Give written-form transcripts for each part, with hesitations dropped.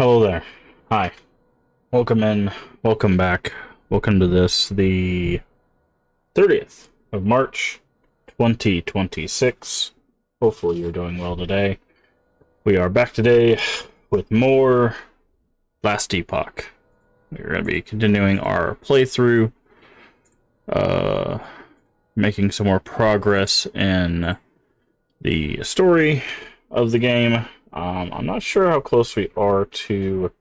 Hello there. Hi. Welcome in. Welcome back. Welcome to this, the 30th of March, 2026. Hopefully you're doing well today. We are back today with more Last Epoch. We're going to be continuing our playthrough, making some more progress in the story of the game. I'm not sure how close we are to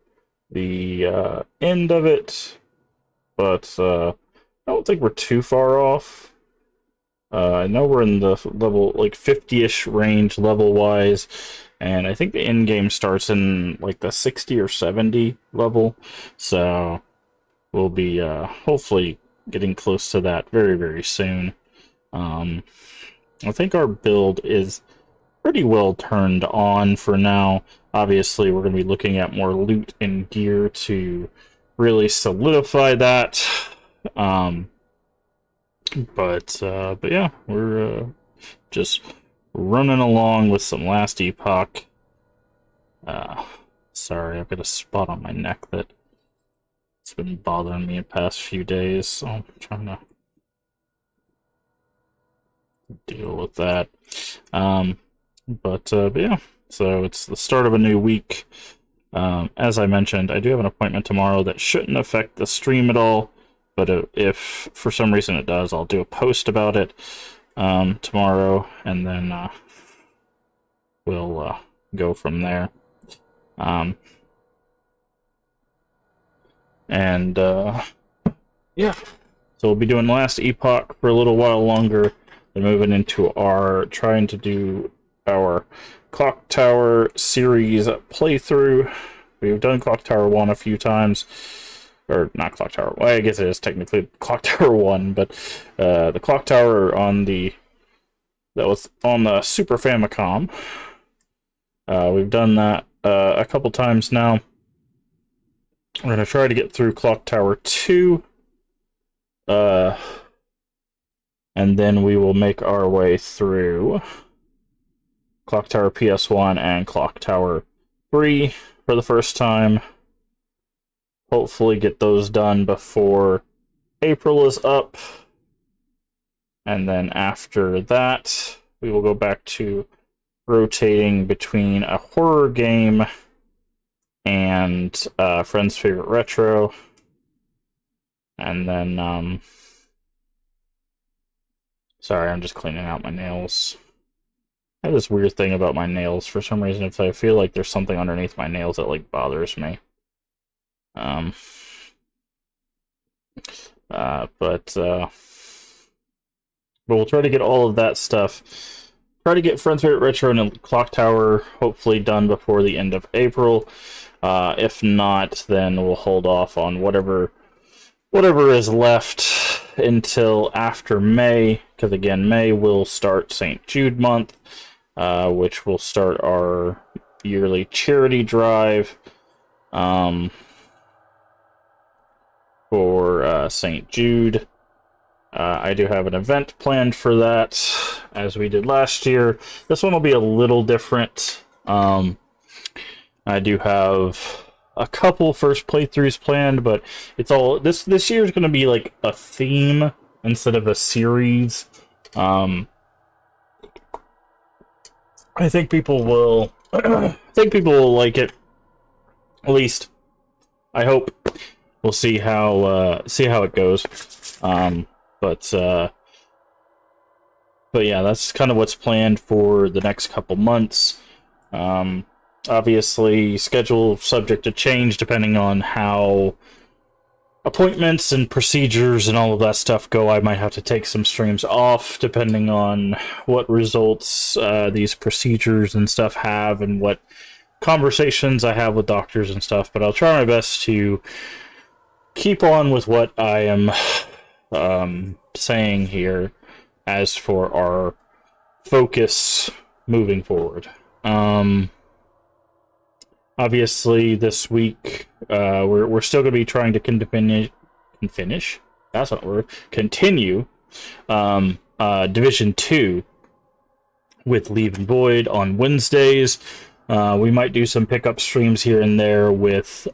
the end of it, but I don't think we're too far off. I know we're in the level, like, 50-ish range level-wise, and I think the end game starts in, like, the 60 or 70 level, so we'll be hopefully getting close to that very, very soon. I think our build is pretty well turned on for now. Obviously, we're going to be looking at more loot and gear to really solidify that. But yeah, we're just running along with some Last Epoch. Sorry, I've got a spot on my neck that's been bothering me the past few days, so I'm trying to deal with that. But yeah, so it's the start of a new week. As I mentioned, I do have an appointment tomorrow that shouldn't affect the stream at all, but if for some reason it does, I'll do a post about it tomorrow, and then we'll go from there. Yeah, so we'll be doing Last Epoch for a little while longer, then moving into trying to do our Clock Tower series playthrough. We've done Clock Tower 1 a few times, or not Clock Tower, well, I guess it is technically Clock Tower 1, but the Clock Tower that was on the Super Famicom. We've done that a couple times now. We're going to try to get through Clock Tower 2, and then we will make our way through Clock Tower PS1 and Clock Tower 3 for the first time. Hopefully get those done before April is up. And then after that, we will go back to rotating between a horror game and Friend's Favorite Retro. And then, sorry, I'm just cleaning out my nails. I have this weird thing about my nails. For some reason, if I feel like there's something underneath my nails that, like, bothers me. But we'll try to get all of that stuff. Try to get Friend's Favorite Retro and Clock Tower hopefully done before the end of April. If not, then we'll hold off on whatever is left until after May, because again, May will start St. Jude month, which will start our yearly charity drive for St. Jude. I do have an event planned for that, as we did last year. This one will be a little different. I do have a couple first playthroughs planned, but it's all this year is going to be like a theme instead of a series. I think people will. I think people will like it. At least, I hope. We'll see how it goes. But yeah, that's kind of what's planned for the next couple months. Obviously, schedule subject to change depending on how appointments and procedures and all of that stuff go. I might have to take some streams off depending on what results these procedures and stuff have and what conversations I have with doctors and stuff. But I'll try my best to keep on with what I am saying here as for our focus moving forward. Obviously, this week we're still going to be trying to continue. That's not a word. Continue Division 2 with Leave and Void on Wednesdays. We might do some pickup streams here and there with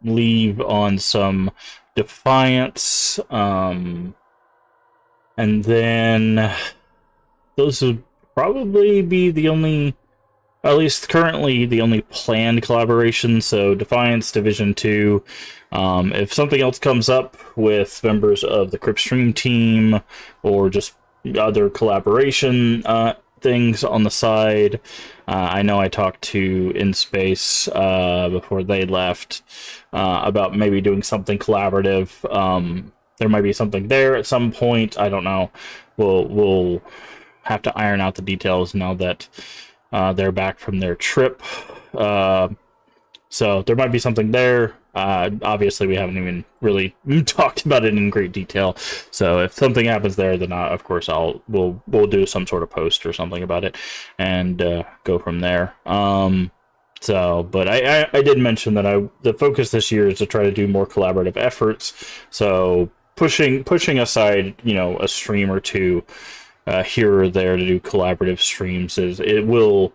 leave on some Defiance, and then those would probably be the only, at least currently, the only planned collaboration. So Defiance, Division 2. If something else comes up with members of the Crypt Stream team or just other collaboration things on the side, I know I talked to In Space before they left about maybe doing something collaborative. There might be something there at some point. I don't know. We'll have to iron out the details now that they're back from their trip. So there might be something there. Obviously, we haven't even really talked about it in great detail. So if something happens there, then of course we'll do some sort of post or something about it and go from there. But I did mention that the focus this year is to try to do more collaborative efforts. So pushing aside, a stream or two here or there to do collaborative streams it will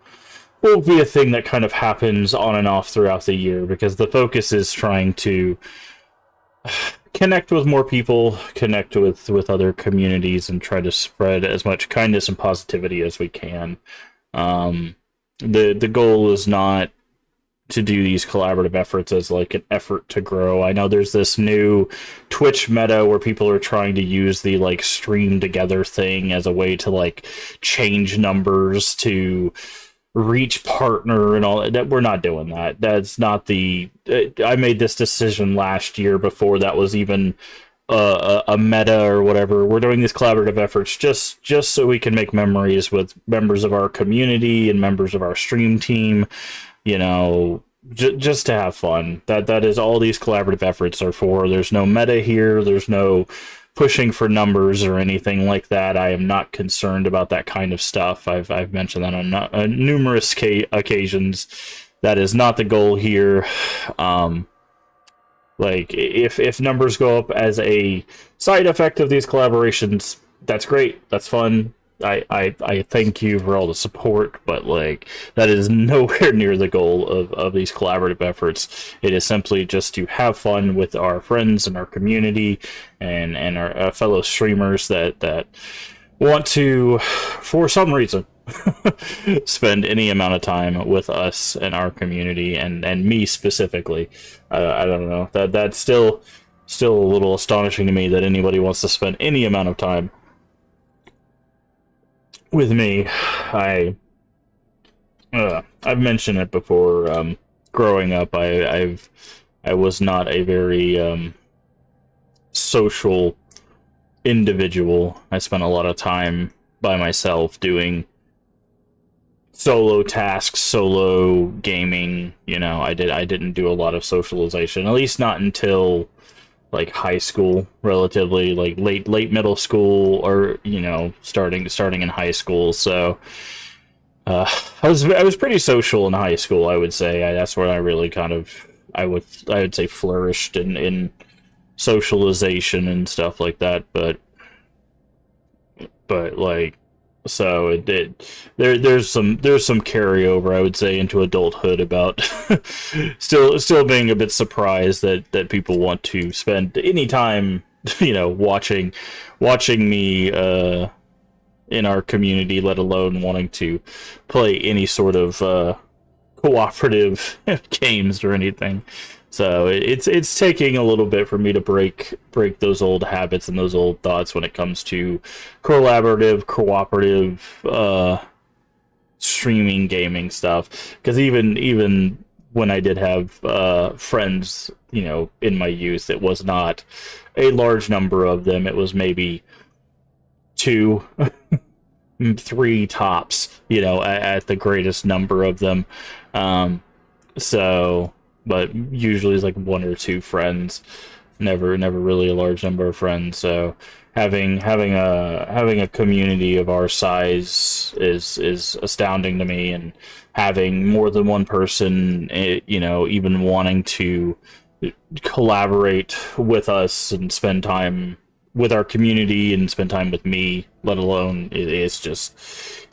be a thing that kind of happens on and off throughout the year, because the focus is trying to connect with more people, connect with other communities, and try to spread as much kindness and positivity as we can. The goal is not to do these collaborative efforts as like an effort to grow. I know there's this new Twitch meta where people are trying to use the like stream together thing as a way to like change numbers to reach partner and all that. We're not doing that. That's not I made this decision last year before that was even a meta or whatever. We're doing these collaborative efforts just so we can make memories with members of our community and members of our stream team, just to have fun. That is all these collaborative efforts are for. There's no meta here. There's no pushing for numbers or anything like that. I am not concerned about that kind of stuff. I've mentioned that on numerous occasions. That is not the goal here. Like if numbers go up as a side effect of these collaborations, that's great. That's fun. I thank you for all the support, but like that is nowhere near the goal of these collaborative efforts. It is simply just to have fun with our friends and our community and our fellow streamers that want to, for some reason, spend any amount of time with us and our community and me specifically. I don't know, that's still a little astonishing to me that anybody wants to spend any amount of time with me. I've mentioned it before. Growing up, I was not a very social individual. I spent a lot of time by myself doing solo tasks, solo gaming. I didn't do a lot of socialization, at least not until like high school, relatively like late middle school, or starting in high school. So I was pretty social in high school, I would say. That's where I really kind of I would say flourished in socialization and stuff like that. But like, so it did. There's some carryover, I would say, into adulthood about still being a bit surprised that people want to spend any time, watching me in our community, let alone wanting to play any sort of cooperative games or anything. So it's taking a little bit for me to break those old habits and those old thoughts when it comes to cooperative streaming gaming stuff. Because even when I did have friends, in my youth, it was not a large number of them. It was maybe 2, 3 tops, at the greatest number of them. But usually it's like 1 or 2 friends, never really a large number of friends. So having a community of our size is astounding to me, and having more than one person, even wanting to collaborate with us and spend time with our community and spend time with me, let alone it's just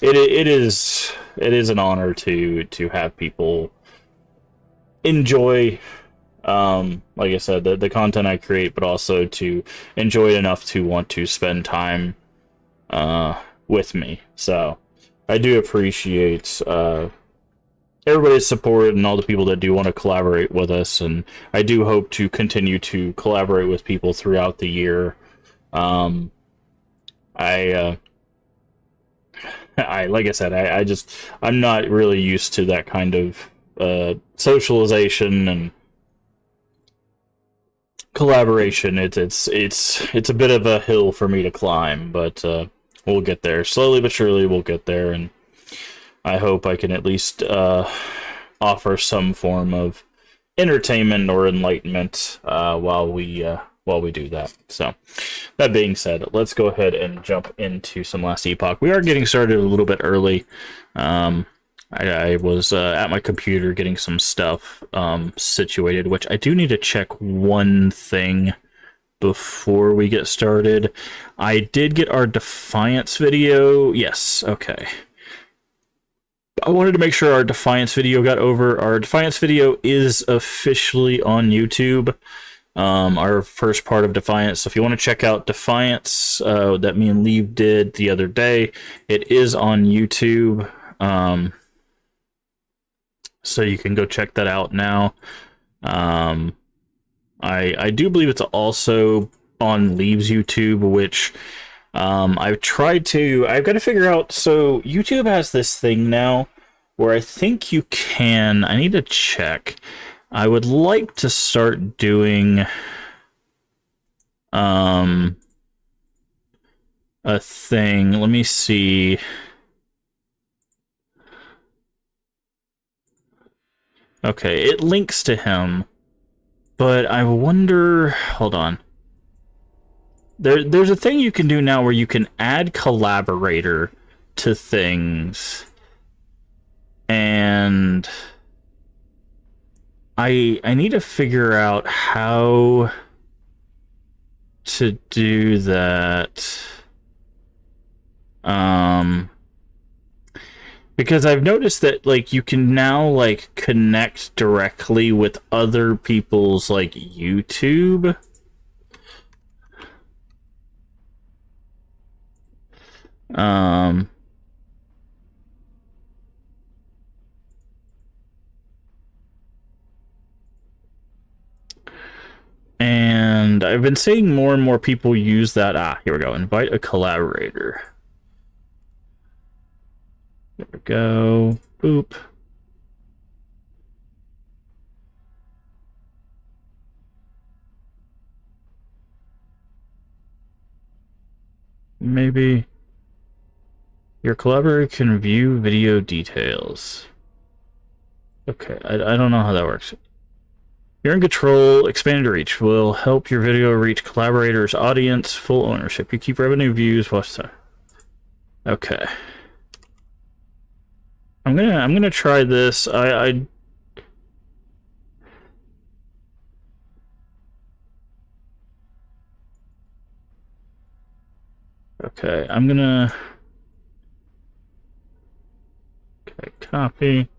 it is an honor to have people enjoy, like I said, the content I create, but also to enjoy it enough to want to spend time with me. So I do appreciate everybody's support and all the people that do want to collaborate with us, and I do hope to continue to collaborate with people throughout the year. I like I said, I'm not really used to that kind of socialization and collaboration. It's a bit of a hill for me to climb, but we'll get there. Slowly but surely we'll get there, and I hope I can at least offer some form of entertainment or enlightenment while we do that. So, that being said, let's go ahead and jump into some Last Epoch. We are getting started a little bit early. I was at my computer getting some stuff situated, which I do need to check one thing before we get started. I did get our Defiance video. Yes, okay. I wanted to make sure our Defiance video got over. Our Defiance video is officially on YouTube. Our first part of Defiance. So if you want to check out Defiance that me and Leave did the other day, it is on YouTube. So you can go check that out now. I do believe it's also on Leave's YouTube, which I've got to figure out. So YouTube has this thing now where I think you can, I need to check. I would like to start doing a thing. Let me see. Okay, it links to him, but I wonder, hold on. There's a thing you can do now where you can add collaborator to things, and I need to figure out how to do that. Because I've noticed that, like, you can now, like, connect directly with other people's, like, YouTube. And I've been seeing more and more people use that. Here we go. Invite a collaborator. There we go. Boop. Maybe your collaborator can view video details. Okay, I don't know how that works. You're in control. Expanded reach will help your video reach collaborators' audience. Full ownership. You keep revenue views. Watch that. Okay. I'm gonna try this. Okay, I'm gonna copy.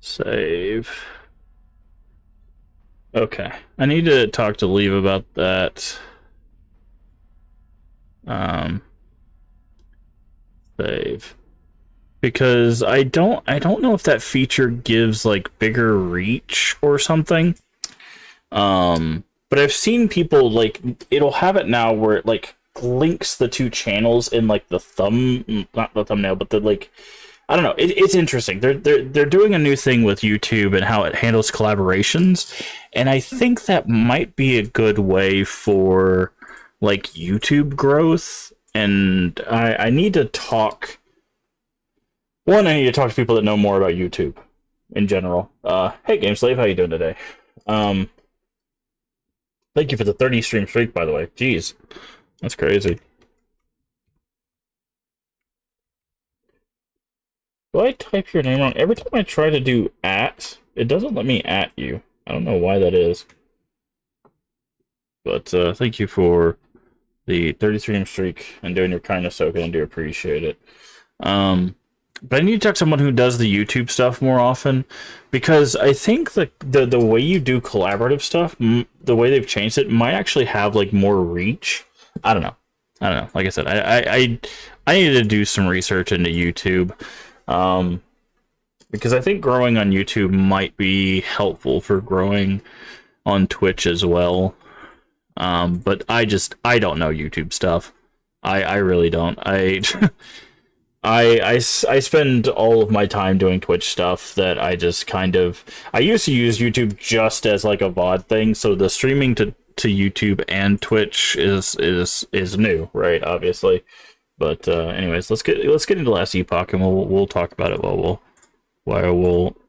Save. Okay, I need to talk to Leave about that. Save. Because I don't know if that feature gives, like, bigger reach or something. But I've seen people, like, it'll have it now where it, like, links the two channels in, like, the not the thumbnail, but the, like, I don't know. It's interesting. They're doing a new thing with YouTube and how it handles collaborations, and I think that might be a good way for, like, YouTube growth. And I need to talk. One, I need to talk to people that know more about YouTube in general. Hey, GameSlave, how you doing today? Thank you for the 30 stream streak, by the way. Jeez, that's crazy. Do I type your name wrong? Every time I try to do at, it doesn't let me at you. I don't know why that is. But thank you for the 30 stream streak and doing your kindness token. I do appreciate it. But I need to talk to someone who does the YouTube stuff more often, because I think the way you do collaborative stuff, the way they've changed it, might actually have like more reach. I don't know. Like I said, I need to do some research into YouTube, because I think growing on YouTube might be helpful for growing on Twitch as well. But I don't know YouTube stuff. I really don't. I spend all of my time doing Twitch stuff that I just kind of... I used to use YouTube just as like a VOD thing, so the streaming to YouTube and Twitch is new, right? Obviously. But anyways, let's get into Last Epoch, and we'll talk about it while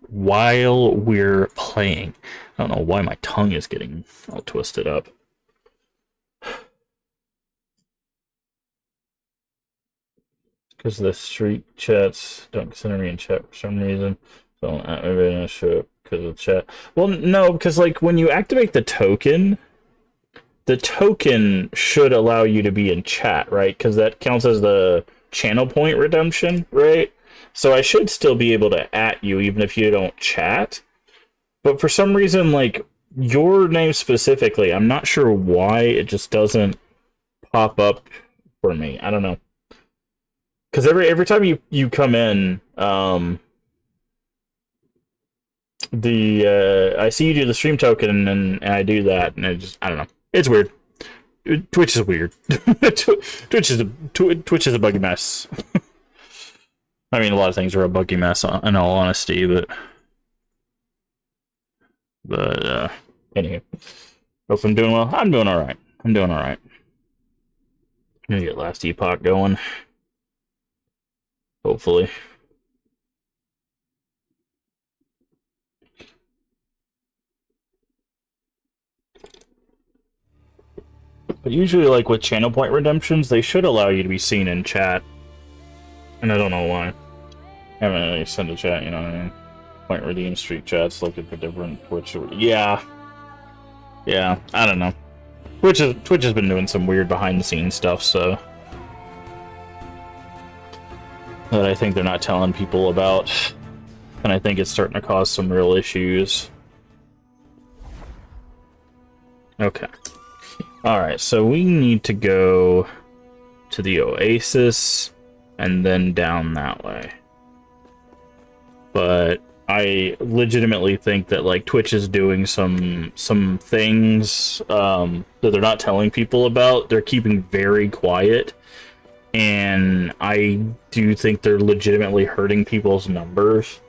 we're playing. I don't know why my tongue is getting all twisted up. Because the street chats don't consider me in chat for some reason. So maybe I'm not sure because of chat. Well, no, because like when you activate the token should allow you to be in chat, right? Because that counts as the channel point redemption, right? So I should still be able to at you even if you don't chat. But for some reason, like your name specifically, I'm not sure why it just doesn't pop up for me. I don't know. Because every time you come in, I see you do the stream token, and I do that, and I don't know. It's weird. Twitch is weird. Twitch is a buggy mess. I mean, a lot of things are a buggy mess, in all honesty, but anyway. Hope I'm doing well. I'm doing all right. I'm gonna get Last Epoch going. Hopefully. But usually, like with channel point redemptions, they should allow you to be seen in chat. And I don't know why. I haven't really sent a chat, you know what I mean? Point redeem street chats looking for different Twitch. Yeah. Yeah, I don't know. Twitch has been doing some weird behind the scenes stuff, so that I think they're not telling people about, and I think it's starting to cause some real issues. Okay. Alright, so we need to go to the Oasis, and then down that way. But I legitimately think that, like, Twitch is doing some things that they're not telling people about. They're keeping very quiet. And I do think they're legitimately hurting people's numbers.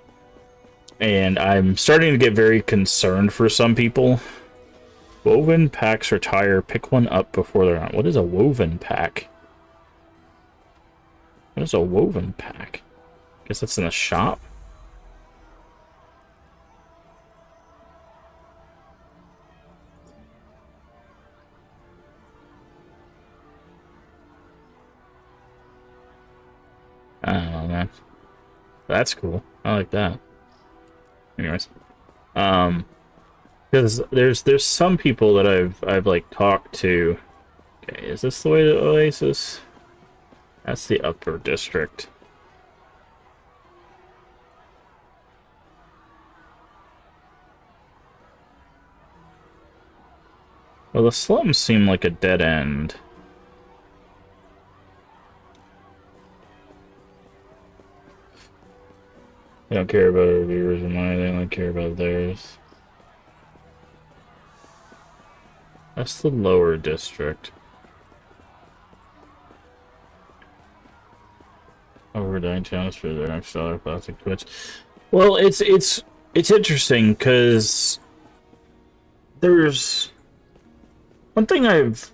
And I'm starting to get very concerned for some people. Woven packs retire. Pick one up before they're on. What is a woven pack? What is a woven pack? Guess that's in the shop. I don't know, man. That's cool. I like that. Anyways, because there's some people that I've like talked to. Okay, is this the way to Oasis? That's the upper district. Well, the slums seem like a dead end. They don't care about our viewers or mine, they only care about theirs. That's the lower district. Overdying challenge for their next dollar plastic Twitch. Well, it's interesting because there's one thing I've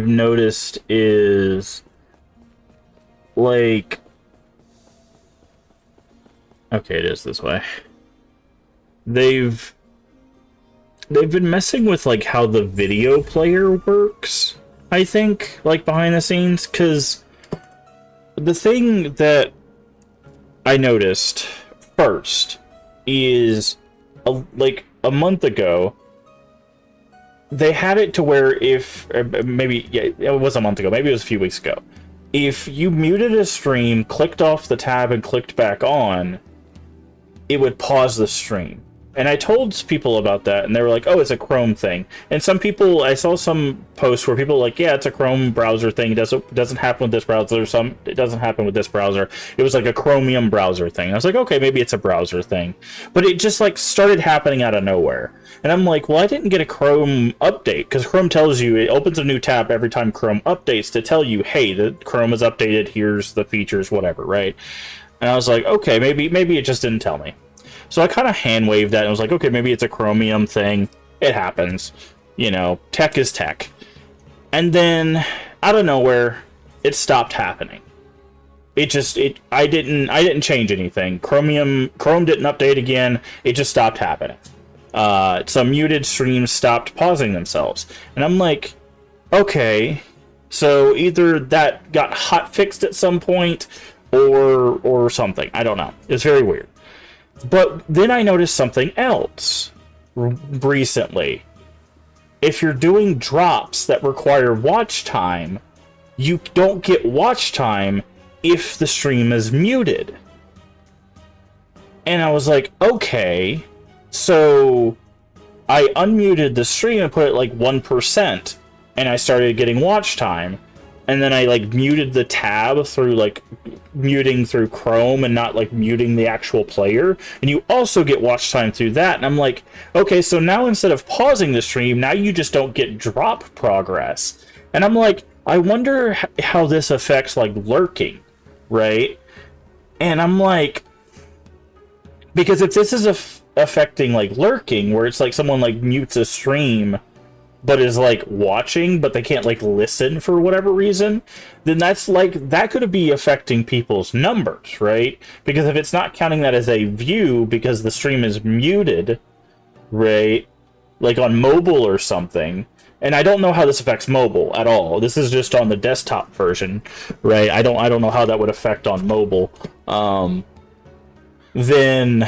noticed is like, okay, it is this way. They've been messing with like how the video player works, I think, like behind the scenes, because the thing that I noticed first is like a month ago, they had it to where if maybe yeah, it was a month ago, maybe it was a few weeks ago. If you muted a stream, clicked off the tab, and clicked back on, it would pause the stream. And I told people about that, and they were like, oh, it's a Chrome thing. And some people, I saw some posts where people were like, yeah, it's a Chrome browser thing. It doesn't happen with this browser. It doesn't happen with this browser. It was like a Chromium browser thing. And I was like, okay, maybe it's a browser thing. But it just like started happening out of nowhere. And I'm like, well, I didn't get a Chrome update, because Chrome tells you, it opens a new tab every time Chrome updates to tell you, hey, the Chrome is updated, here's the features, whatever, right? And I was like, okay, maybe it just didn't tell me. So I kind of hand-waved that and was like, okay, maybe it's a Chromium thing. It happens. You know, tech is tech. And then, out of nowhere, it stopped happening. I didn't change anything. Chrome didn't update again. It just stopped happening. Some muted streams stopped pausing themselves. And I'm like, okay, so either that got hot fixed at some point or something. I don't know. It's very weird. But then I noticed something else recently. If you're doing drops that require watch time, you don't get watch time if the stream is muted. And I was like, okay, so I unmuted the stream and put it like 1%, and I started getting watch time. And then I like muted the tab through like muting through Chrome and not like muting the actual player. And you also get watch time through that. And I'm like, okay, so now instead of pausing the stream, now you just don't get drop progress. And I'm like, I wonder how this affects like lurking, right? And I'm like, because if this is affecting like lurking, where it's like someone like mutes a stream but is like watching, but they can't like listen for whatever reason, then that's like, that could be affecting people's numbers, right? Because if it's not counting that as a view because the stream is muted, right? Like on mobile or something. And I don't know how this affects mobile at all. This is just on the desktop version, right? I don't know how that would affect on mobile. Then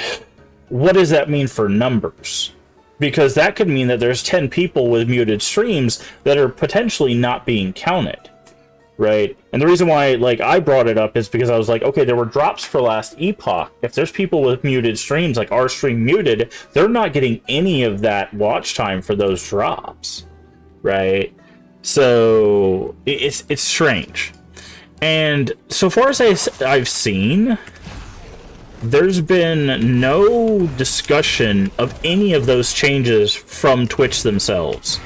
what does that mean for numbers? Because that could mean that there's 10 people with muted streams that are potentially not being counted, right? And the reason why like I brought it up is because I was like, okay, there were drops for last Epoch. If there's people with muted streams, like our stream muted, they're not getting any of that watch time for those drops, right? So it's strange. And so far as I've seen, there's been no discussion of any of those changes from Twitch themselves.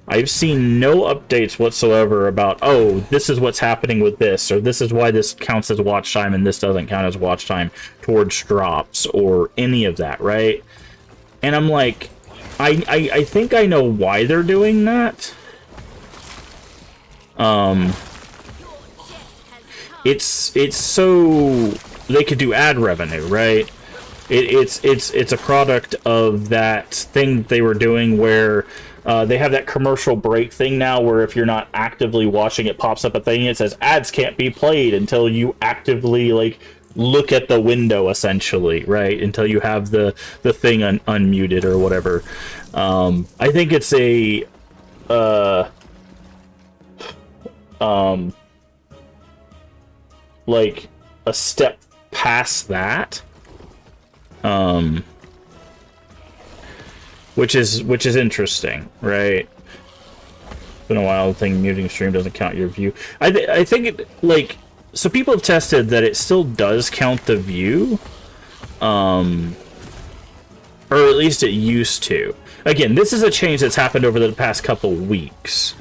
I've seen no updates whatsoever about, oh, this is what's happening with this, or this is why this counts as watch time and this doesn't count as watch time towards drops, or any of that, right? And I'm like, I think I know why they're doing that. It's so they could do ad revenue, right? It's a product of that thing that they were doing where they have that commercial break thing now, where if you're not actively watching, it pops up a thing that says ads can't be played until you actively like look at the window, essentially, right? Until you have the thing unmuted or whatever. I think it's a like a step past that, which is interesting, right? It's been a while. The thing muting stream doesn't count your view. I think it, like, so people have tested that it still does count the view, or at least it used to. Again, this is a change that's happened over the past couple weeks,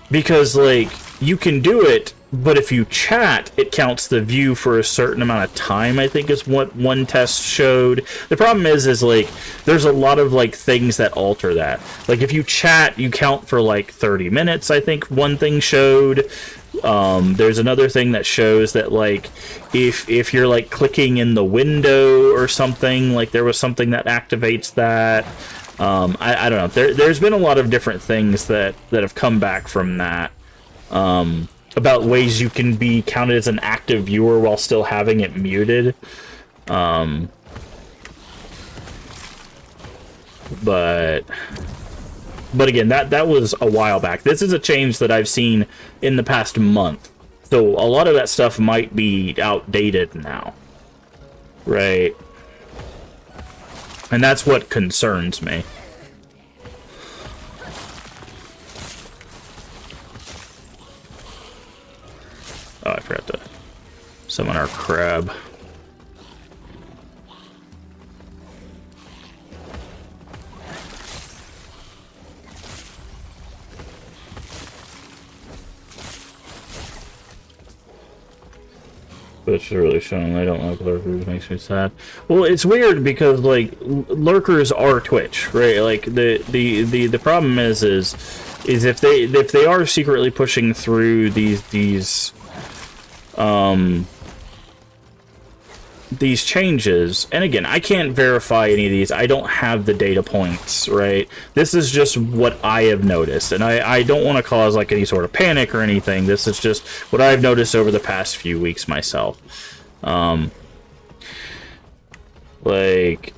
because like, you can do it, but if you chat, it counts the view for a certain amount of time, I think is what one test showed. The problem is like, there's a lot of like things that alter that. Like if you chat, you count for like 30 minutes, I think one thing showed. There's another thing that shows that like, if you're like clicking in the window or something, like there was something that activates that. I don't know. There's been a lot of different things that have come back from that. about ways you can be counted as an active viewer while still having it muted. But again, that was a while back. This is a change that I've seen in the past month. So a lot of that stuff might be outdated now. Right? And that's what concerns me. Oh, I forgot to summon our crab. Which is really showing they don't like lurkers, makes me sad. Well, it's weird because like lurkers are Twitch, right? Like the problem is if they are secretly pushing through these changes, and again, I can't verify any of these. I don't have the data points, right? This is just what I have noticed, and I don't want to cause like any sort of panic or anything. This is just what I've noticed over the past few weeks myself. Like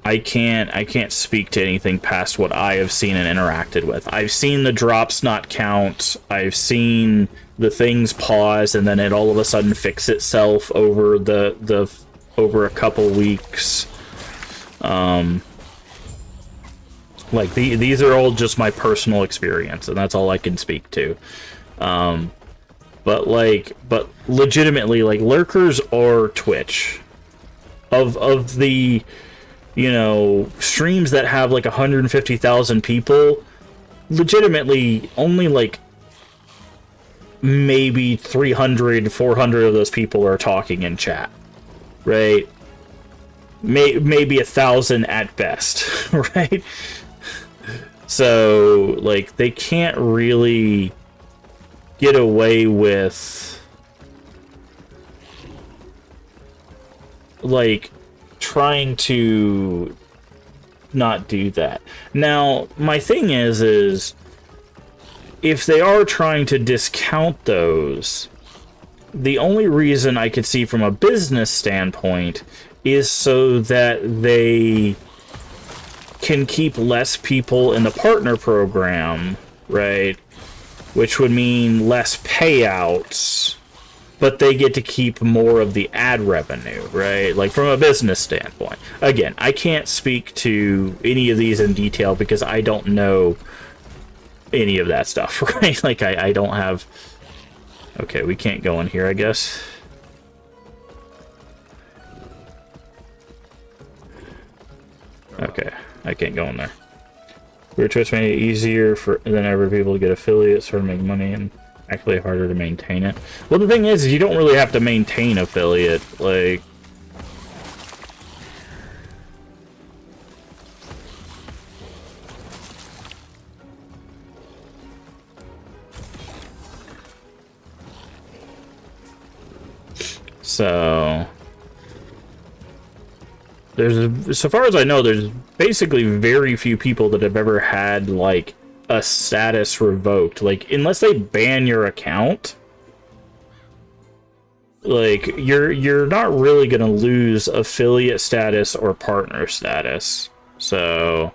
I can't speak to anything past what I have seen and interacted with. I've seen the drops not count. I've seen the things pause and then it all of a sudden fix itself over over a couple weeks. Like these are all just my personal experience, and that's all I can speak to. But legitimately, like lurkers are Twitch. Of the, you know, streams that have like 150,000 people, legitimately only like maybe 300, 400 of those people are talking in chat, right? Maybe 1,000 at best, right? So, like, they can't really get away with, like, trying to not do that. Now, my thing is if they are trying to discount those, the only reason I could see from a business standpoint is so that they can keep less people in the partner program, right? Which would mean less payouts, but they get to keep more of the ad revenue, right? Like, from a business standpoint. Again, I can't speak to any of these in detail because I don't know any of that stuff, right? Like, I don't have... Okay, we can't go in here, I guess. Okay, I can't go in there. Weird Twitch made it easier than ever people to get affiliates or make money, and actually harder to maintain it. Well, the thing is you don't really have to maintain affiliate, like... So... so far as I know, there's basically very few people that have ever had, like, a status revoked. Like, unless they ban your account, like, you're not really gonna lose affiliate status or partner status. So...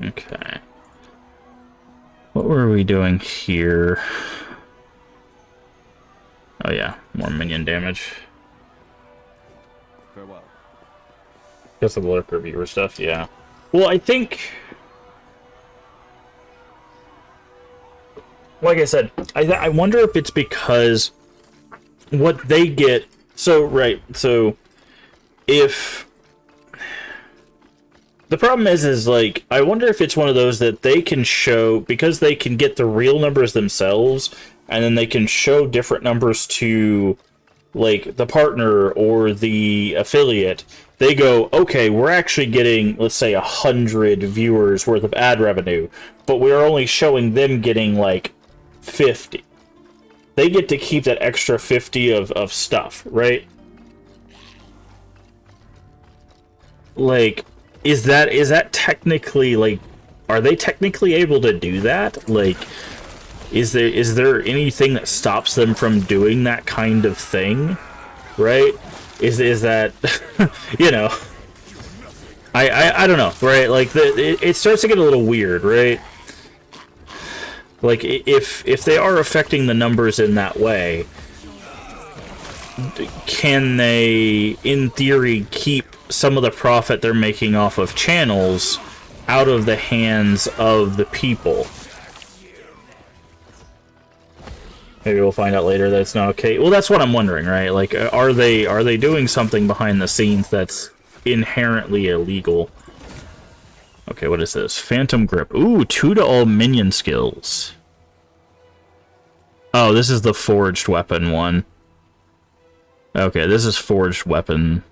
Okay. What were we doing here? Oh yeah, more minion damage. Farewell. Guess the lurker viewer stuff, yeah. Well, I think... Like I said, I wonder if it's because what they get... So, right, so... If... The problem is like, I wonder if it's one of those that they can show... Because they can get the real numbers themselves... And then they can show different numbers to, like, the partner or the affiliate. They go, okay, we're actually getting, let's say, 100 viewers worth of ad revenue, but we're only showing them getting, like, 50. They get to keep that extra 50 of stuff, right? Like, is that technically, like, are they technically able to do that? Like, is there anything that stops them from doing that kind of thing? Right? Is that you know? I don't know, right? Like it starts to get a little weird, right? Like if they are affecting the numbers in that way, can they, in theory, keep some of the profit they're making off of channels out of the hands of the people? Maybe we'll find out later that it's not okay. Well, that's what I'm wondering, right? Like, are they doing something behind the scenes that's inherently illegal? Okay, what is this? Phantom Grip. Ooh, 2 to all minion skills. Oh, this is the forged weapon one. Okay, this is forged weapon.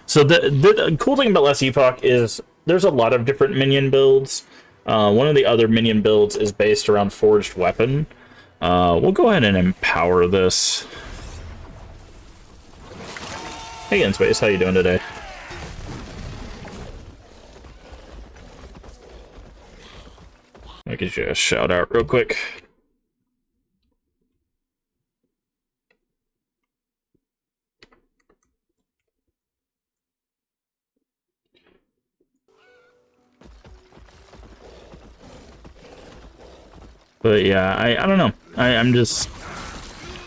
So the cool thing about Last Epoch is there's a lot of different minion builds. One of the other minion builds is based around forged weapon. We'll go ahead and empower this. Hey, In Space, how you doing today? I'll get you a shout out real quick. But yeah, I don't know. I'm just...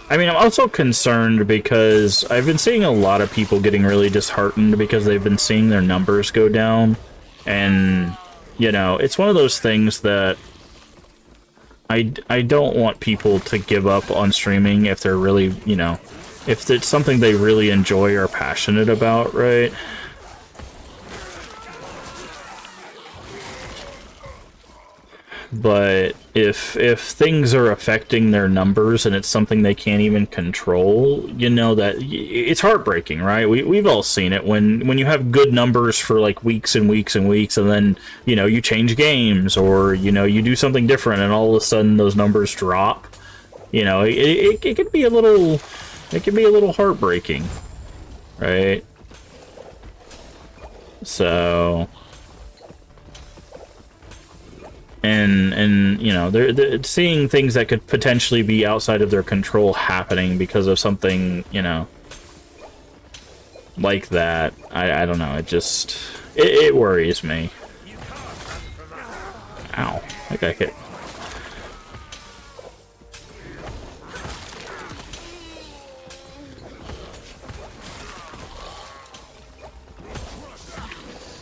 I mean, I'm also concerned because I've been seeing a lot of people getting really disheartened because they've been seeing their numbers go down. And, you know, it's one of those things that I don't want people to give up on streaming if they're really, you know, if it's something they really enjoy or are passionate about, right? But if things are affecting their numbers and it's something they can't even control, you know, that it's heartbreaking, right? We've all seen it when you have good numbers for like weeks and weeks and weeks, and then, you know, you change games or, you know, you do something different and all of a sudden those numbers drop. You know, it could be a little heartbreaking, right? So... And you know, they're seeing things that could potentially be outside of their control happening because of something, you know, like that. I don't know, it worries me. Ow, that got hit.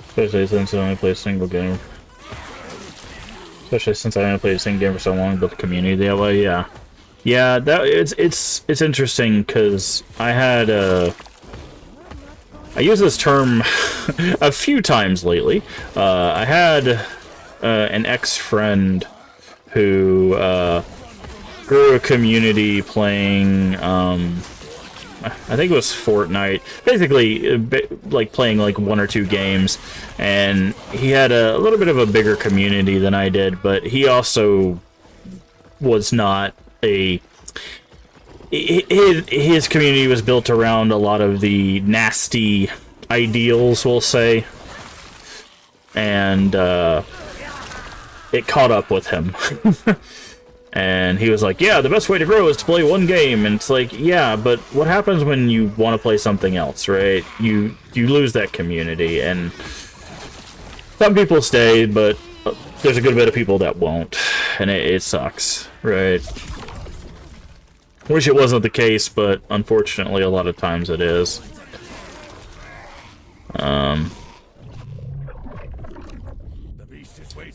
Especially since I only play a single game. Especially since I haven't played a single game for so long, built a community that way. Yeah, yeah. That it's interesting because I use this term a few times lately. I had an ex-friend who grew a community playing. I think it was Fortnite, basically like playing like 1 or 2 games, and he had a little bit of a bigger community than I did, but he also was not a... His community was built around a lot of the nasty ideals, we'll say, and it caught up with him. And he was like, yeah, the best way to grow is to play 1 game. And it's like, yeah, but what happens when you want to play something else, right? You lose that community. And some people stay, but there's a good bit of people that won't. And it sucks, right? Wish it wasn't the case, but unfortunately a lot of times it is.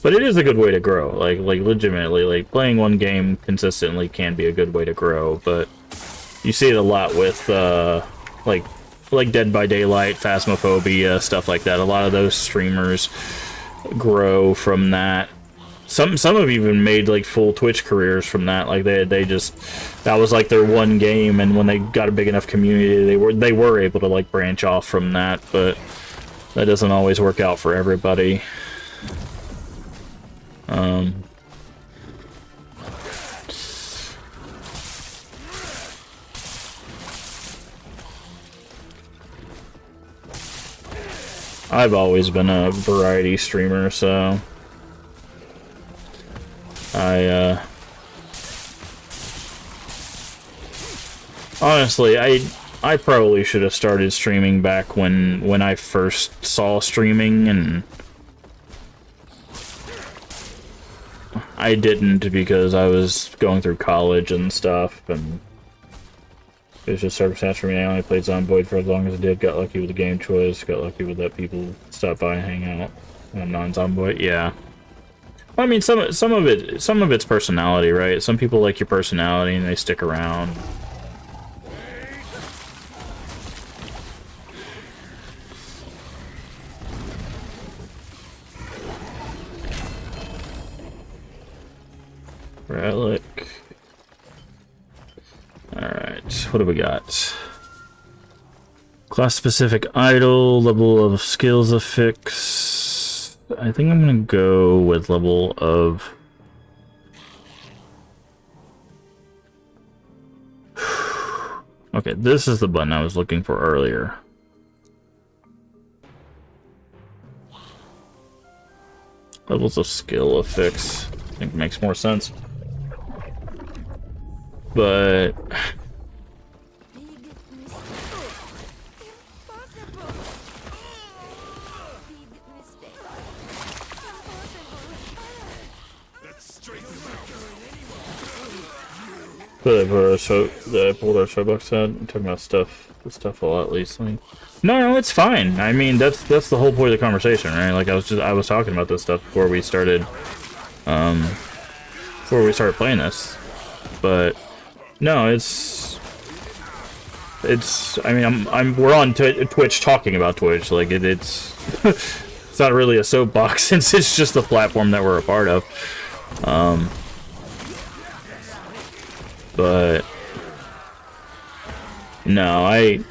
But it is a good way to grow, like legitimately, like playing 1 game consistently can be a good way to grow, but you see it a lot with, like Dead by Daylight, Phasmophobia, stuff like that. A lot of those streamers grow from that. Some have even made, like, full Twitch careers from that, like, they just, that was, like, their 1 game, and when they got a big enough community, they were able to, like, branch off from that, but that doesn't always work out for everybody. I've always been a variety streamer, so Honestly, I probably should have started streaming back when I first saw streaming, and I didn't because I was going through college and stuff, and it was just circumstance for me. I only played Zomboid for as long as I did, got lucky with the game choice, got lucky with that people stop by and hang out when I'm non-Zomboid. Yeah. I mean, some of it's personality, right? Some people like your personality and they stick around. Relic. Alright, what do we got? Class-specific idol, level of skills affix. I think I'm gonna go with level of... Okay, this is the button I was looking for earlier. Levels of skill affix. I think makes more sense. But the pulled our showbox out. I'm talking about this stuff a lot recently. No, it's fine. I mean, that's the whole point of the conversation, right? Like I was talking about this stuff before we started playing this. But no, it's I mean, we're on Twitch talking about Twitch. Like it's it's not really a soapbox since it's just the platform that we're a part of. But no, I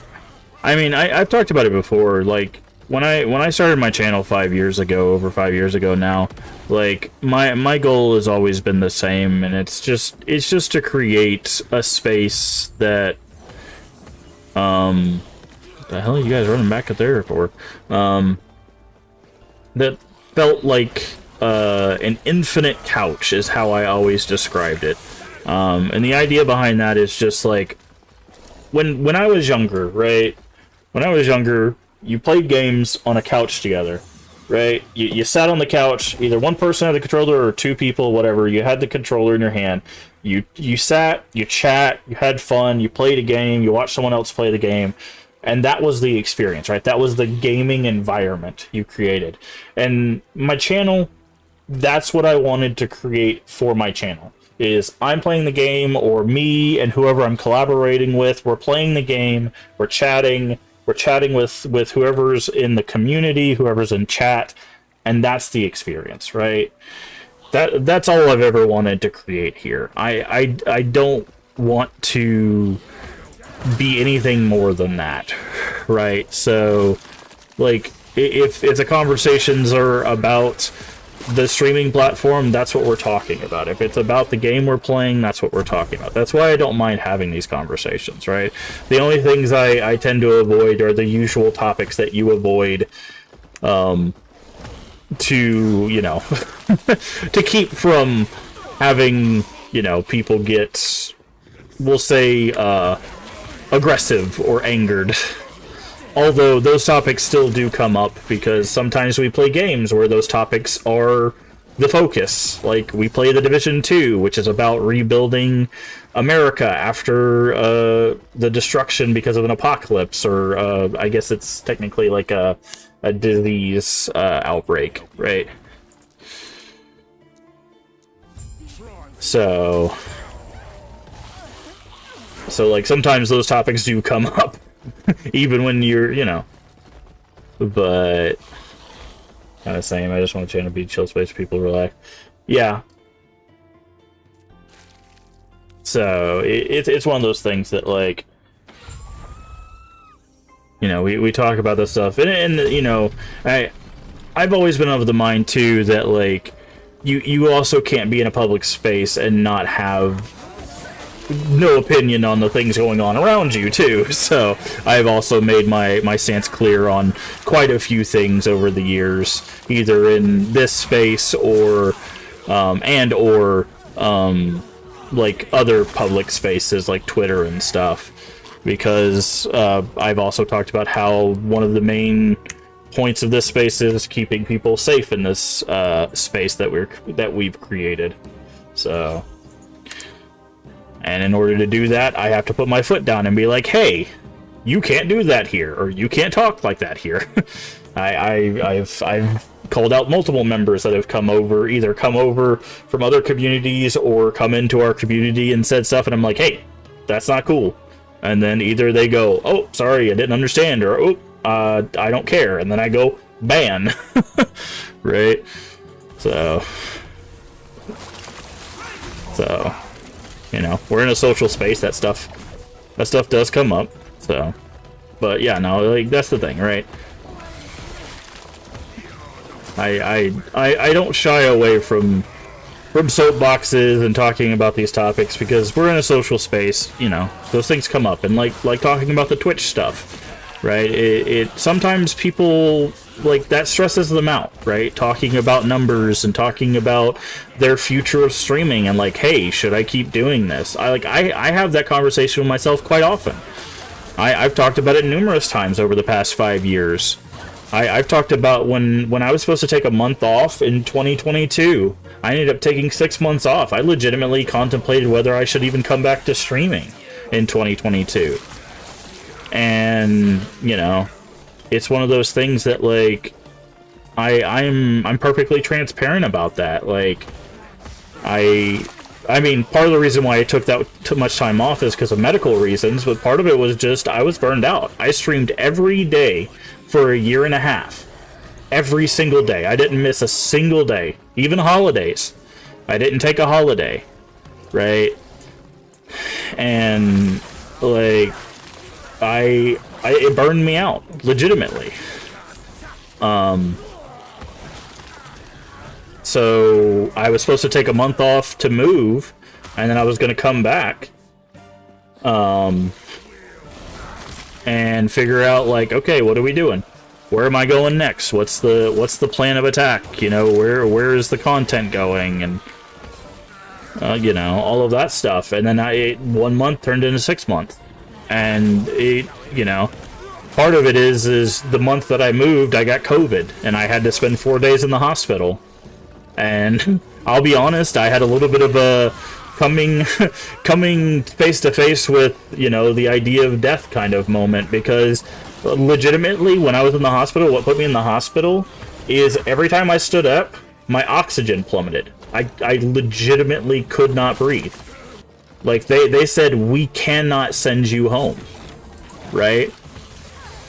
mean, I've talked about it before. Like when I started my channel 5 years ago, over 5 years ago now, like my goal has always been the same, and it's just to create a space that what the hell are you guys running back at there for? That felt like an infinite couch is how I always described it. And the idea behind that is just like when I was younger, right? When I was younger, you played games on a couch together, right? You sat on the couch, either one person had the controller or two people, whatever. You had the controller in your hand. You sat, you chat, you had fun, you played a game, you watched someone else play the game, and that was the experience, right? That was the gaming environment you created. And my channel, that's what I wanted to create for my channel. Is I'm playing the game, or me and whoever I'm collaborating with, we're playing the game, we're chatting with whoever's in the community, whoever's in chat, and that's the experience, right? That's all I've ever wanted to create here. I don't want to be anything more than that, right? So, like, if the conversations are about the streaming platform, that's what we're talking about. If it's about the game we're playing, that's what we're talking about. That's why I don't mind having these conversations, right? The only things I tend to avoid are the usual topics that you avoid, to, you know, to keep from having, you know, people get, we'll say, aggressive or angered. Although those topics still do come up, because sometimes we play games where those topics are the focus. Like, we play The Division 2, which is about rebuilding America after the destruction because of an apocalypse, or I guess it's technically like a disease outbreak, right? So like, sometimes those topics do come up. Even when you're, you know, but kind of same. I just want the channel to be chill space, people relax. Yeah. So it's one of those things that, like, you know, we talk about this stuff, and you know, I've always been of the mind too that, like, you also can't be in a public space and not have no opinion on the things going on around you too. So I've also made my stance clear on quite a few things over the years, either in this space or like other public spaces like Twitter and stuff. because I've also talked about how one of the main points of this space is keeping people safe in this space that we've created. So, and in order to do that, I have to put my foot down and be like, hey, you can't do that here, or you can't talk like that here. I've called out multiple members that have either come over from other communities or come into our community and said stuff, and I'm like, hey, that's not cool. And then either they go, oh, sorry, I didn't understand, or oh, I don't care, and then I go, ban. Right? So, you know, we're in a social space. That stuff does come up. So, but yeah, no, like, that's the thing, right? I don't shy away from soapboxes and talking about these topics because we're in a social space. You know, those things come up, and like talking about the Twitch stuff, right? It sometimes people, like, that stresses them out, right? Talking about numbers and talking about their future of streaming and like, hey, should I keep doing this? I have that conversation with myself quite often. I've talked about it numerous times over the past 5 years. I've talked about when I was supposed to take a month off in 2022. I ended up taking 6 months off. I legitimately contemplated whether I should even come back to streaming in 2022. And, you know, it's one of those things that, like, I'm perfectly transparent about that. Like, I mean, part of the reason why I took that too much time off is because of medical reasons, but part of it was just I was burned out. I streamed every day for a year and a half. Every single day. I didn't miss a single day. Even holidays. I didn't take a holiday. Right? And, like, it burned me out. Legitimately. So I was supposed to take a month off to move, and then I was going to come back, and figure out, like, okay, what are we doing? Where am I going next? What's the plan of attack? You know, where is the content going? And you know, all of that stuff. And then 1 month turned into 6 months, and you know, part of it is the month that I moved, I got COVID, and I had to spend 4 days in the hospital. And I'll be honest, I had a little bit of a coming face to face with, you know, the idea of death kind of moment, because legitimately when I was in the hospital, what put me in the hospital is every time I stood up, my oxygen plummeted. I legitimately could not breathe. Like, they said, we cannot send you home, right?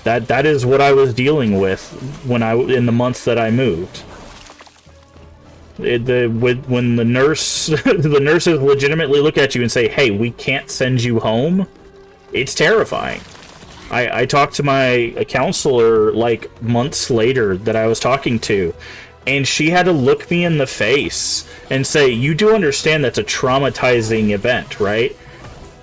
That is what I was dealing with in the months that I moved. When the nurses legitimately look at you and say, hey, we can't send you home, it's terrifying. I talked to my counselor like months later that I was talking to, and she had to look me in the face and say, you do understand that's a traumatizing event, right?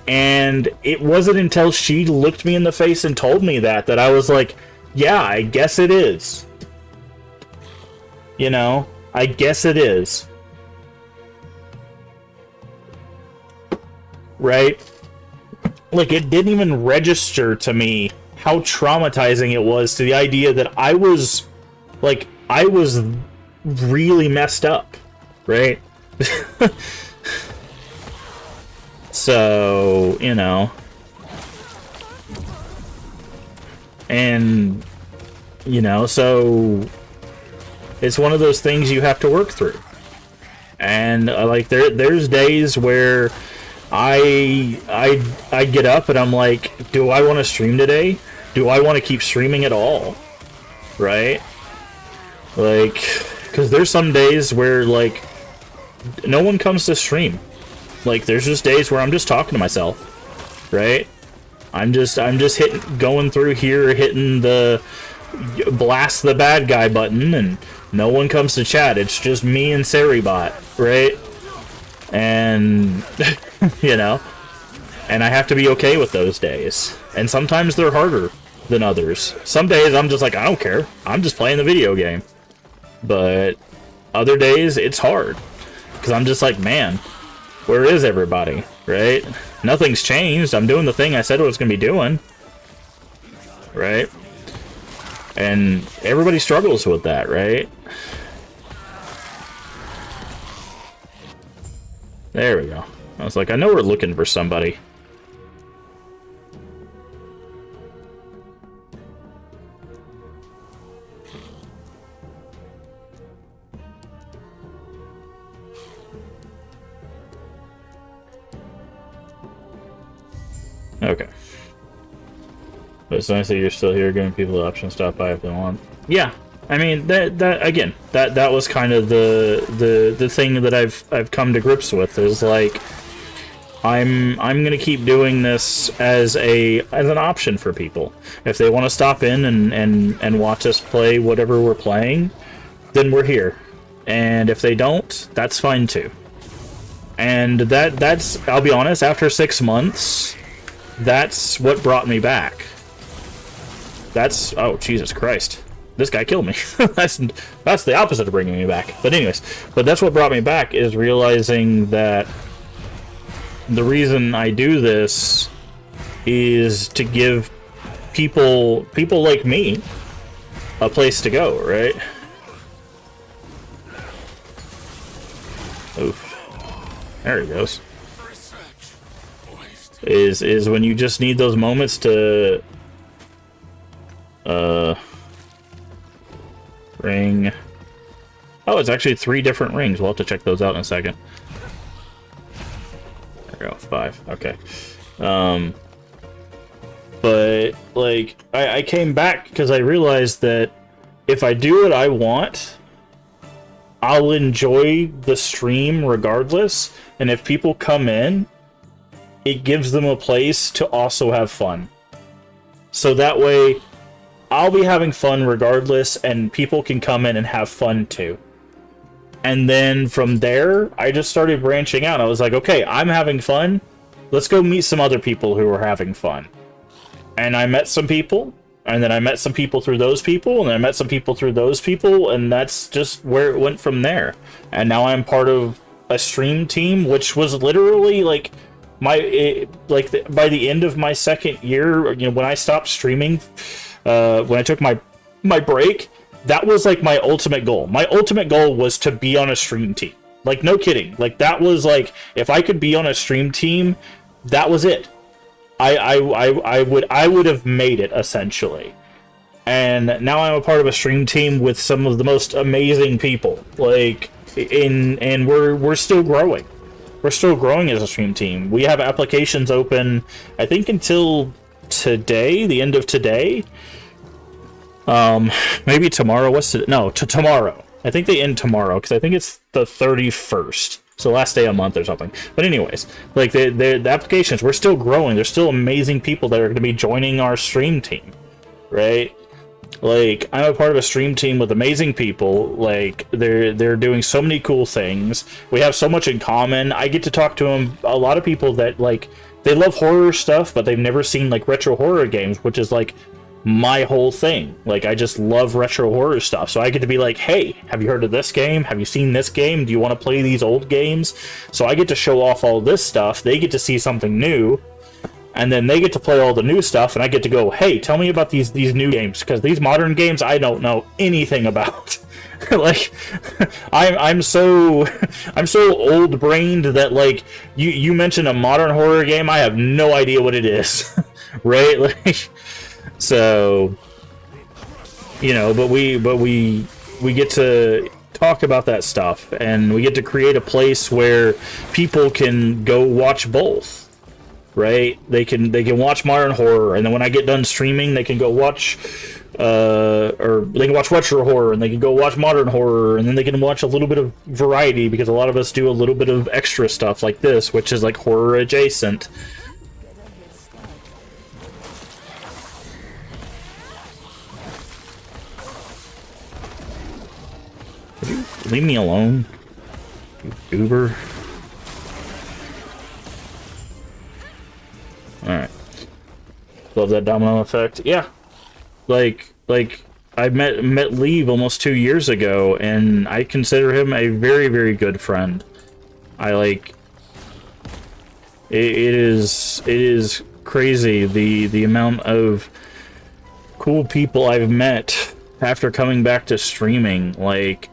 And it wasn't until she looked me in the face and told me that I was like, yeah, I guess it is. You know? I guess it is. Right? Like, it didn't even register to me how traumatizing it was to the idea that I was really messed up. Right? So, you know. And, you know, so it's one of those things you have to work through. And like there's days where I get up and I'm like, do I want to stream today? Do I want to keep streaming at all? Right? Like, because there's some days where, like, no one comes to stream. Like, there's just days where I'm just talking to myself, right? I'm just going through here, hitting the blast the bad guy button, and no one comes to chat. It's just me and Saribot, right? And, you know, and I have to be okay with those days. And sometimes they're harder than others. Some days I'm just like, I don't care. I'm just playing the video game. But other days it's hard. Because I'm just like, man, Where is everybody, right? Nothing's changed. I'm doing the thing I said I was going to be doing, right? And everybody struggles with that, right? There we go. I was like, I know we're looking for somebody. Okay. But it's nice that you're still here, giving people the option to stop by if they want. Yeah, I mean that was kind of the thing that I've come to grips with, is like I'm gonna keep doing this as an option for people. If they want to stop in and watch us play whatever we're playing, then we're here. And if they don't, that's fine too. And that's, I'll be honest, after 6 months, that's what brought me back. That's, oh Jesus Christ, this guy killed me. that's the opposite of bringing me back. But anyways, that's what brought me back, is realizing that the reason I do this is to give people like me a place to go, right? Oof. There he goes. Is when you just need those moments to ring. Oh, it's actually 3 different rings. We'll have to check those out in a second. There we go, 5. Okay. But like I came back because I realized that if I do what I want, I'll enjoy the stream regardless, and if people come in, it gives them a place to also have fun. So that way, I'll be having fun regardless, and people can come in and have fun too. And then from there, I just started branching out. I was like, okay, I'm having fun. Let's go meet some other people who are having fun. And I met some people, and then I met some people through those people, and then I met some people through those people, and that's just where it went from there. And now I'm part of a stream team, which was literally like by the end of my 2nd year, you know, when I stopped streaming, when I took my break, that was like my ultimate goal. My ultimate goal was to be on a stream team. Like, no kidding. Like, that was like, if I could be on a stream team, that was it. I would have made it, essentially. And now I'm a part of a stream team with some of the most amazing people. Like, and we're still growing. We're still growing as a stream team. We have applications open, I think, until today, the end of today. Maybe tomorrow. What's it? No, tomorrow. I think they end tomorrow, because I think it's the 31st. So last day of the month or something. But anyways, like the applications, we're still growing. There's still amazing people that are going to be joining our stream team, right? Like, I'm a part of a stream team with amazing people. Like, they're doing so many cool things. We have so much in common. I get to talk to a lot of people that, like, they love horror stuff, but they've never seen, like, retro horror games, which is, like, my whole thing. Like, I just love retro horror stuff. So I get to be like, hey, have you heard of this game? Have you seen this game? Do you want to play these old games? So I get to show off all this stuff. They get to see something new. And then they get to play all the new stuff, and I get to go, hey, tell me about these new games, because these modern games I don't know anything about. Like, I'm so old brained that, like, you mention a modern horror game, I have no idea what it is. Right? Like, so, you know, but we get to talk about that stuff, and we get to create a place where people can go watch both. Right? They can watch modern horror, and then when I get done streaming, they can go watch or they can watch retro horror, and they can go watch modern horror, and then they can watch a little bit of variety, because a lot of us do a little bit of extra stuff like this, which is like horror adjacent. Would you leave me alone, you goober? Alright. Love that domino effect. Yeah. Like I met Leave almost 2 years ago, and I consider him a very, very good friend. I It is crazy the amount of cool people I've met after coming back to streaming, like,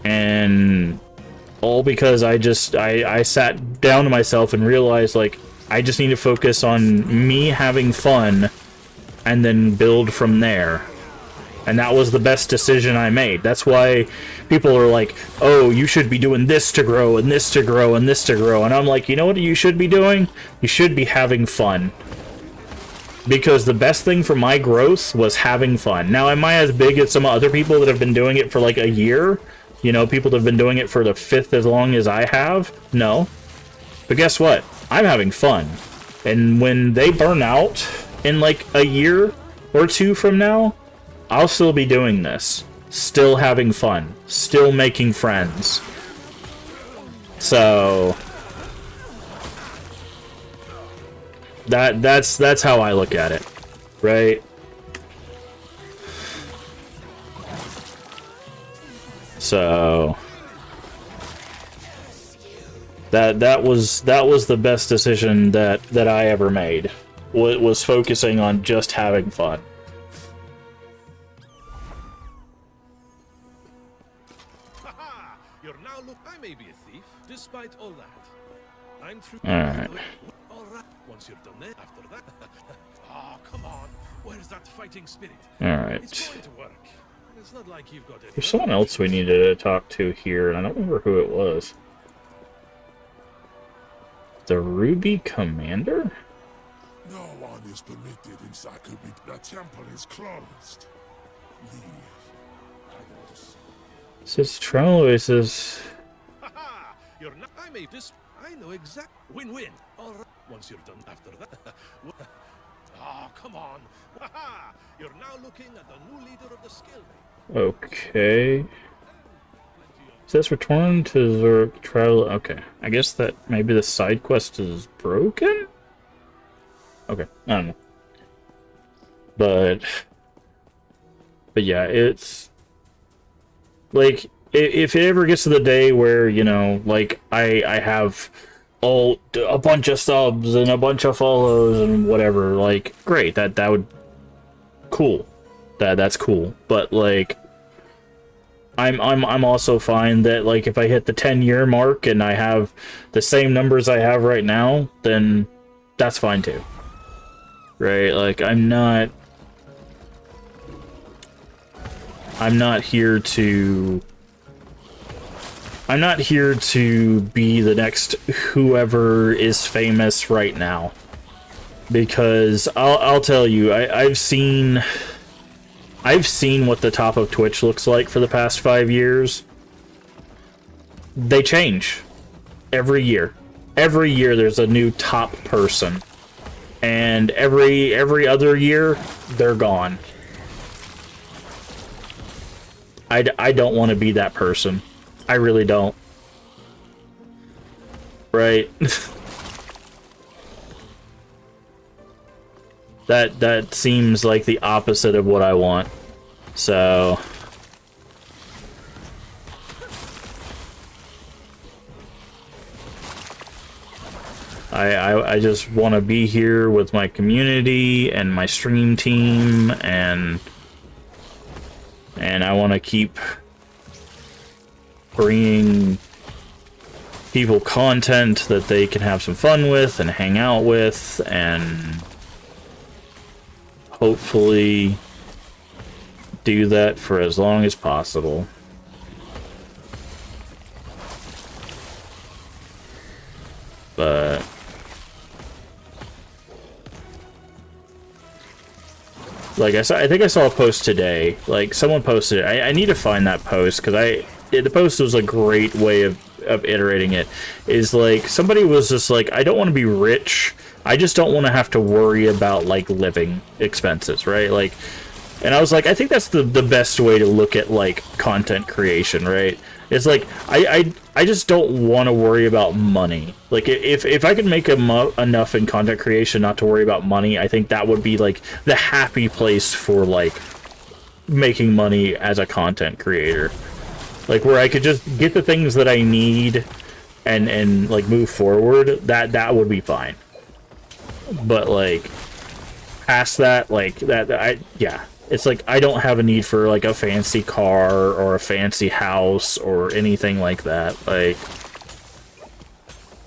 and all because I sat down to myself and realized, like, I just need to focus on me having fun and then build from there. And that was the best decision I made. That's why people are like, oh, you should be doing this to grow, and this to grow, and this to grow. And I'm like, you know what you should be doing? You should be having fun. Because the best thing for my growth was having fun. Now, am I as big as some other people that have been doing it for like a year? You know, people that have been doing it for the 5th as long as I have? No. But guess what? I'm having fun. And when they burn out in like a year or two from now, I'll still be doing this. Still having fun. Still making friends. So that's how I look at it, right? So that was the best decision that I ever made. Was focusing on just having fun. You're now look. I may be a thief, despite all that. I'm through. All right. All right. Once you're done there, after that. Oh, come on. Where's that fighting spirit? All right. It's going to work. It's not like you've got any. There's someone else we needed to talk to here, and I don't remember who it was. The Ruby Commander? No one is permitted inside. The temple is closed. Leave. I want to see. Says Trello says. Haha! You're not. I made this. I know exact. Win-win. All right. Once you're done after that. Oh, come on. Haha! You're now looking at the new leader of the skill. Okay. Says return to Zurich travel. Okay. I guess that maybe the side quest is broken? Okay. I don't know. But yeah, it's like if it ever gets to the day where, you know, like I have a bunch of subs and a bunch of follows and whatever, like great, that would cool. That's cool. But like I'm also fine that like if I hit the 10-year mark and I have the same numbers I have right now, then that's fine too. Right? Like I'm not here to be the next whoever is famous right now. Because I'll tell you, I've seen what the top of Twitch looks like for the past 5 years. They change every year. Every year there's a new top person. And every other year, they're gone. I don't want to be that person. I really don't. Right? That seems like the opposite of what I want. So I just want to be here with my community and my stream team, and I want to keep bringing people content that they can have some fun with and hang out with, and hopefully do that for as long as possible. But like I think I saw a post today. Like someone posted it. I need to find that post because the post was a great way of iterating it. Is like somebody was just like, I don't want to be rich. I just don't want to have to worry about like living expenses, right? Like, and I was like, I think that's the best way to look at like content creation, right? It's like I just don't want to worry about money. Like if I could make enough in content creation not to worry about money, I think that would be like the happy place for like making money as a content creator. Like where I could just get the things that I need and like move forward, that would be fine. But like past that, like yeah, it's like I don't have a need for like a fancy car or a fancy house or anything like that. Like,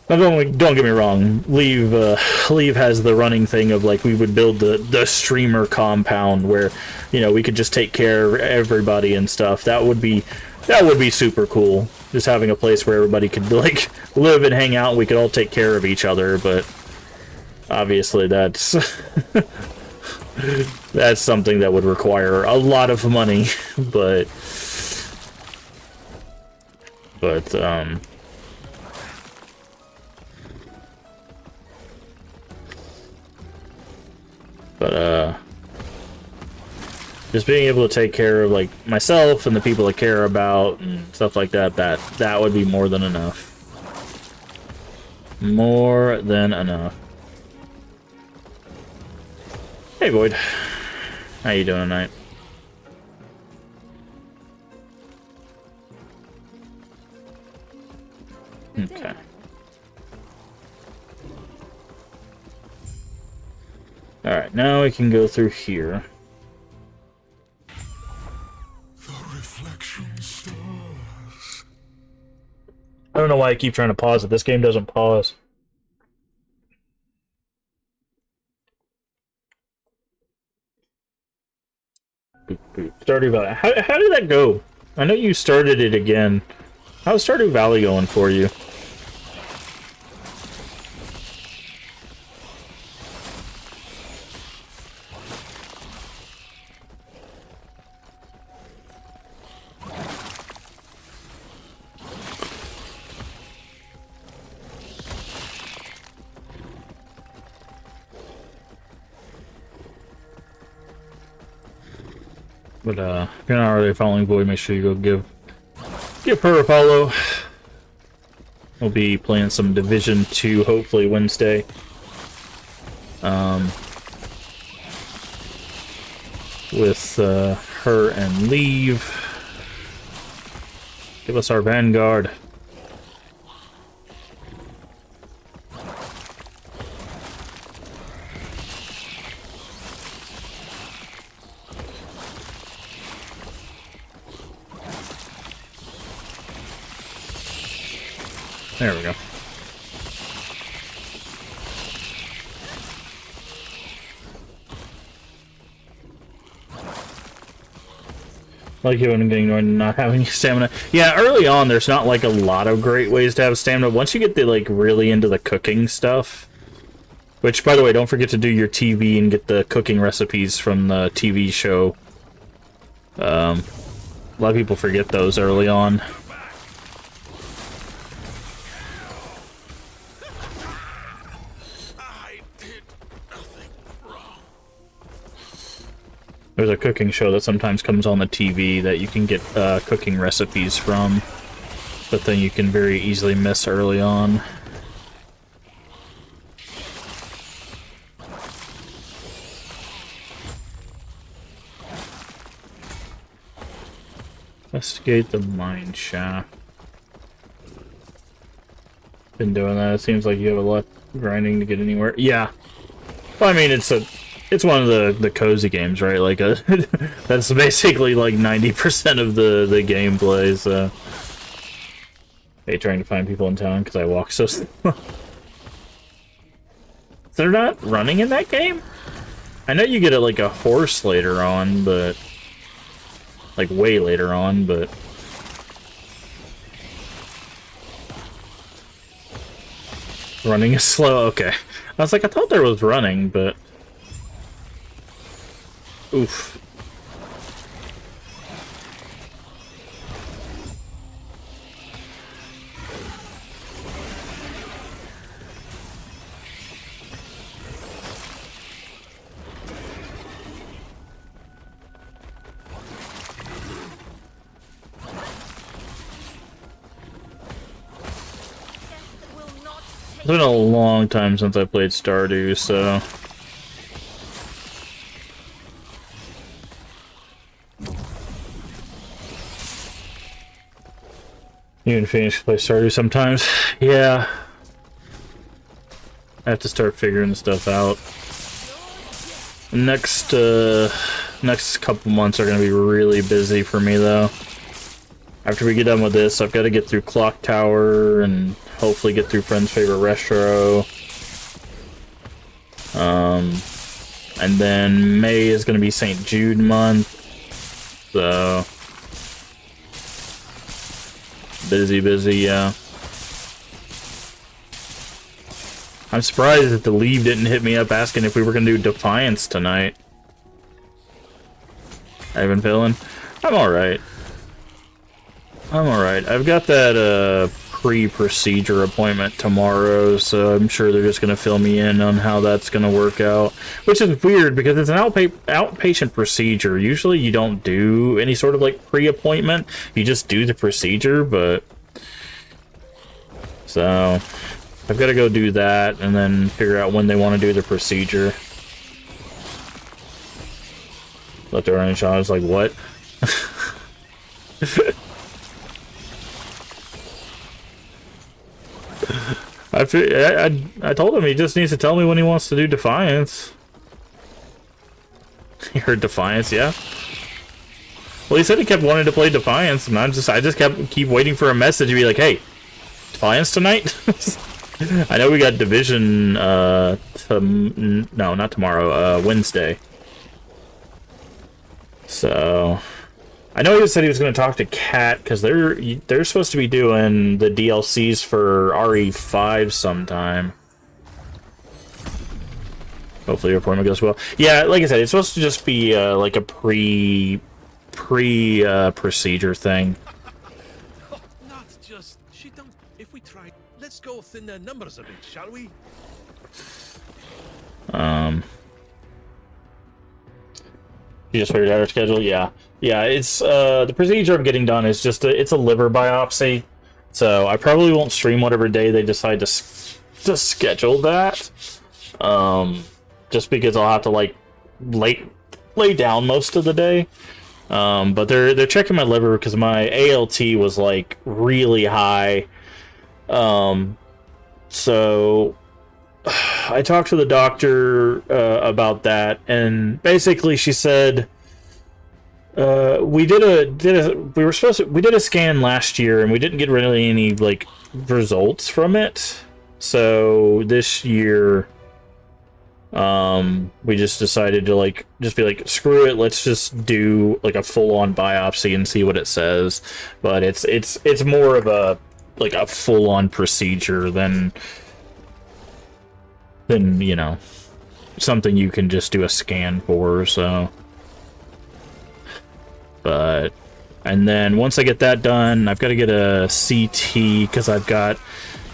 now don't get me wrong, Leave has the running thing of like we would build the streamer compound where, you know, we could just take care of everybody and stuff. That would be super cool. Just having a place where everybody could like live and hang out and we could all take care of each other, but obviously that's that's something that would require a lot of money, but just being able to take care of like myself and the people I care about and stuff like that, that would be more than enough. More than enough. Hey Void, how you doing tonight? Okay. Alright, now we can go through here. The reflection stars. I don't know why I keep trying to pause it. This game doesn't pause. Stardew Valley. How did that go? I know you started it again. How's Stardew Valley going for you? But if you're not already following Void, make sure you go give her a follow. We'll be playing some Division 2 hopefully Wednesday. With her and Leave. Give us our Vanguard. There we go. Like you when getting annoyed and not having stamina. Yeah, early on there's not like a lot of great ways to have stamina. Once you get the like really into the cooking stuff, which by the way, don't forget to do your TV and get the cooking recipes from the TV show. A lot of people forget those early on. There's a cooking show that sometimes comes on the TV that you can get cooking recipes from, but then you can very easily miss early on. Investigate the mine shaft. Been doing that. It seems like you have a lot of grinding to get anywhere. Yeah. Well, I mean, it's one of the cozy games, right? Like that's basically like 90% of the gameplay. So, hey, trying to find people in town because I walk so slow. They're not running in that game. I know you get like a horse later on, but like way later on, but running is slow. Okay, I was like, I thought there was running, but oof. It's been a long time since I played Stardew, so Even Phoenix can play Stardew sometimes. Yeah. I have to start figuring stuff out. Next couple months are gonna be really busy for me though. After we get done with this, I've got to get through Clock Tower and hopefully get through Friend's Favorite Retro. And then May is gonna be St. Jude month. So busy, yeah. I'm surprised that the leave didn't hit me up asking if we were gonna do Defiance tonight. How you been feeling? I'm alright. I've got that pre-procedure appointment tomorrow, so I'm sure they're just gonna fill me in on how that's gonna work out. Which is weird because it's an outpatient procedure. Usually you don't do any sort of like pre-appointment. You just do the procedure, but so I've got to go do that and then figure out when they want to do the procedure. Looked at her and I was like, what? I told him he just needs to tell me when he wants to do Defiance. He heard Defiance, yeah. Well, he said he kept wanting to play Defiance, and I just keep waiting for a message to be like, hey, Defiance tonight? I know we got Division, no, not tomorrow, Wednesday. So, I know he said he was going to talk to Kat, because they're supposed to be doing the DLCs for RE5 sometime. Hopefully your appointment goes well. Yeah, like I said, it's supposed to just be, like a procedure thing. Not just... She don't... If we try... Let's go thin their numbers a bit, shall we? You just figured out our schedule? Yeah. Yeah, it's, the procedure I'm getting done is just it's a liver biopsy. So I probably won't stream whatever day they decide to schedule that. Just because I'll have to, like, lay down most of the day. But they're checking my liver because my ALT was, like, really high. So I talked to the doctor about that, and basically she said we did a scan last year and we didn't get really any like results from it. So this year we just decided to be like screw it, let's just do like a full-on biopsy and see what it says. But it's more of a full-on procedure than you know, something you can just do a scan for. So, but and then once I get that done, I've got to get a CT because I've got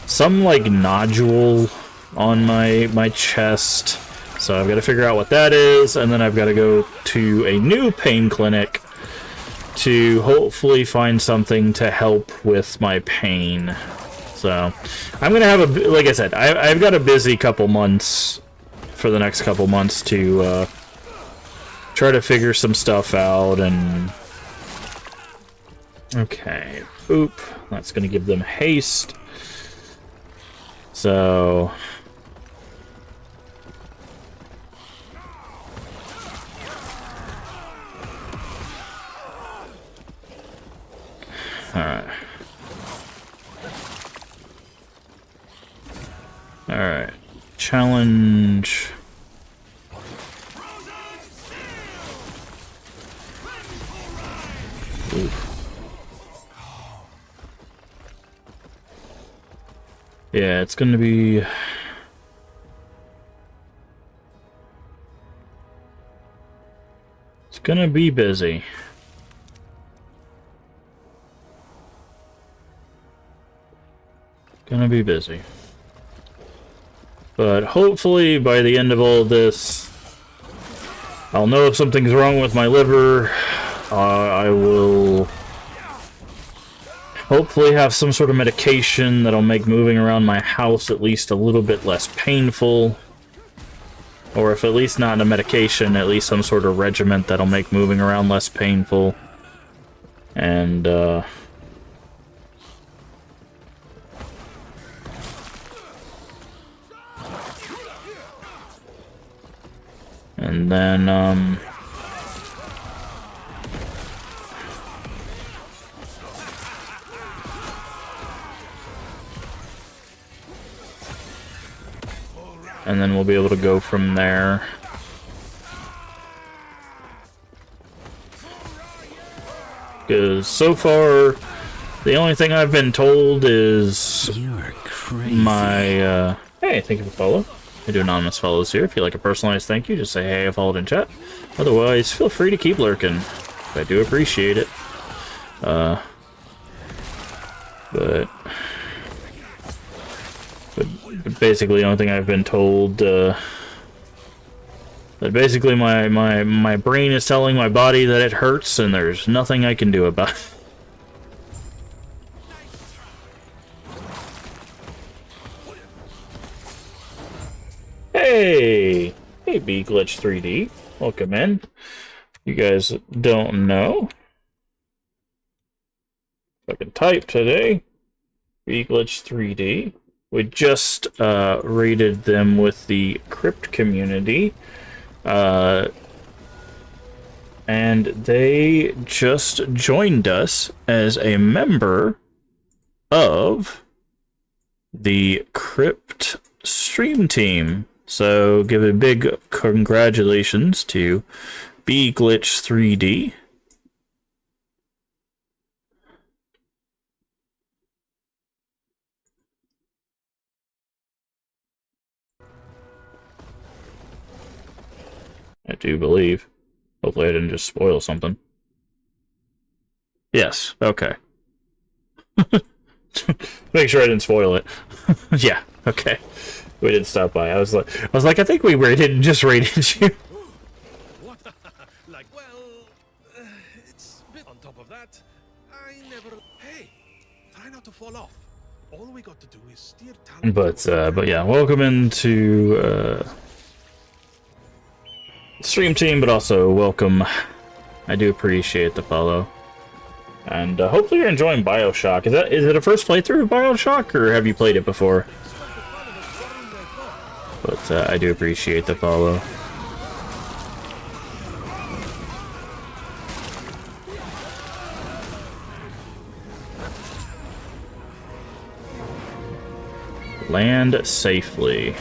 some like nodule on my chest. So I've got to figure out what that is, and then I've got to go to a new pain clinic to hopefully find something to help with my pain. So I'm gonna have like I said, I've got a busy couple months for the next couple months to try to figure some stuff out. And okay, boop, that's gonna give them haste. So alright. Alright. Challenge. Oof. Yeah, it's gonna be... It's gonna be busy. Gonna be busy. But hopefully by the end of all of this, I'll know if something's wrong with my liver. I will hopefully have some sort of medication that'll make moving around my house at least a little bit less painful. Or if at least not a medication, at least some sort of regimen that'll make moving around less painful. And And then, we'll be able to go from there. Because so far, the only thing I've been told is You're crazy. my, hey, thank you for follow. I do anonymous follows here. If you like a personalized thank you, just say, hey, I followed in chat. Otherwise, feel free to keep lurking. I do appreciate it. But basically, the only thing I've been told, that basically my brain is telling my body that it hurts, and there's nothing I can do about it. Hey! Hey, B-Glitch 3D. Welcome in. You guys don't know. I can type today. B-Glitch 3D. We just raided them with the Crypt community. And they just joined us as a member of the Crypt stream team. So give a big congratulations to B-Glitch 3D. I do believe. Hopefully I didn't just spoil something. Yes, okay. Make sure I didn't spoil it. Yeah, okay. We did stop by. I was like, I think we didn't just raided you. What? Like, well, it's a bit on top of that. I never. Hey, try not to fall off. All we got to do is steer talent. But yeah, welcome into stream team, but also welcome. I do appreciate the follow, and hopefully you're enjoying BioShock. Is it a first playthrough of BioShock, or have you played it before? But I do appreciate the follow. Land safely.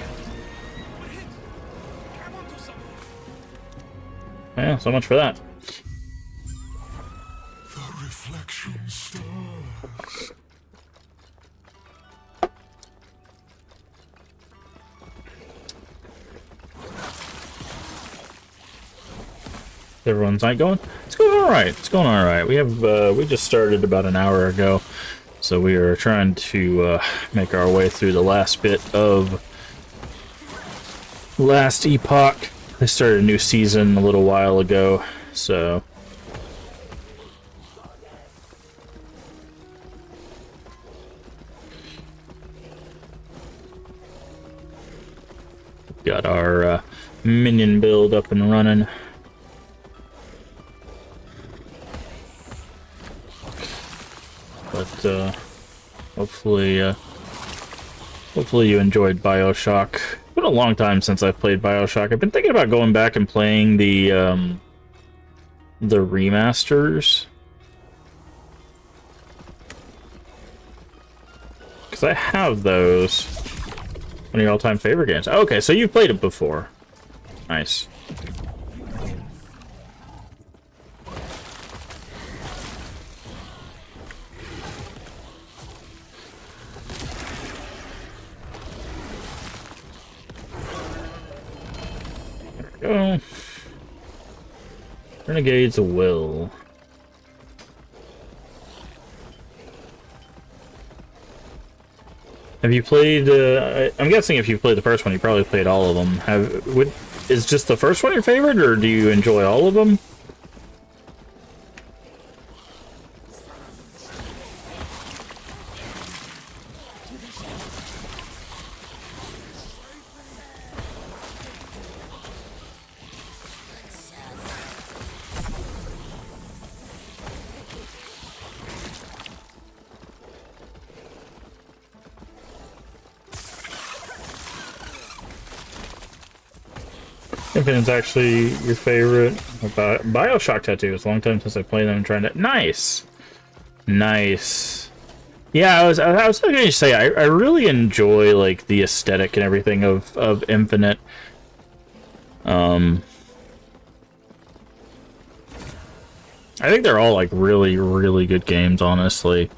Yeah, so much for that. The reflection star. Everyone's night going? It's going all right. It's going all right. We have we just started about an hour ago, so we are trying to make our way through the last bit of last Epoch. They started a new season a little while ago, so got our minion build up and running. But hopefully you enjoyed BioShock. It's been a long time since I've played BioShock. I've been thinking about going back and playing the remasters, because I have those. One of your all-time favorite games. Okay, so you've played it before. Nice. Go. Renegade's Will. Have you played, I'm guessing if you played the first one, you probably played all of them. Is just the first one your favorite, or do you enjoy all of them? Infinite's actually your favorite. Bioshock tattoo. It's a long time since I played them. I'm trying to. Nice, nice. Yeah, I was going to say I really enjoy like the aesthetic and everything of Infinite. I think they're all like really, really good games, honestly.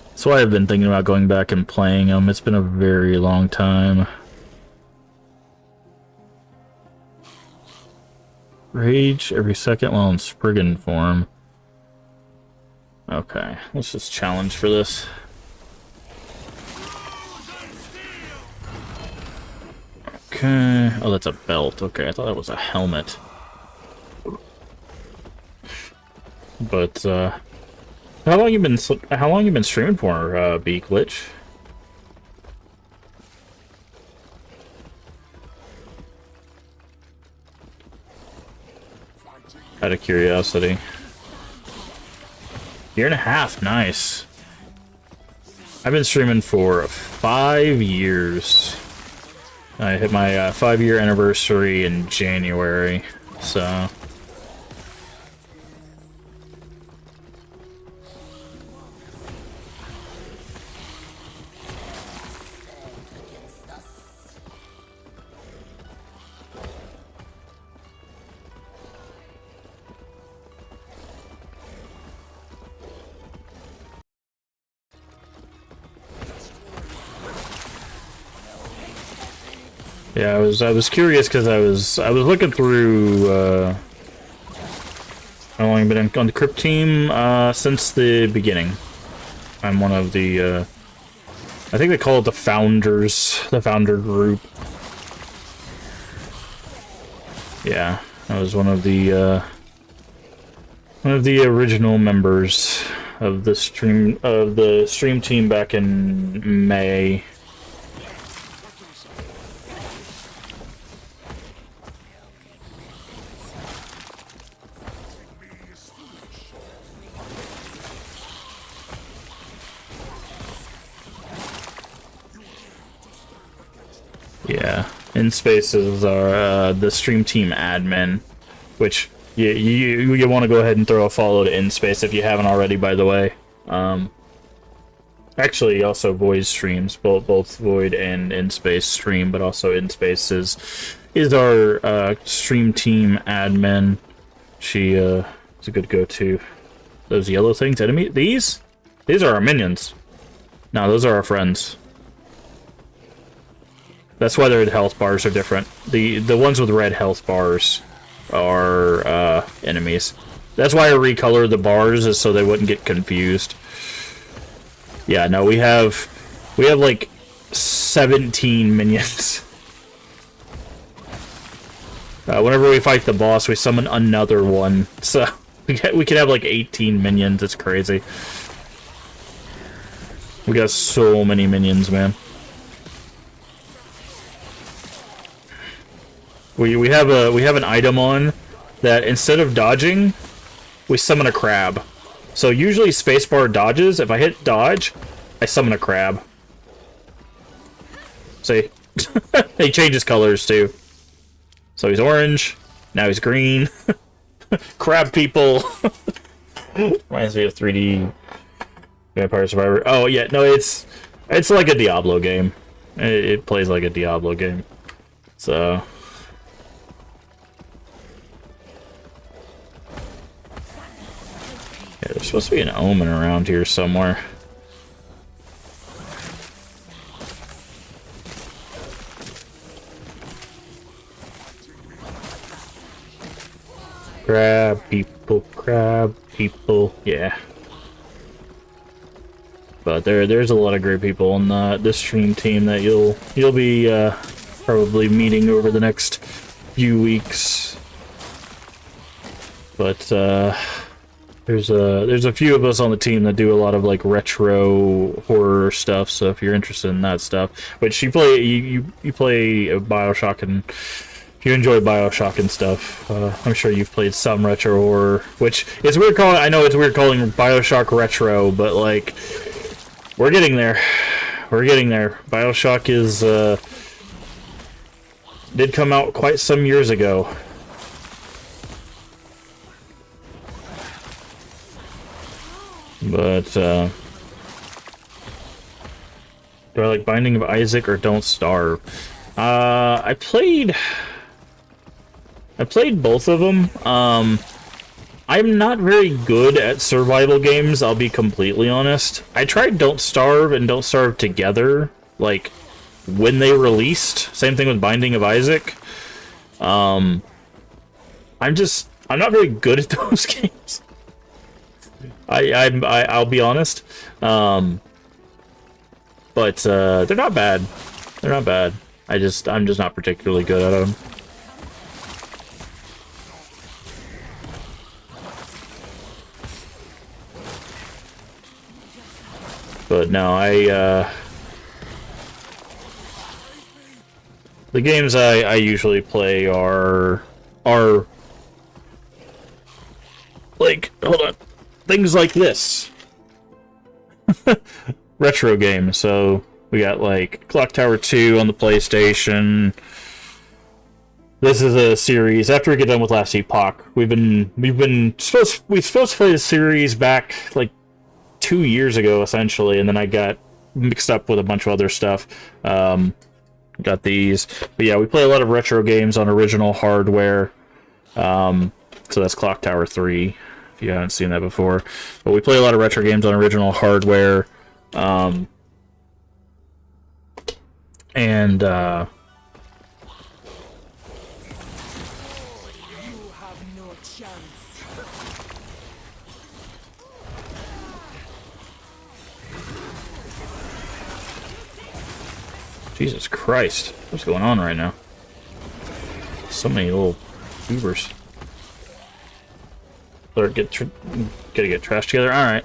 That's why I've been thinking about going back and playing them. It's been a very long time. Rage every second while in Spriggan form. Okay, let's just challenge for this. Okay. Oh, that's a belt. Okay, I thought that was a helmet. But how long you been streaming for, B Glitch? Out of curiosity. Year and a half, nice. I've been streaming for 5 years. I hit my 5-year anniversary in January, so. Yeah, I was curious because I was looking through how long I've been on the Crypt team since the beginning. I'm one of the I think they call it the founders, the founder group. Yeah, I was one of the original members of the stream team back in May. Yeah, InSpaces are the stream team admin, which you want to go ahead and throw a follow to InSpace if you haven't already, by the way. Actually, also Void streams, both Void and InSpace stream, but also InSpace is our stream team admin. She is a good go-to. Those yellow things, enemy? These are our minions. No, those are our friends. That's why their health bars are different. The ones with red health bars are enemies. That's why I recolored the bars, is so they wouldn't get confused. Yeah, no, we have like 17 minions. Whenever we fight the boss, we summon another one. So we could have like 18 minions. It's crazy. We got so many minions, man. We have an item on that instead of dodging, we summon a crab. So usually spacebar dodges. If I hit dodge, I summon a crab. See? He changes colors too. So he's orange, now he's green. Crab people. Reminds me of 3D Vampire Survivor. Oh yeah, no, it's like a Diablo game. It plays like a Diablo game. So yeah, there's supposed to be an Omen around here somewhere. Crab people, yeah. But there's a lot of great people on this stream team that you'll be probably meeting over the next few weeks. But there's a few of us on the team that do a lot of like retro horror stuff. So if you're interested in that stuff, which you play BioShock, and if you enjoy BioShock and stuff, I'm sure you've played some retro horror. Which it's weird calling. I know it's weird calling BioShock retro, but like we're getting there. We're getting there. BioShock is did come out quite some years ago. But, do I like Binding of Isaac or Don't Starve? I played both of them. I'm not very good at survival games, I'll be completely honest. I tried Don't Starve and Don't Starve together, like, when they released. Same thing with Binding of Isaac. I'm not very good at those games. I'll be honest. But they're not bad. They're not bad. I'm just not particularly good at them. But no, the games I usually play are like, hold on, things like this. Retro games. So we got like Clock Tower 2 on the PlayStation. This is a series. After we get done with last Epoch, we're supposed to play the series back like 2 years ago, essentially, and then I got mixed up with a bunch of other stuff. Got these, but yeah, we play a lot of retro games on original hardware. So that's Clock Tower 3, if you haven't seen that before. But we play a lot of retro games on original hardware. And Jesus Christ, what's going on right now? So many little goobers. Gotta get trash together. All right.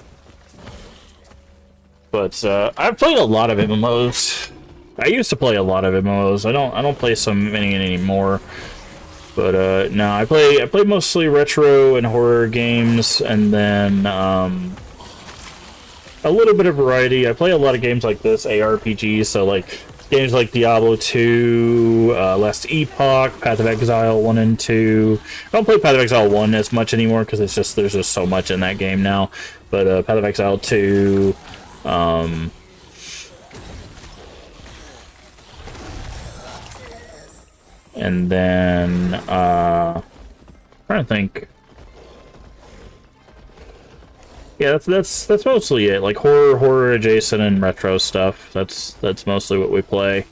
But I've played a lot of MMOs. I used to play a lot of MMOs. I don't play so many anymore. But no, I play mostly retro and horror games, and then a little bit of variety. I play a lot of games like this, ARPGs. So like games like Diablo 2, Last Epoch, Path of Exile 1 and 2. I don't play Path of Exile 1 as much anymore because there's just so much in that game now. But Path of Exile 2, and then I'm trying to think. Yeah, that's mostly it. Like horror adjacent and retro stuff. That's mostly what we play.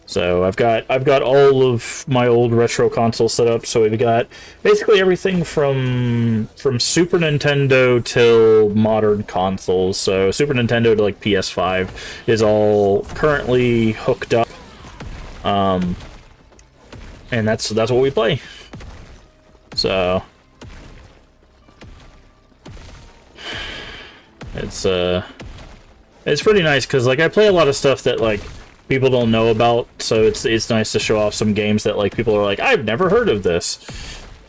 So I've got all of my old retro consoles set up. So we've got basically everything from Super Nintendo till modern consoles. So Super Nintendo to like PS5 is all currently hooked up. And that's what we play. So it's pretty nice because like I play a lot of stuff that like people don't know about, so it's nice to show off some games that like people are like, I've never heard of this.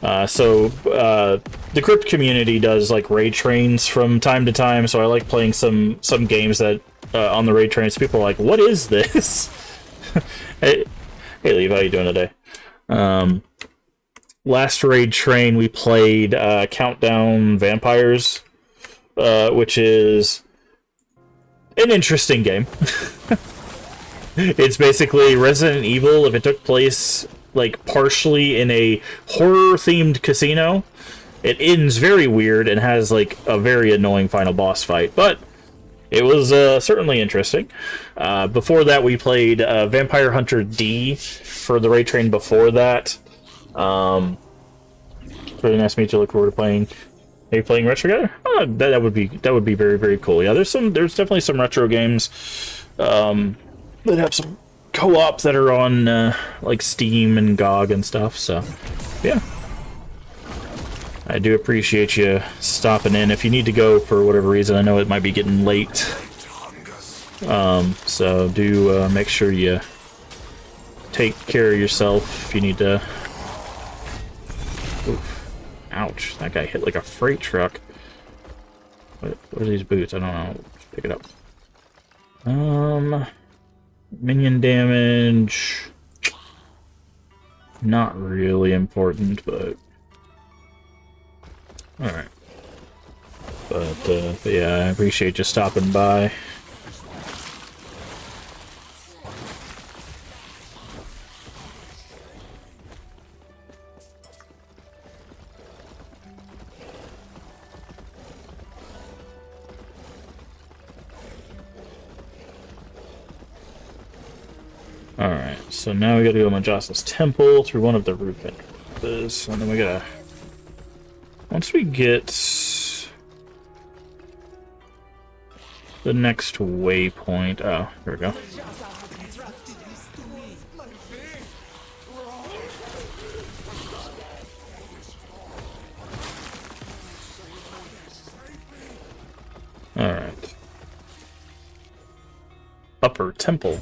The Crypt community does like raid trains from time to time, so I like playing some games that on the raid trains people are like, what is this? Hey Leave, how you doing today? Last raid train we played Countdown Vampires, which is an interesting game. It's basically Resident Evil if it took place like partially in a horror-themed casino. It ends very weird and has like a very annoying final boss fight, but it was certainly interesting. Before that, we played Vampire Hunter D for the raid train before that. Really nice to meet you. Look forward to playing. Are you playing retro together? Oh, that would be very, very cool. Yeah, there's definitely some retro games that have some co-op that are on like Steam and GOG and stuff. So yeah, I do appreciate you stopping in. If you need to go for whatever reason, I know it might be getting late. So do make sure you take care of yourself if you need to. Oof. Ouch, that guy hit like a freight truck. What are these boots? I don't know. Just pick it up. Minion damage. Not really important, but alright. But yeah, I appreciate you stopping by. Alright, so now we gotta go to Majasa's temple through one of the roof entrances, and then we gotta... Once we get the next waypoint... Oh, here we go. Alright. Upper Temple.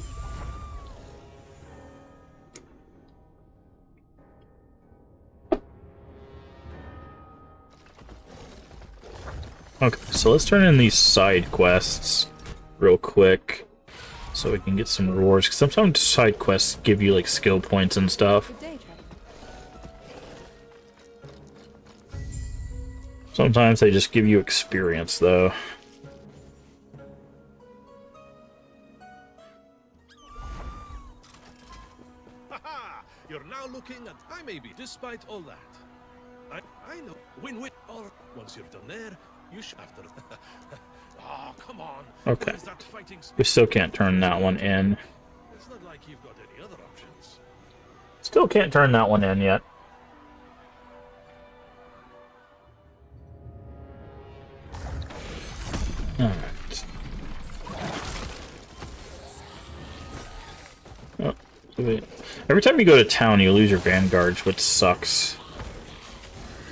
Okay, so let's turn in these side quests real quick so we can get some rewards, because sometimes side quests give you like skill points and stuff. Sometimes they just give you experience though. Haha! You're now looking at I may be despite all that. I know. Win-win. Or once you're done there, you should after. Oh, come on. Okay. Where's that fighting We still can't turn that one in. It's not like you've got any other options. Still can't turn that one in yet. Alright. Oh, wait. Every time you go to town, you lose your vanguards, which sucks.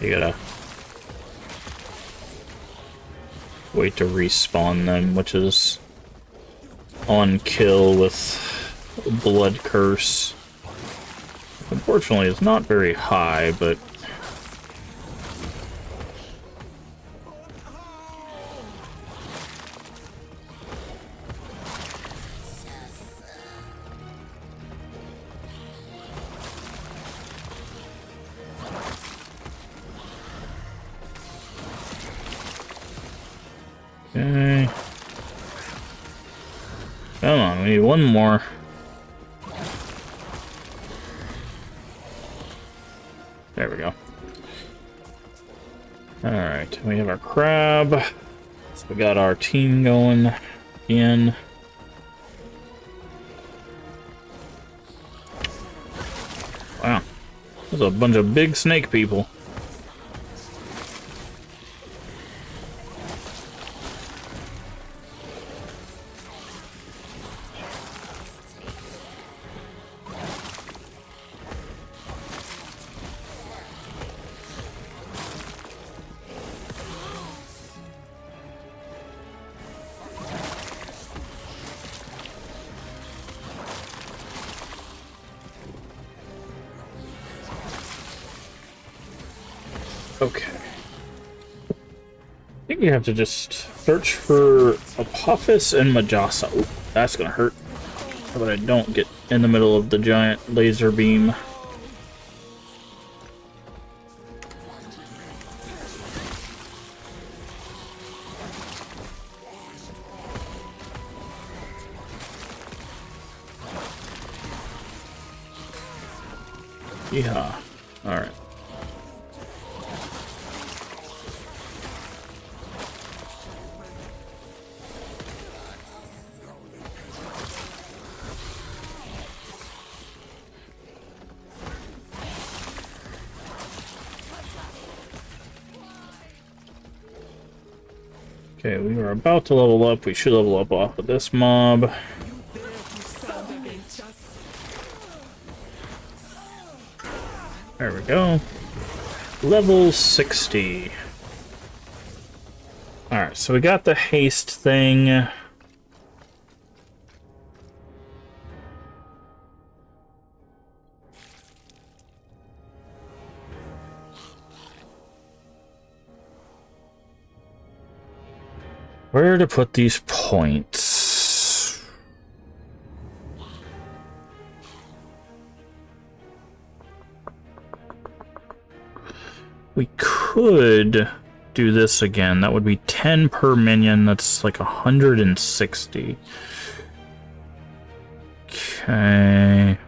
You gotta wait to respawn them, which is on kill with Blood Curse. Unfortunately, it's not very high, but okay. Come on, we need one more. There we go. Alright, we have our crab. So we got our team going again. Wow. There's a bunch of big snake people. Okay. I think you have to just search for Apophis and Majasa. Ooh, that's gonna hurt. How about I don't get in the middle of the giant laser beam? Yeah. Alright. Okay, we were about to level up. We should level up off of this mob. There we go. Level 60. Alright, so we got the haste thing. Where to put these points? We could do this again. That would be 10 per minion. That's like 160. Okay.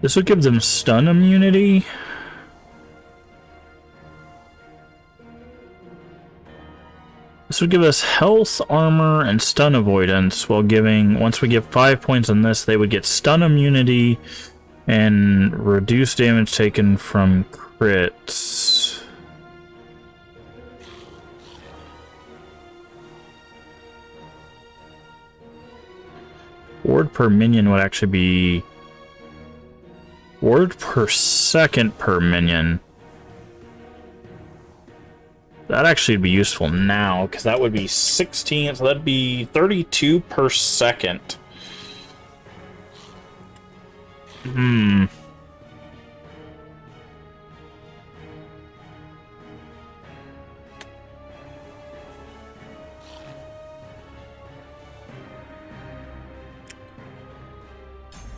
This would give them stun immunity. This would give us health, armor, and stun avoidance while giving, once we give 5 points on this, they would get stun immunity and reduce damage taken from crits. Ward per minion would actually be ward per second per minion. That'd actually be useful now, because that would be 16, so that'd be 32 per second.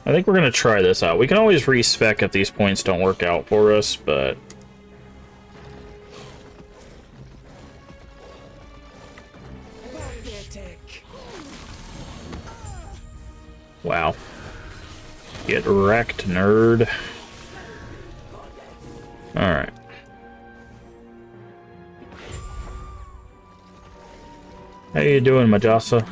I think we're going to try this out. We can always respec if these points don't work out for us, but... Wow. Get wrecked, nerd. Alright. How you doing, Majasa?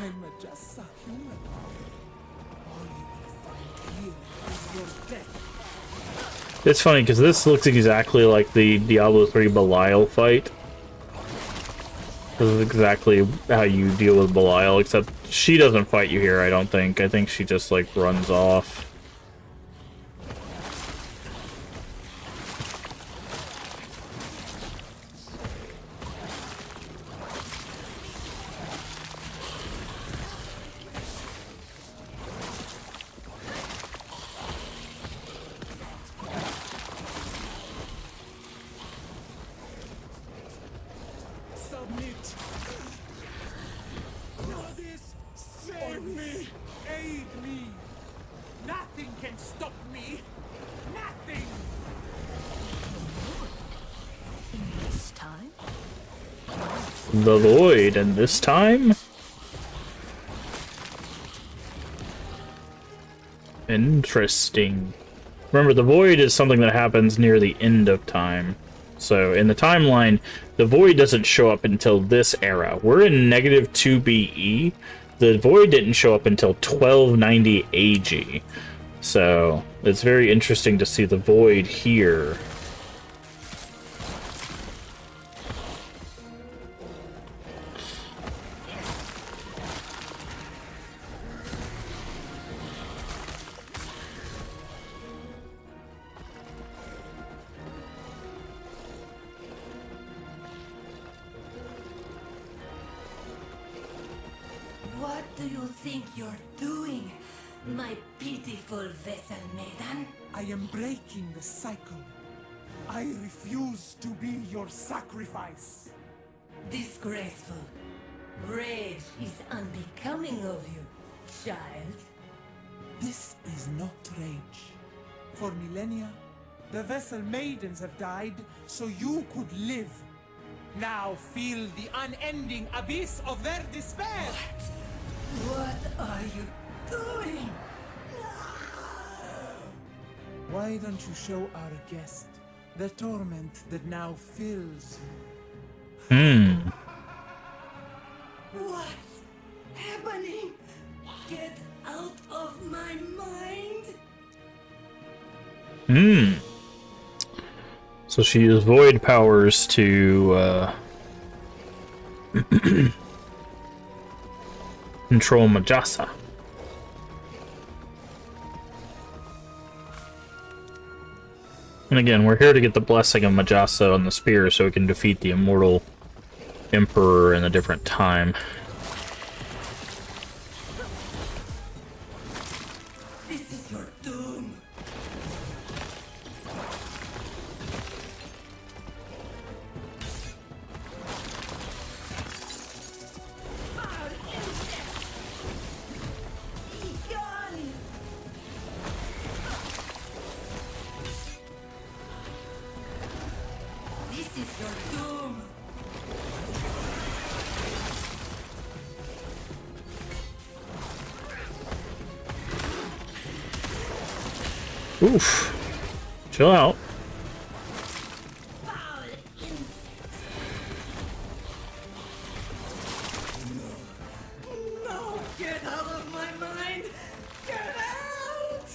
It's funny, because this looks exactly like the Diablo 3 Belial fight. This is exactly how you deal with Belial, except she doesn't fight you here, I don't think. I think she just, like, runs off. The Void, and this time? Interesting. Remember, the Void is something that happens near the end of time. So, in the timeline, the Void doesn't show up until this era. We're in negative 2 BE. The Void didn't show up until 1290 AG. So, it's very interesting to see the Void here. What do you think you're doing, my pitiful vessel maiden? I am breaking the cycle. I refuse to be your sacrifice. Disgraceful. Rage is unbecoming of you, child. This is not rage. For millennia, the vessel maidens have died so you could live. Now feel the unending abyss of their despair! What are you doing? Why don't you show our guest the torment that now fills you? What's happening? Get out of my mind! So she used void powers to control Majasa. And again, we're here to get the blessing of Majasa on the spear so we can defeat the immortal emperor in a different time. This is your doom. Foul insect! Be gone! Oof. Chill out. Foul insect. No, get out of my mind. Get out.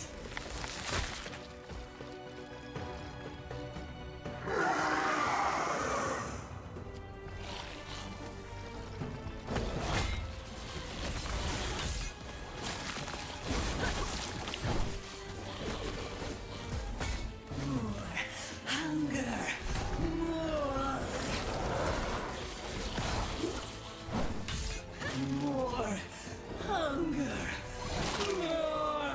Hunger. More. More. Hunger. More.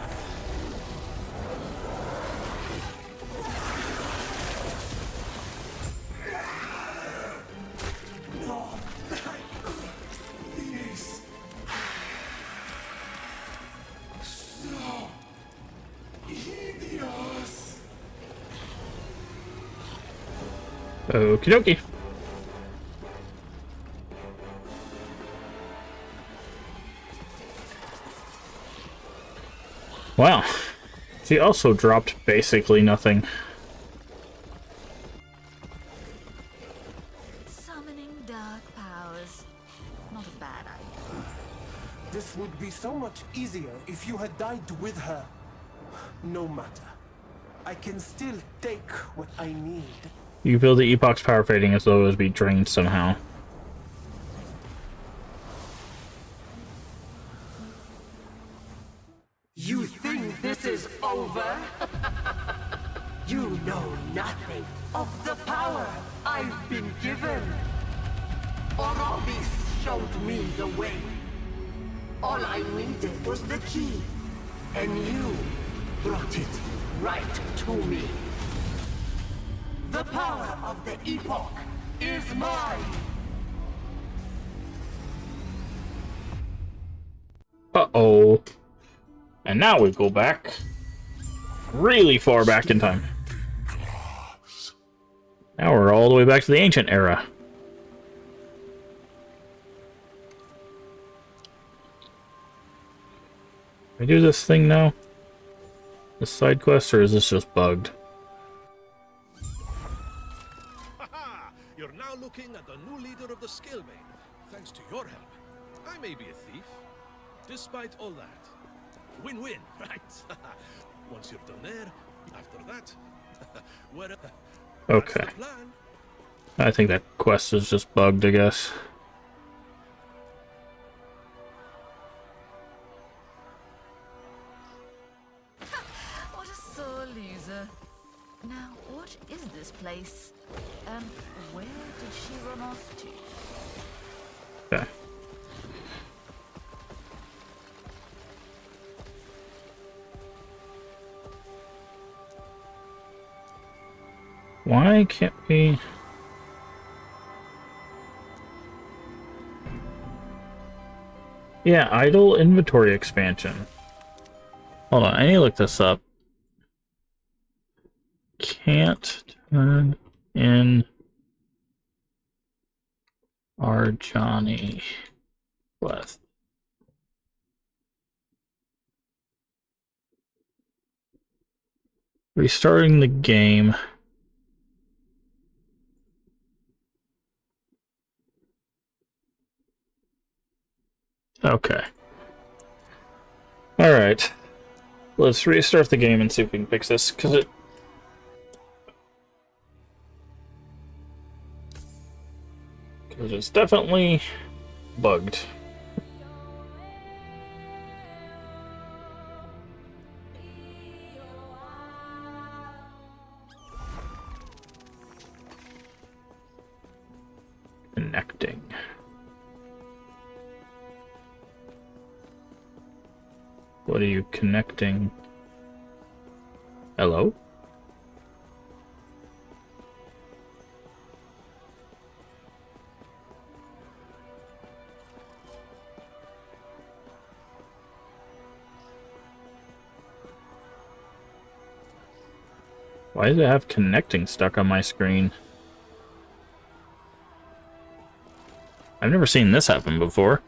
This. So. Hideous. Okie dokie. Wow. She also dropped basically nothing. Summoning dark powers. Not a bad idea. This would be so much easier if you had died with her. No matter. I can still take what I need. You feel the Epoch's power fading as though it would be drained somehow. You think this is over? You know nothing of the power I've been given. Orobis showed me the way. All I needed was the key, and you brought it right to me. The power of the Epoch is mine. Uh-oh. And now we go back really far back in time. Now we're all the way back to the ancient era. Can I do this thing now? This side quest, or is this just bugged? Haha! You're now looking at the new leader of the Scalebane. Thanks to your help. I may be a thief. Despite all that. Win-win, right? Once you're done there, after that, what? Okay. That's the plan. I think that quest is just bugged, I guess. What a sore loser. Now, what is this place? And where did she run off to? Okay. Why can't we... Yeah, idle inventory expansion. Hold on, I need to look this up. Can't turn in our Johnny quest. Restarting the game. Okay. Alright. Let's restart the game and see if we can fix this, because it's definitely bugged. Connecting. What are you connecting? Hello? Why does it have connecting stuck on my screen? I've never seen this happen before.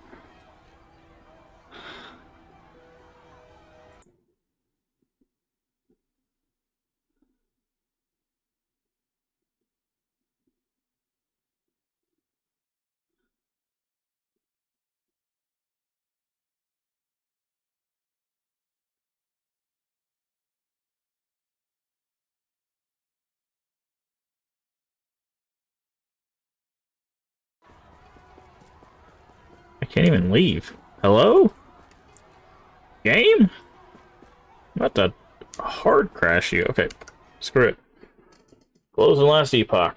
Can't even leave. Hello? Game? I'm about to hard crash you. Okay, screw it. Close the last epoch.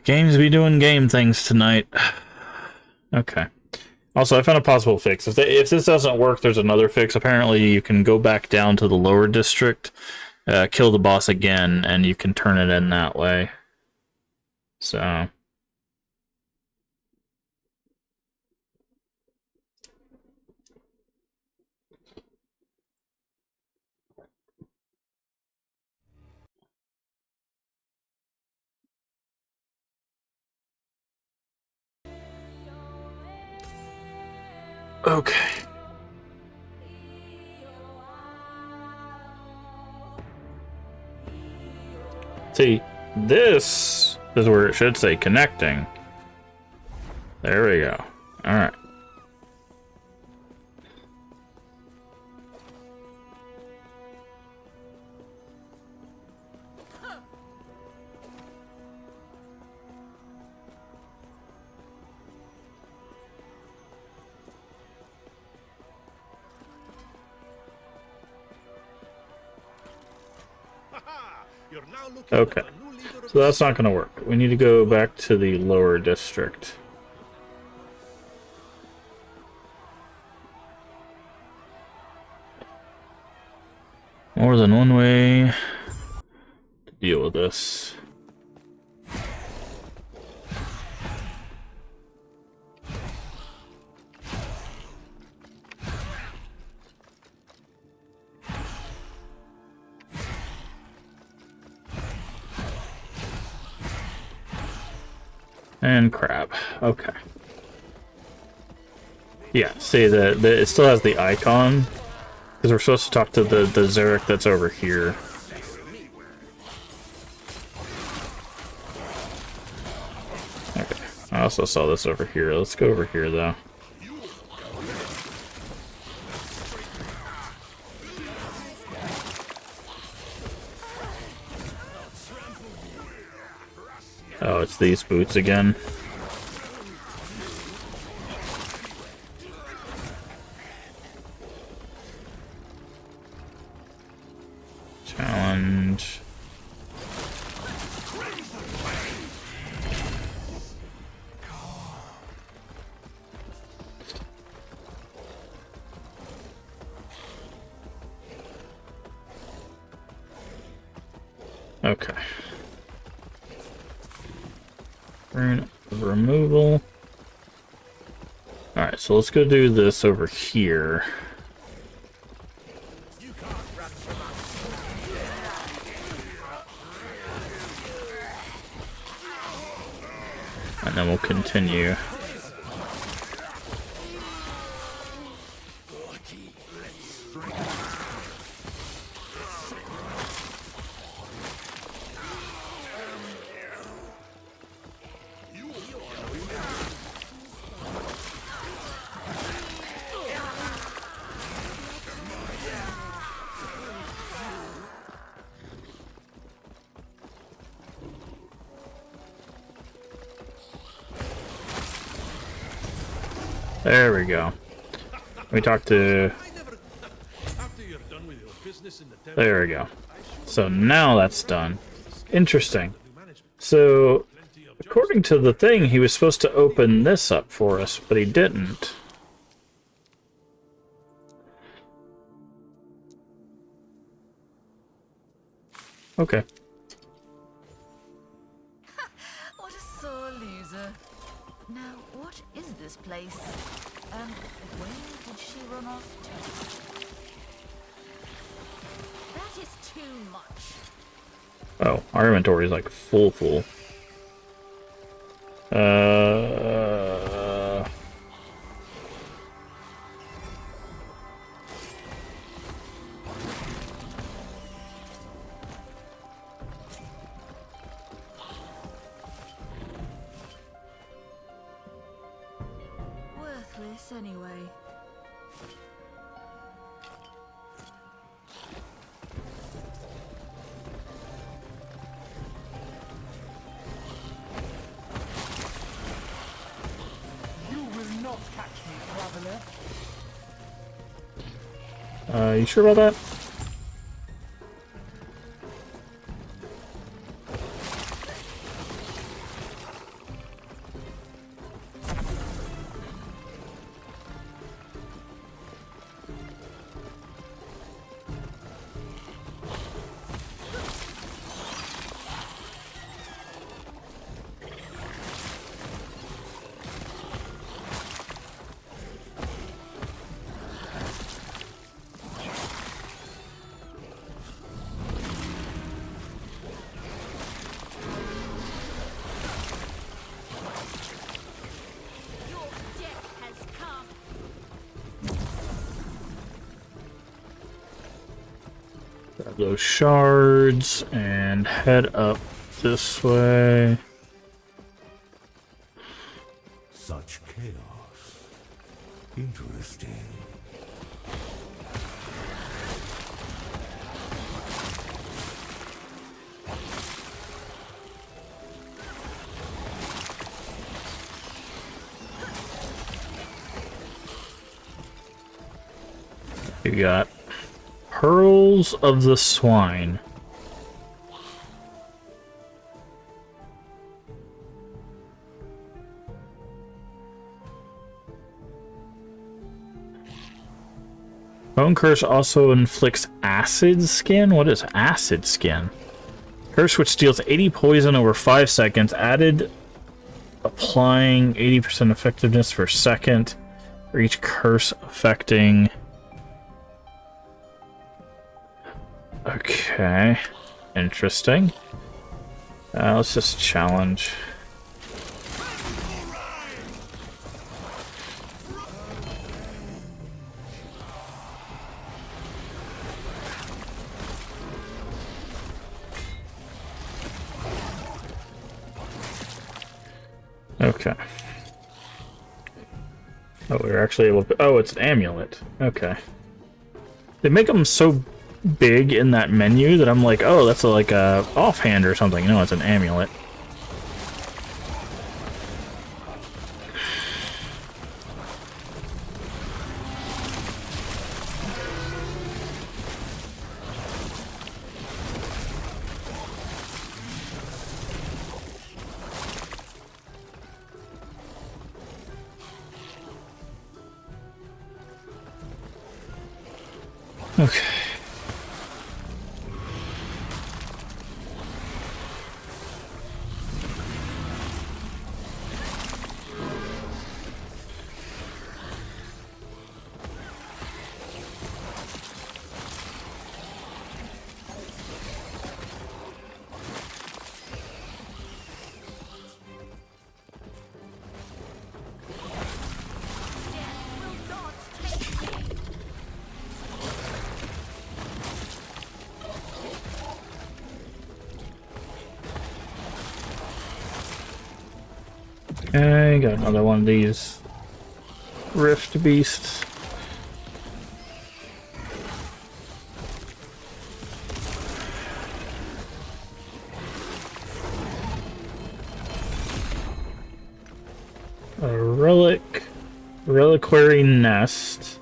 Games be doing game things tonight. Okay. Also, I found a possible fix. If this doesn't work, there's another fix. Apparently, you can go back down to the lower district, kill the boss again, and you can turn it in that way. So... Okay. See, this is where it should say connecting. There we go. Alright. You're now looking Okay. at the new leader of So the that's not going to work. We need to go back to the lower district. More than one way to deal with this. And crab. Okay. Yeah, see, it still has the icon. Because we're supposed to talk to the Zarek that's over here. Okay. I also saw this over here. Let's go over here, though. Oh, it's these boots again. Challenge. Okay. Rune of removal. Alright, so let's go do this over here. And then we'll continue. There we go. We talked to... After you're done with your business in the temple, There we go. So now that's done. Interesting. So, according to the thing, he was supposed to open this up for us, but he didn't. Okay. What a sore loser. Now, what is this place? And where did she run off to? That is too much. Oh, our inventory is like full. Worthless anyway. left. You sure about that? Your death has come. Grab those shards and head up this way. Such chaos. Interesting. You got Pearls of the Swine. Bone Curse also inflicts Acid Skin? What is Acid Skin? Curse which deals 80 poison over 5 seconds, added applying 80% effectiveness for a second for each curse affecting. Okay, interesting. Let's just challenge. Okay. Oh, we're actually able to. Oh, it's an amulet. Okay. They make them so big in that menu that I'm like, oh, that's like a offhand or something. No, it's an amulet. Okay. Okay, got another one of these rift beasts. A reliquary nest,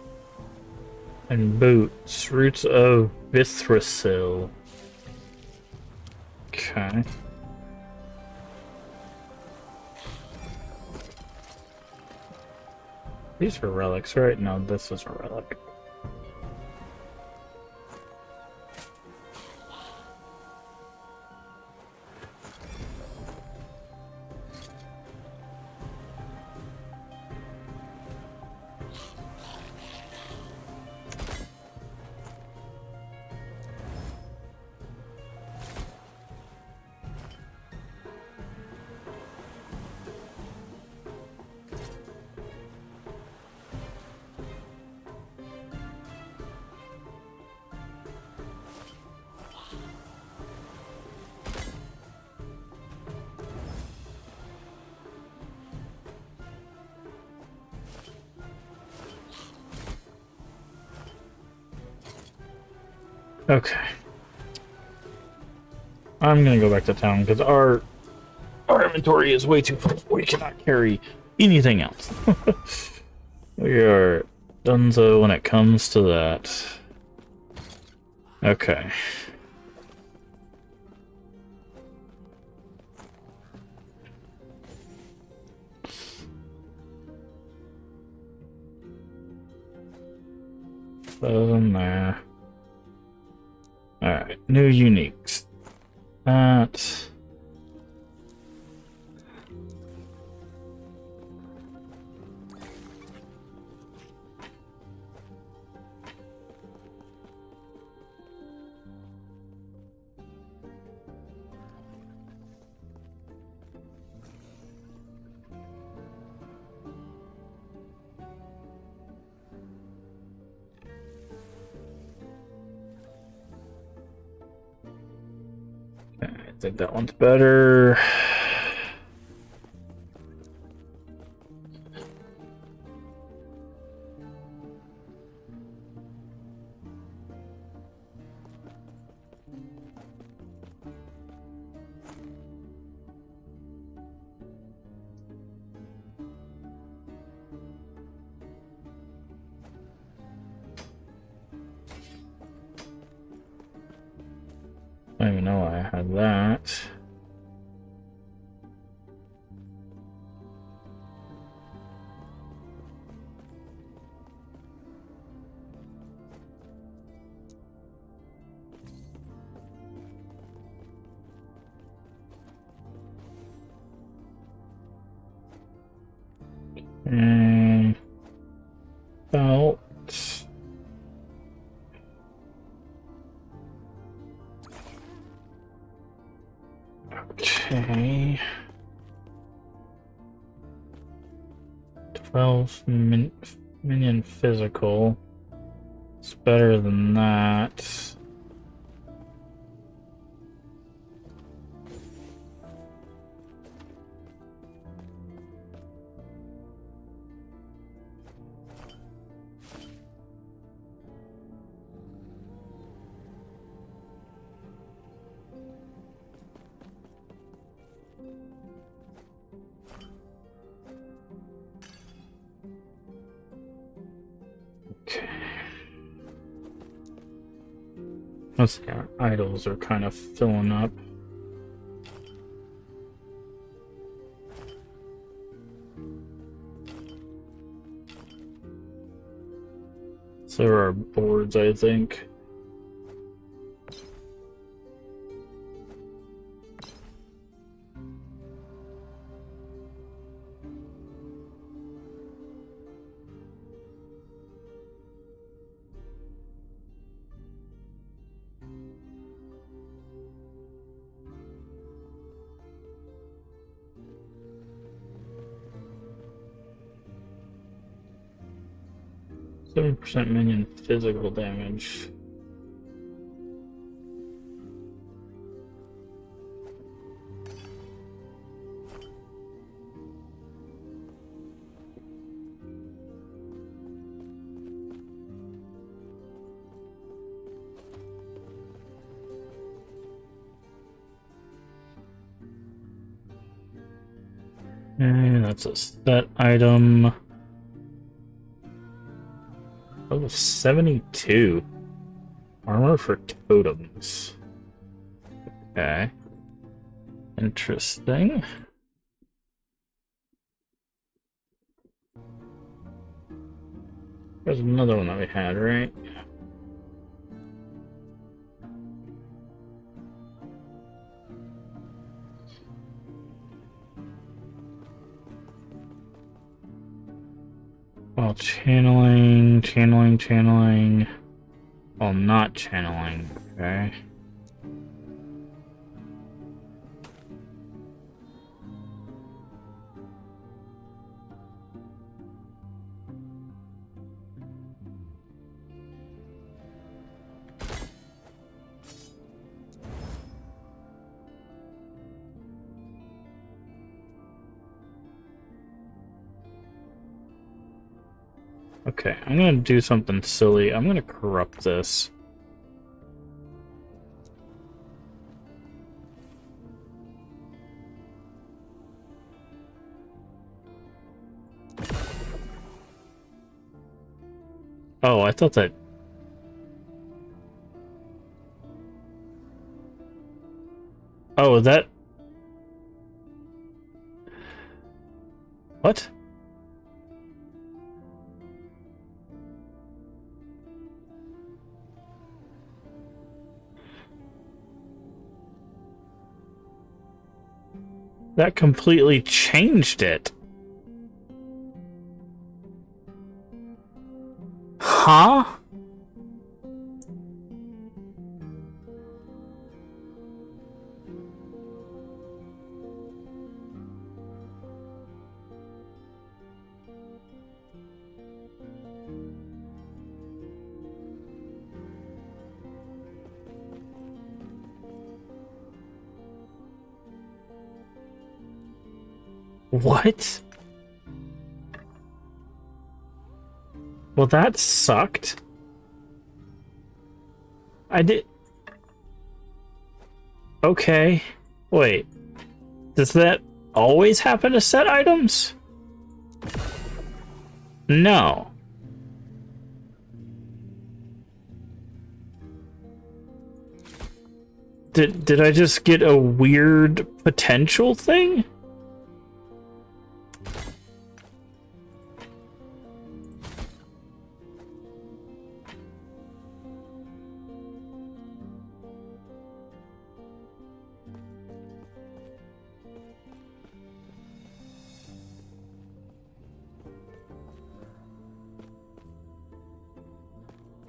and boots, roots of Vithrasil. Okay. These are relics, right? No, this is a relic. Okay. I'm gonna go back to town because our inventory is way too full. We cannot carry anything else. We are donezo when it comes to that. Okay. Those in there. Alright, new uniques. That. Okay, I think that one's better. I don't even know why I had that. And belt. Okay. 12 minion physical. It's better than that. Okay. Let's see, our idols are kind of filling up. So there are boards, I think. %7 minion physical damage. And that's a set item. Oh, 72. Armor for totems. Okay. Interesting. There's another one that we had, right? While channeling. While not channeling, okay. Okay, I'm gonna do something silly. I'm gonna corrupt this. Oh, I thought that... Oh, that... What? That completely changed it. Huh? What? Well, that sucked. I did... Okay. Wait. Does that always happen to set items? No. Did I just get a weird potential thing?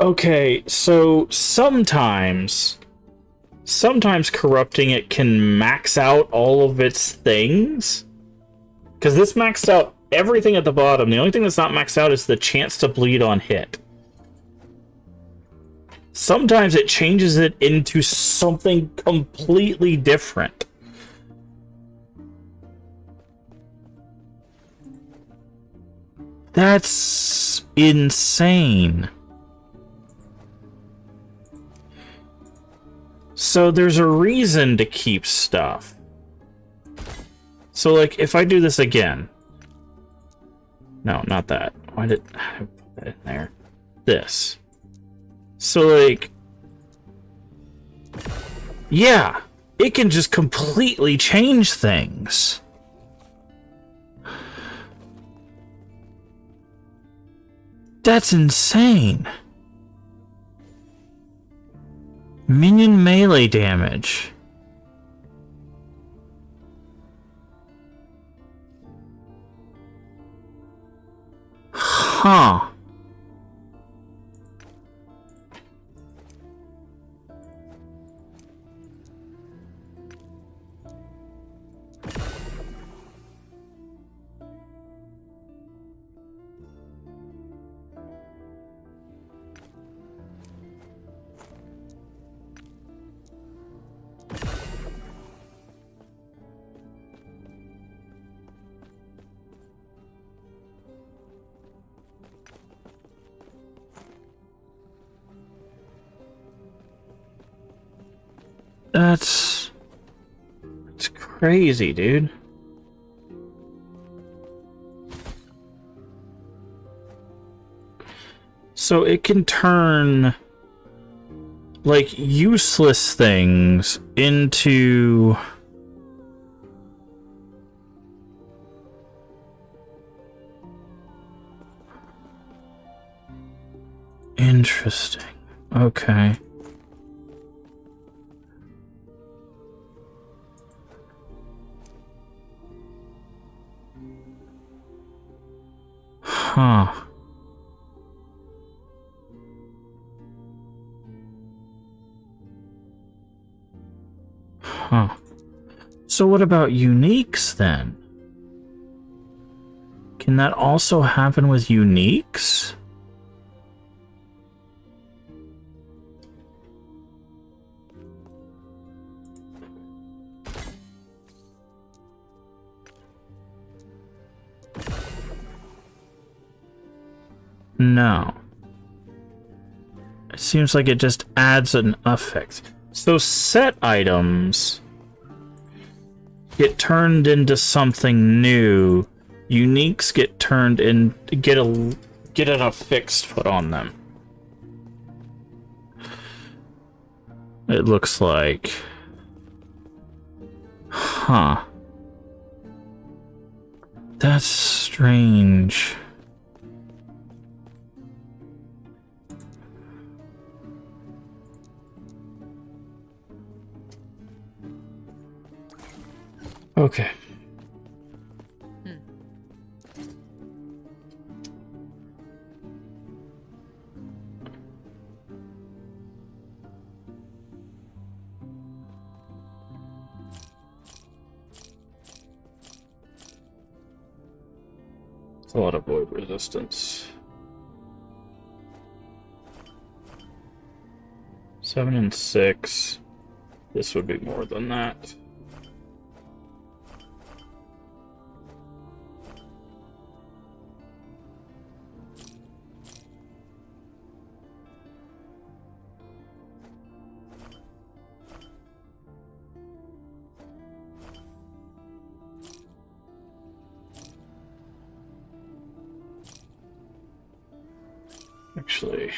Okay, so sometimes corrupting it can max out all of its things. Because this maxed out everything at the bottom. The only thing that's not maxed out is the chance to bleed on hit. Sometimes it changes it into something completely different. That's insane. So there's a reason to keep stuff. So, like, if I do this again... No, not that. Why did I put that in there? This. So, like... Yeah! It can just completely change things. That's insane. Minion melee damage. Huh. That's crazy, dude. So it can turn like useless things into interesting. Okay. Huh. Huh. So what about uniques then? Can that also happen with uniques? No. It seems like it just adds an effect. So set items get turned into something new. Uniques get turned in, get a fixed put on them. it looks like. Huh. That's strange. Okay. It's a lot of void resistance. 7 and 6. This would be more than that. Actually,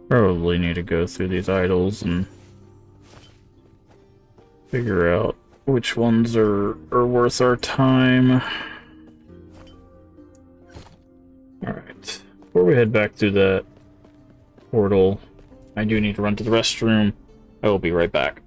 probably need to go through these idols and figure out which ones are worth our time. Alright. Before we head back through that portal, I do need to run to the restroom. I will be right back.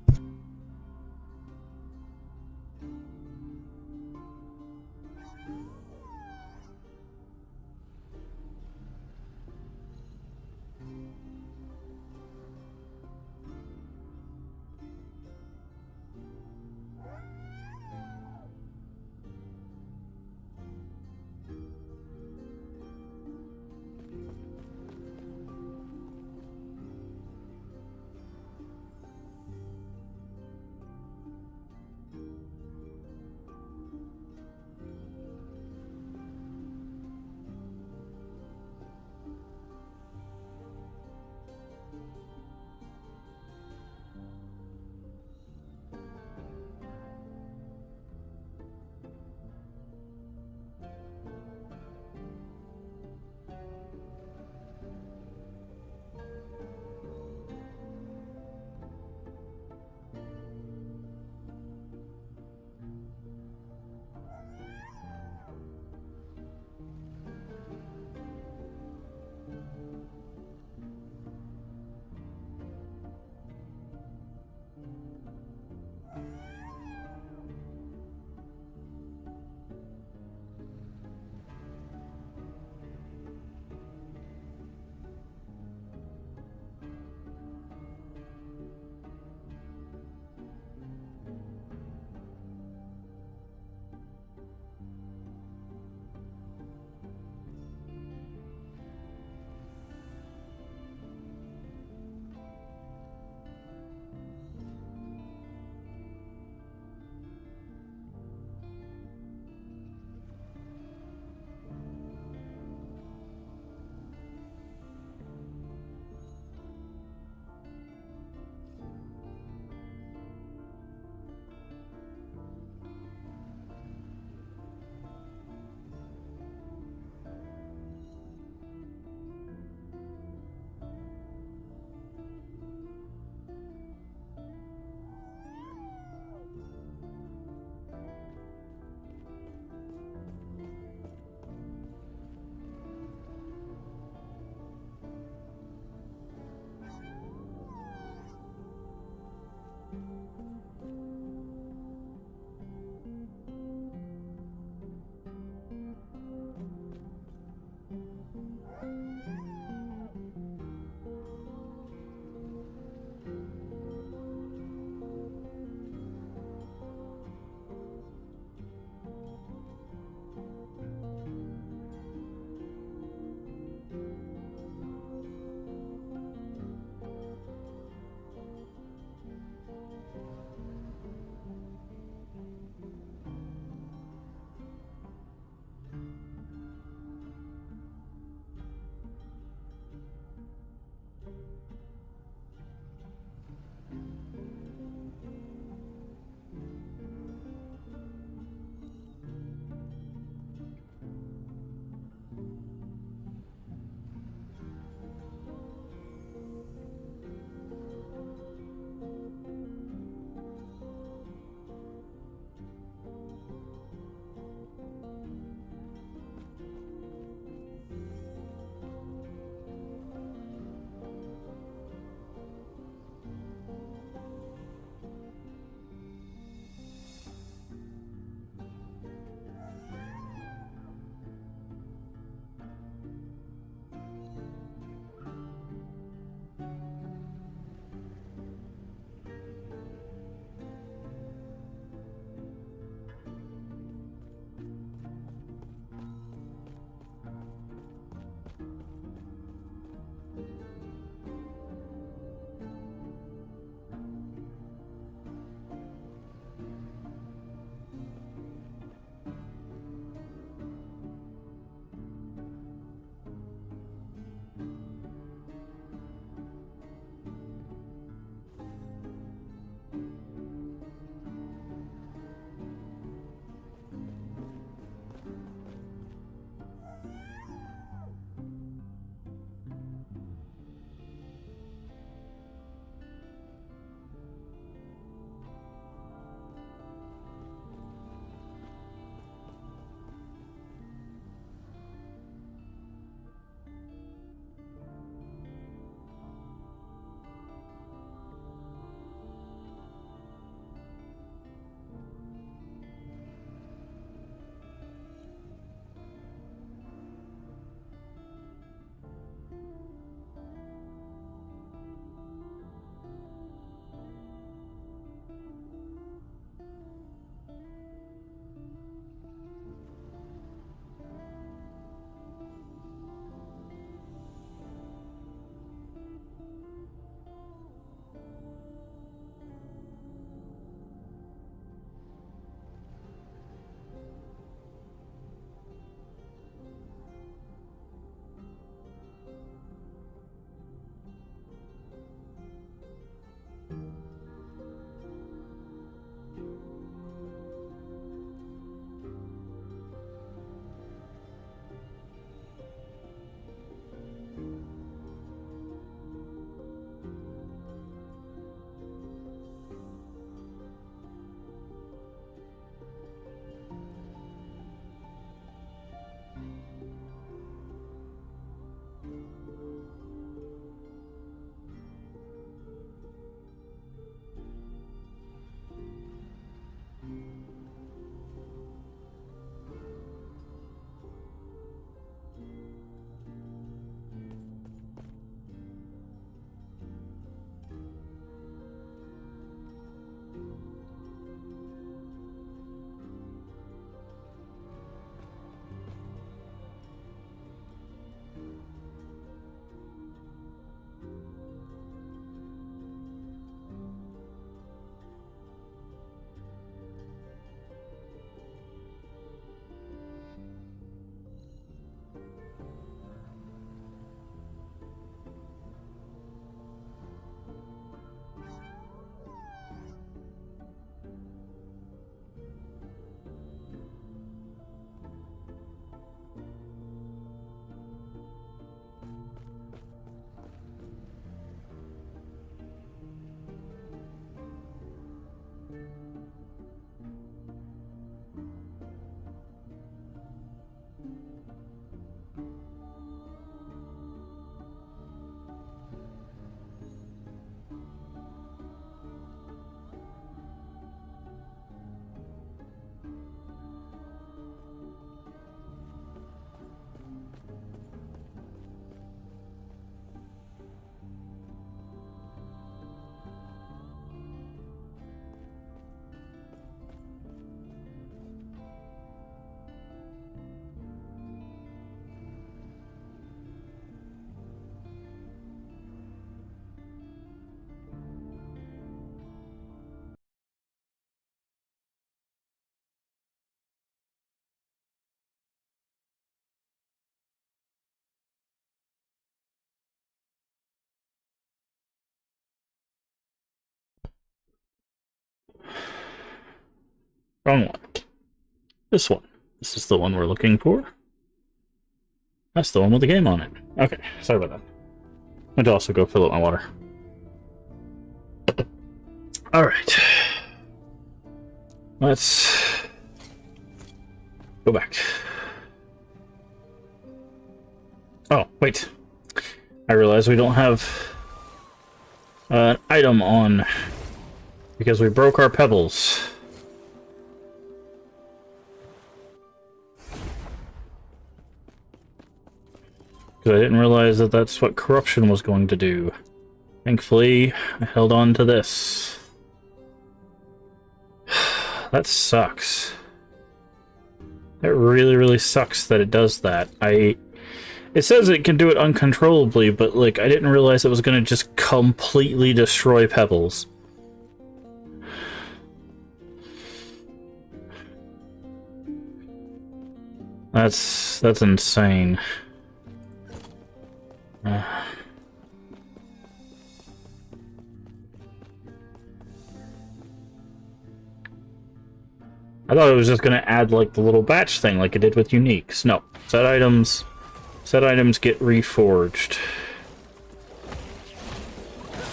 Wrong one. This one. This is the one we're looking for. That's the one with the game on it. Okay, sorry about that. I had to also go fill up my water. Alright. Let's go back. Oh, wait. I realize we don't have an item on because we broke our pebbles. Because I didn't realize that that's what corruption was going to do. Thankfully, I held on to this. That sucks. It really, really sucks that it does that. It says it can do it uncontrollably, but like I didn't realize it was going to just completely destroy pebbles. That's insane. I thought it was just going to add like the little batch thing like it did with uniques. No, set items get reforged.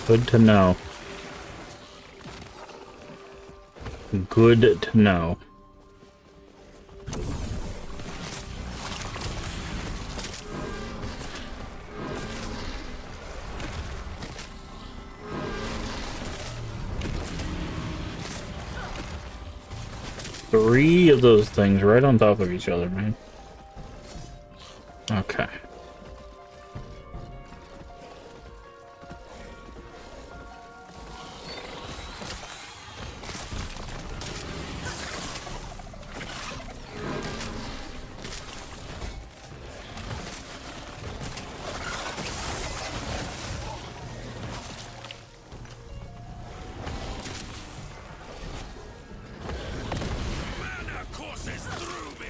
Good to know. Good to know. Three of those things right on top of each other, man. Okay. Mana courses through me.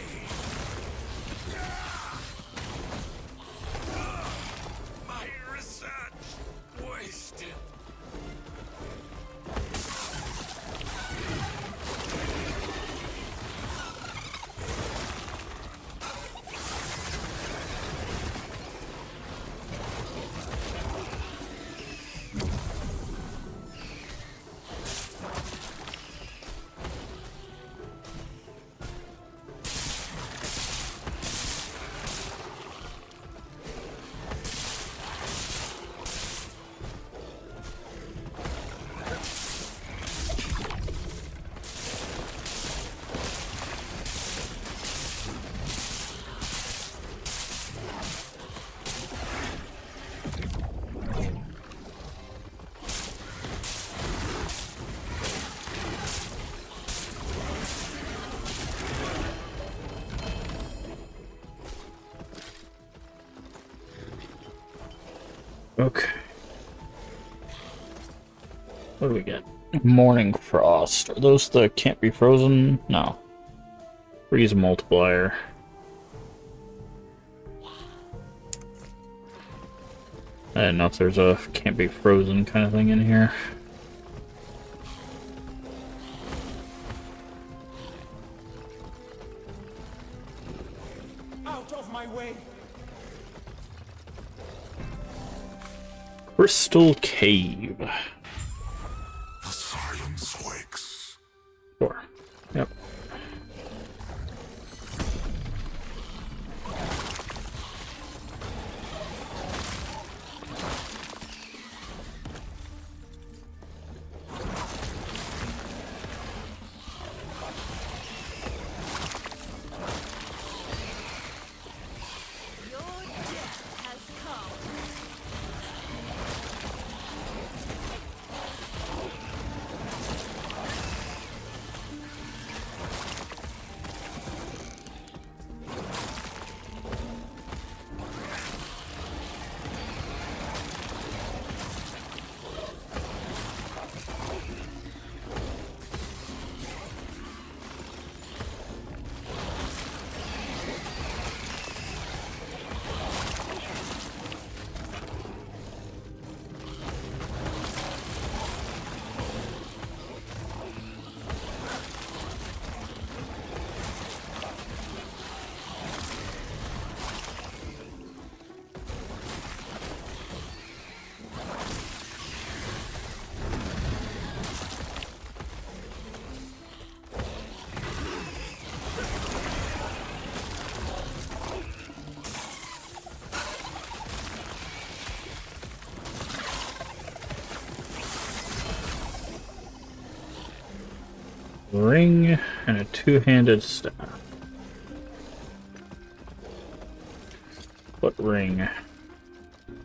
My research wasted. Okay. What do we get? Morning Frost. Are those the can't be frozen? No. Freeze multiplier. I didn't know if there's a can't be frozen kind of thing in here. Out of my way! Crystal Cave. The silence wakes. Sure. Yep. Your death has come. ring and a two-handed staff. What ring?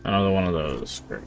Another one of those. Great.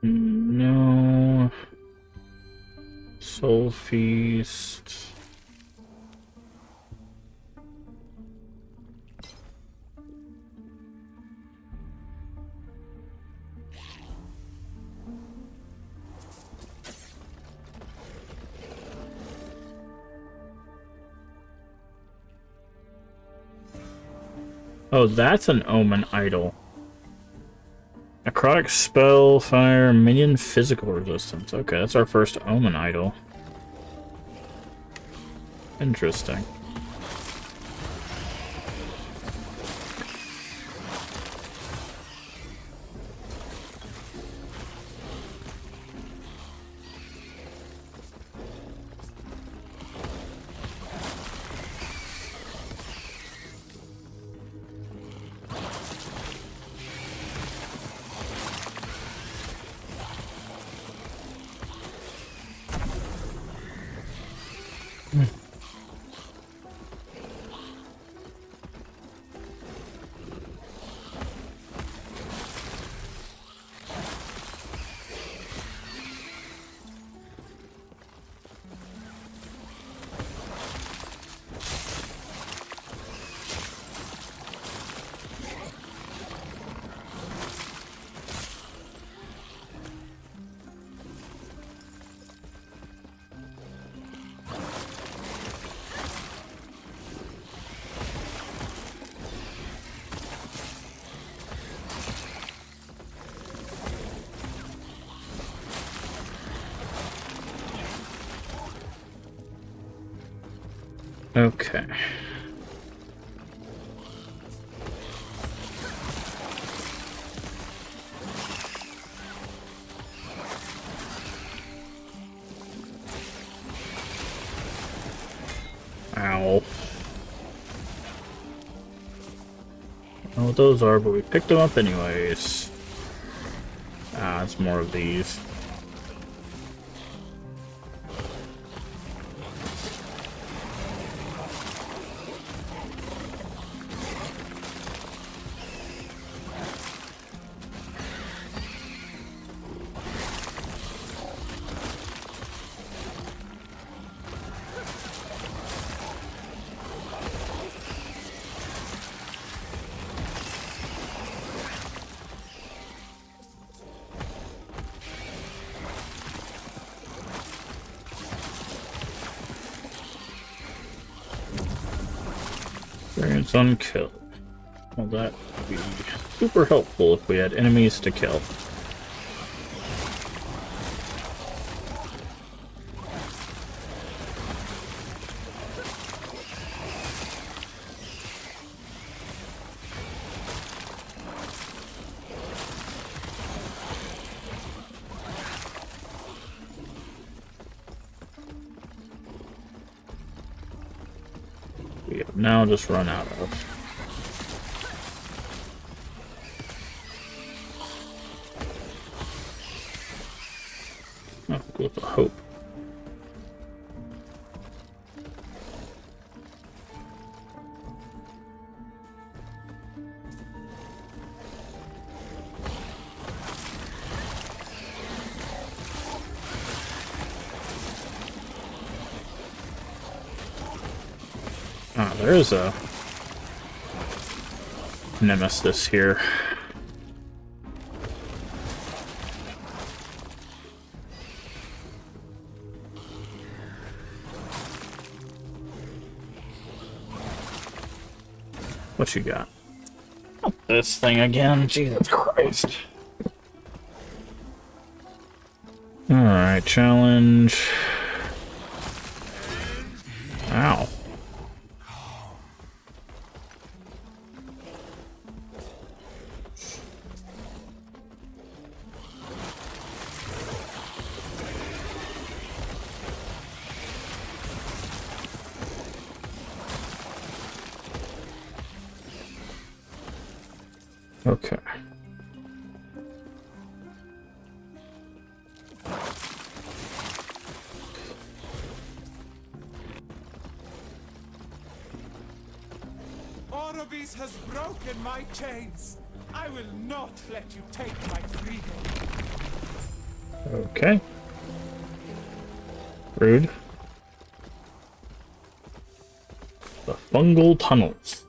No. Soul Feast. Oh, that's an Omen idol. Necrotic spell, fire, minion physical resistance. Okay, that's our first Omen idol. Interesting. Okay. Ow. I don't know what those are, but we picked them up anyways. Ah, it's more of these. Experience on kill. Well, that would be super helpful if we had enemies to kill. We have now just run out of. Oh, with the hope. Oh, there is a nemesis here. What you got? Not this thing again. Jesus Christ. Alright, challenge. Ow. Okay. Orobis has broken my chains. I will not let you take my freedom. Okay. Rude. The fungal tunnels.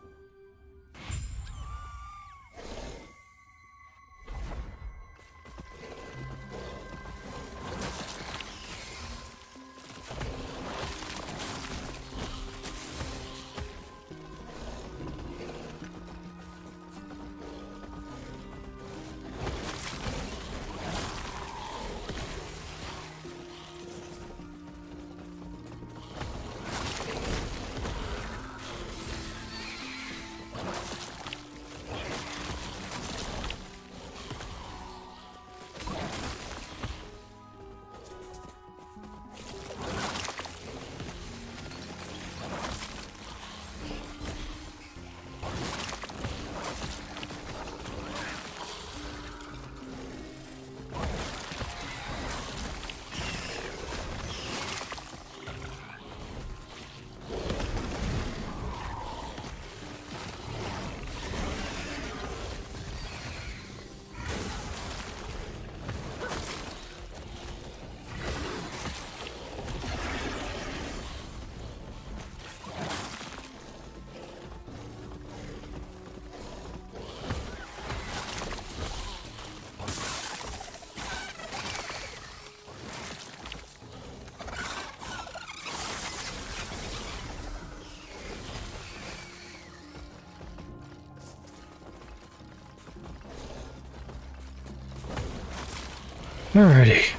Alrighty.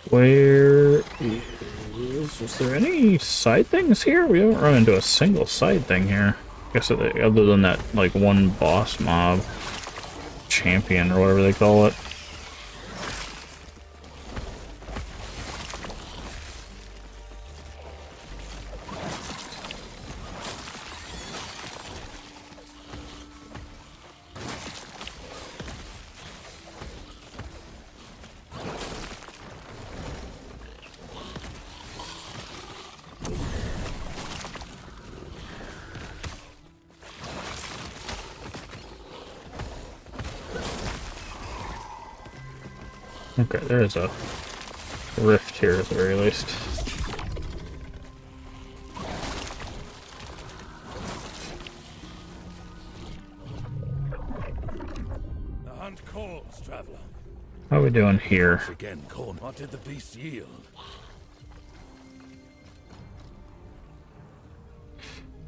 Where is there any side things here? We haven't run into a single side thing here. I guess other than that, like, one boss mob champion or whatever they call it. Okay, there is a rift here at the very least. The hunt calls, traveler. How are we doing here? Once again, Corn. What did the beast yield?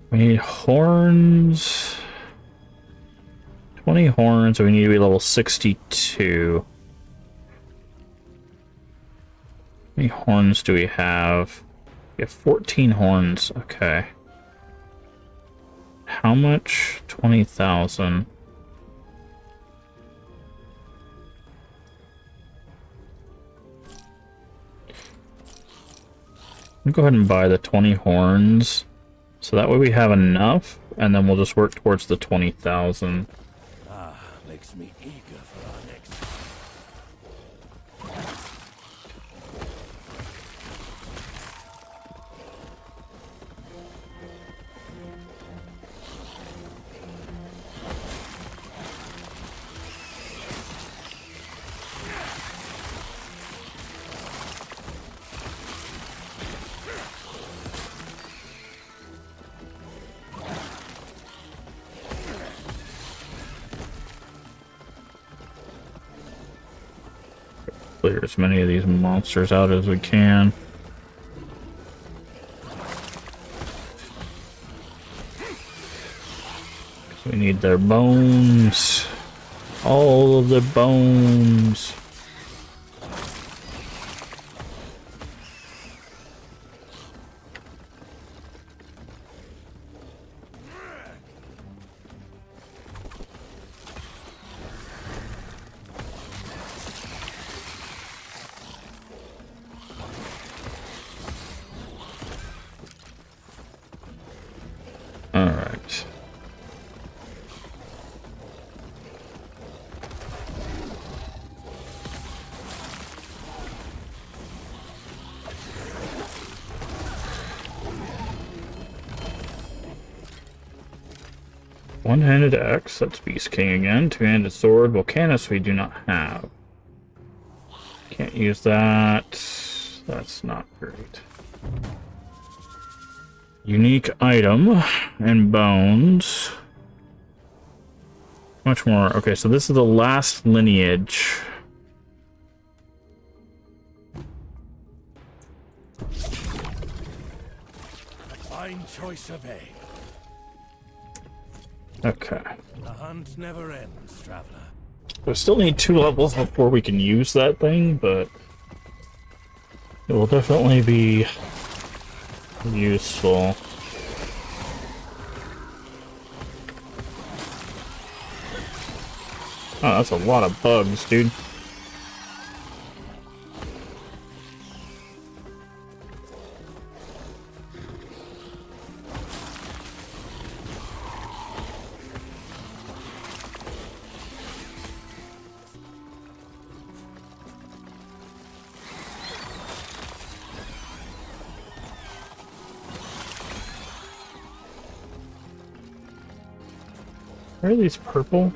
We need horns. 20 horns, so we need to be level 62. How many horns do we have? We have 14 horns. Okay. How much? 20,000. I'll go ahead and buy the 20 horns. So that way we have enough, and then we'll just work towards the 20,000. Makes me eager for our next. Clear as many of these monsters out as we can. We need their bones. All of their bones. Alright. One-handed axe, that's Beast King again. Two-handed sword, Volcanus we do not have. Can't use that. That's not great. Unique item and bones. Much more. Okay, so this is the last lineage. A fine choice of aim. Okay. The hunt never ends, traveler. We still need 2 levels before we can use that thing, but it will definitely be useful. Oh, that's a lot of bugs, dude. Why are these purple?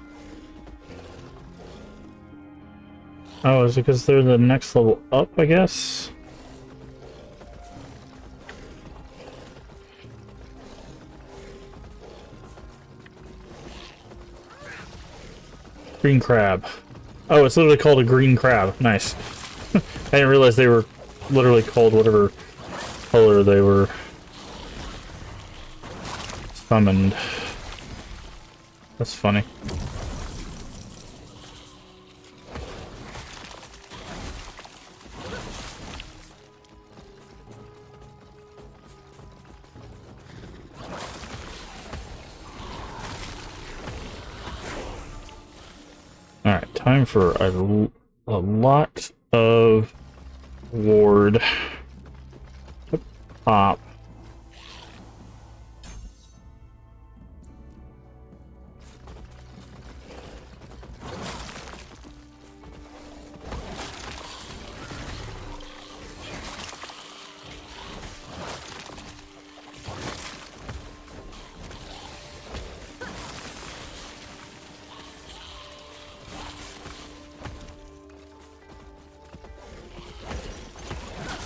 Oh, is it because they're the next level up, I guess? Green crab. Oh, it's literally called a green crab. Nice. I didn't realize they were literally called whatever color they were summoned. That's funny. Alright, time for a lot of ward to pop.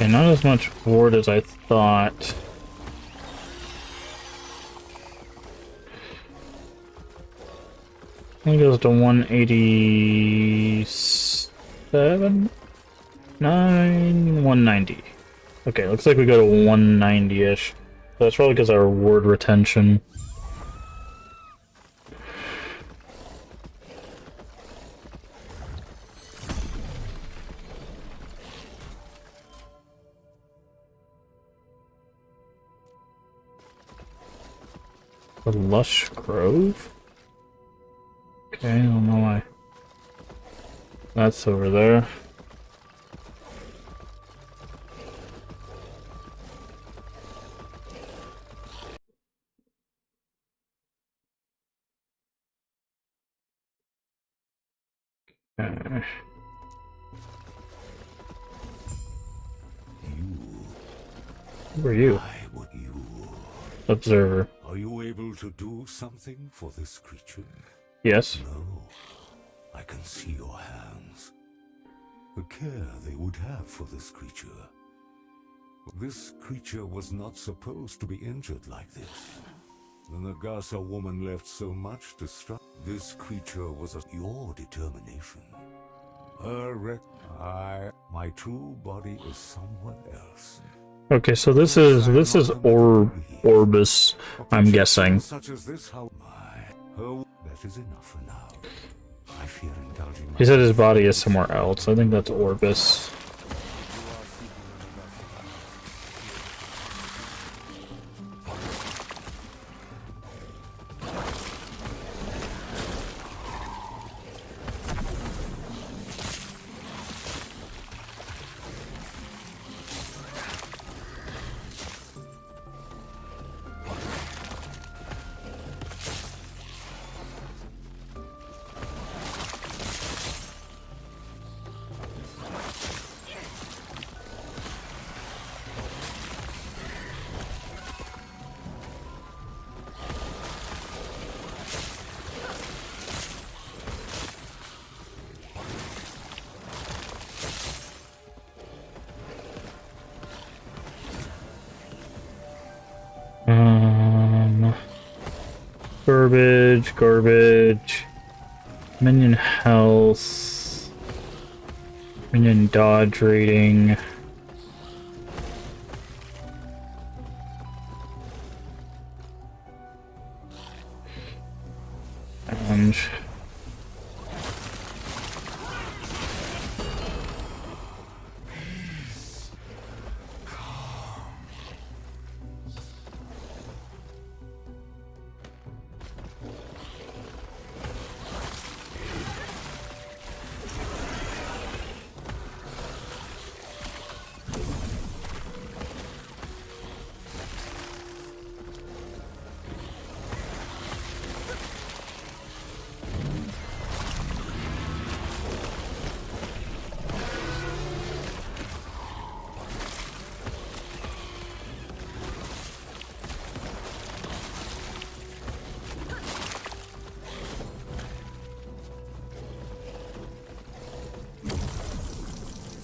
Okay, not as much ward as I thought. I think it goes to 187? 190. Okay, looks like we go to 190-ish. That's probably because our ward retention. The Lush Grove? Okay, I don't know why. That's over there. Uh, who are you? Why would you? Observer. Are you able to do something for this creature? Yes. No. I can see your hands. The care they would have for this creature. This creature was not supposed to be injured like this. The Nagasa woman left so much destruction. This creature was your determination. My true body is somewhere else. Okay, so this is Orbis, I'm guessing. Such as this, that is enough for now. I fear indulging. He said his body is somewhere else. I think that's Orbis. Garbage. Minion health. Minion dodge rating. And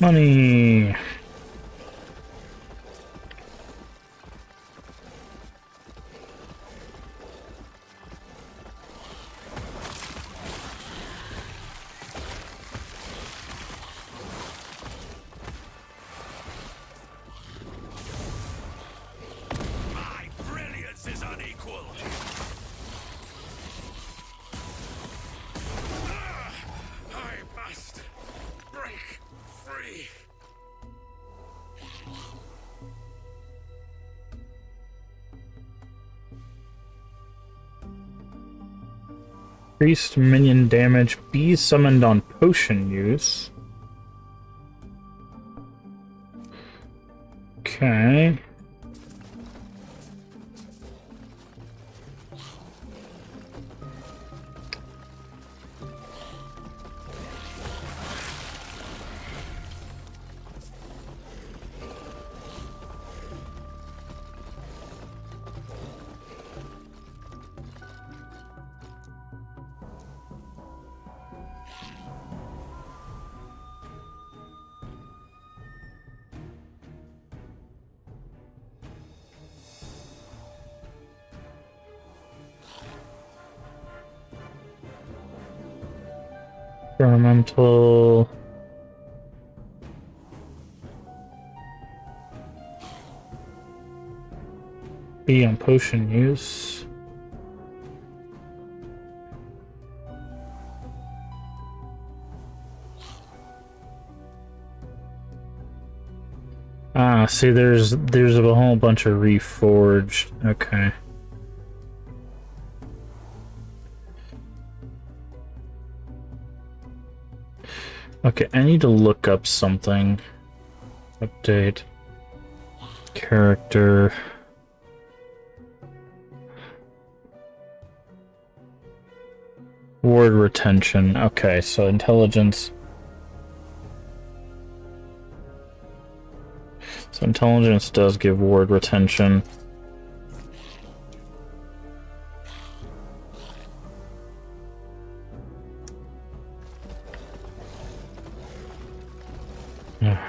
money. My brilliance is unequal. I must break free. Increased minion damage. Be summoned on potion use. Okay. Experimental. Be on potion use. Ah, see, there's a whole bunch of reforged. Okay. Okay, I need to look up something. Update. Character. Ward retention. Okay, so intelligence. So intelligence does give ward retention. Alright.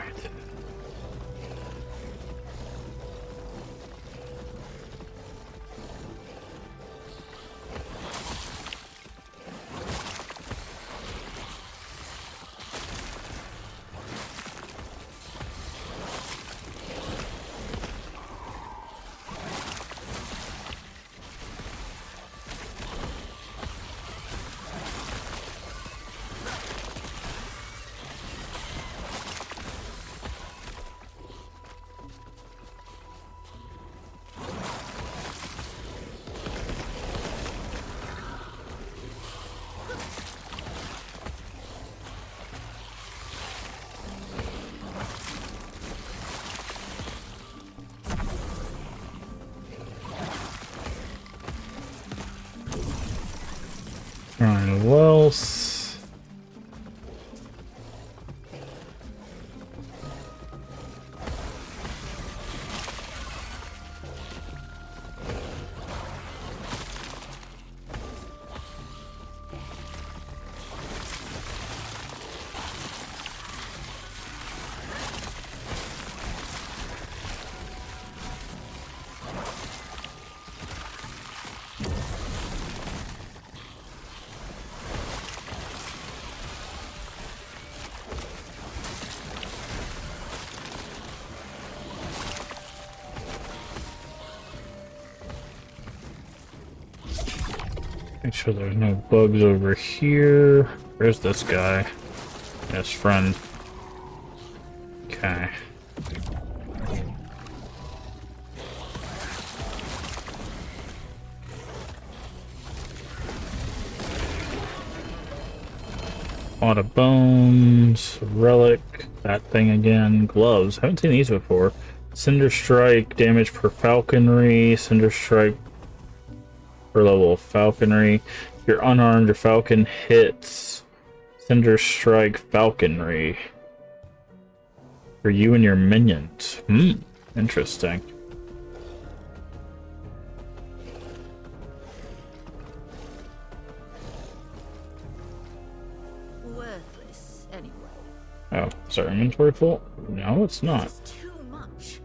Alright, well... Make sure there's no bugs over here. Where's this guy? His friend. Okay. A lot of bones, relic, that thing again, gloves. Haven't seen these before. Cinder Strike, damage per falconry, Cinder Strike per level of falconry. If you're unarmed, your falcon hits Cinder Strike falconry. For you and your minions. Interesting. Worthless, anyway. Oh, is our inventory full? No, it's not. It's too much.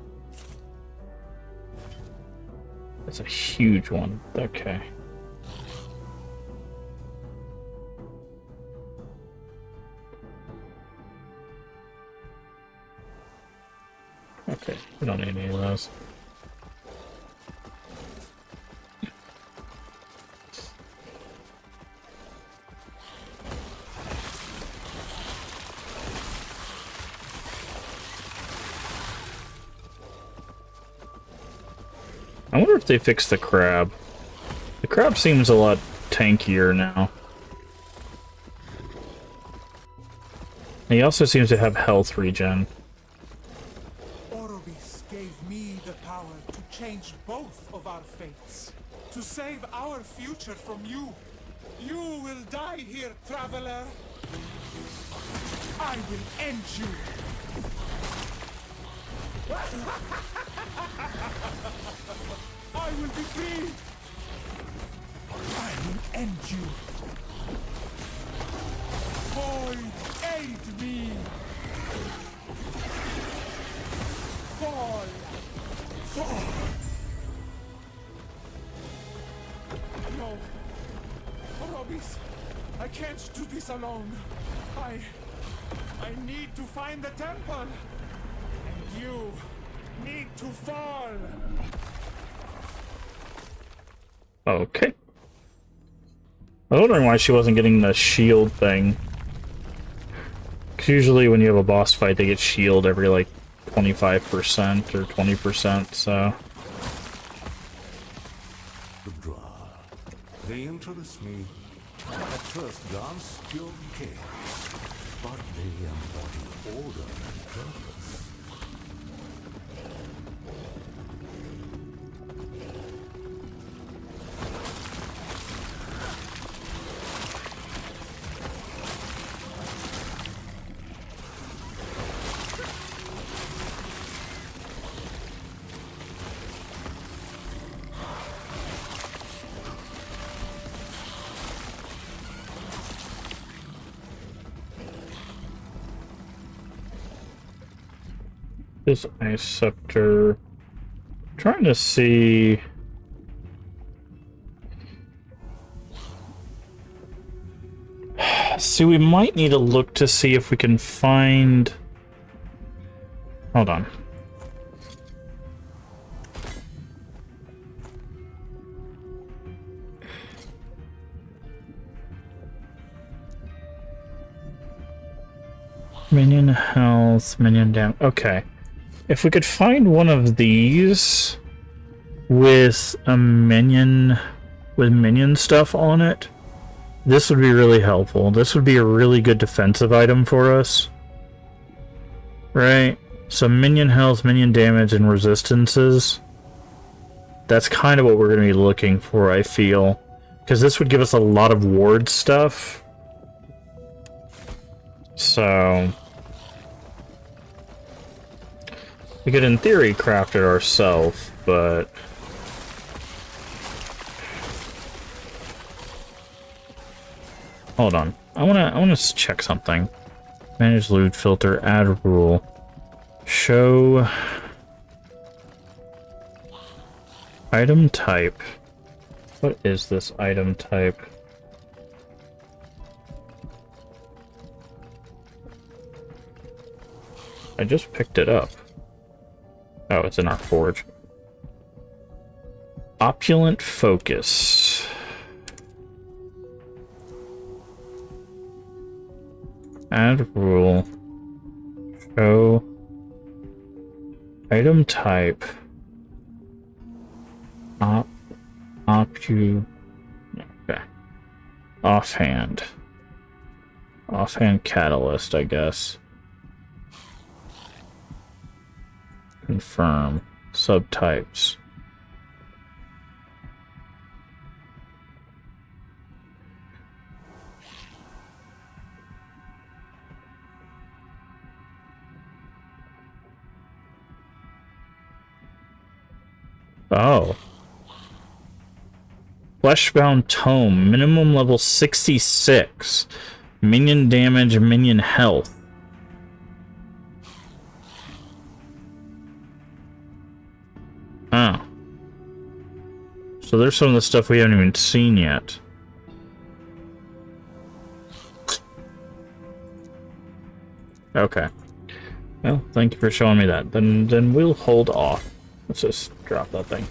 That's a huge one. Okay. Okay, we don't need any of those. I wonder if they fixed the crab. The crab seems a lot tankier now. He also seems to have health regen. Orobis gave me the power to change both of our fates. To save our future from you. You will die here, traveler. I will end you. I will be free. I will end you. Void, aid me. Fall. Fall. No. Orobis, I can't do this alone. I need to find the temple. And you need to fall. Okay. I was wondering why she wasn't getting the shield thing. 'Cause usually when you have a boss fight, they get shield every like 25% or 20%, so... The draw. They interest me. At first glance, pure chaos. But they embody order and purpose. his Ice Scepter. Trying to see... See, we might need to look to see if we can find... Hold on. Minion health, minion damage. Okay. If we could find one of these with a minion, with minion stuff on it, this would be really helpful. This would be a really good defensive item for us. Right? So minion health, minion damage, and resistances. That's kind of what we're going to be looking for, I feel. Because this would give us a lot of ward stuff. So... we could, in theory, craft it ourselves, but... hold on. I wanna check something. Manage loot filter, add rule. Show... item type. What is this item type? I just picked it up. Oh, it's in our forge. Opulent focus. Add rule. Show. Item type. Okay. Offhand. Offhand catalyst, I guess. Confirm. Subtypes. Oh. Fleshbound Tome. Minimum level 66. Minion damage, minion health. Oh. So there's some of the stuff we haven't even seen yet. Okay. Well, thank you for showing me that. Then we'll hold off. Let's just drop that thing.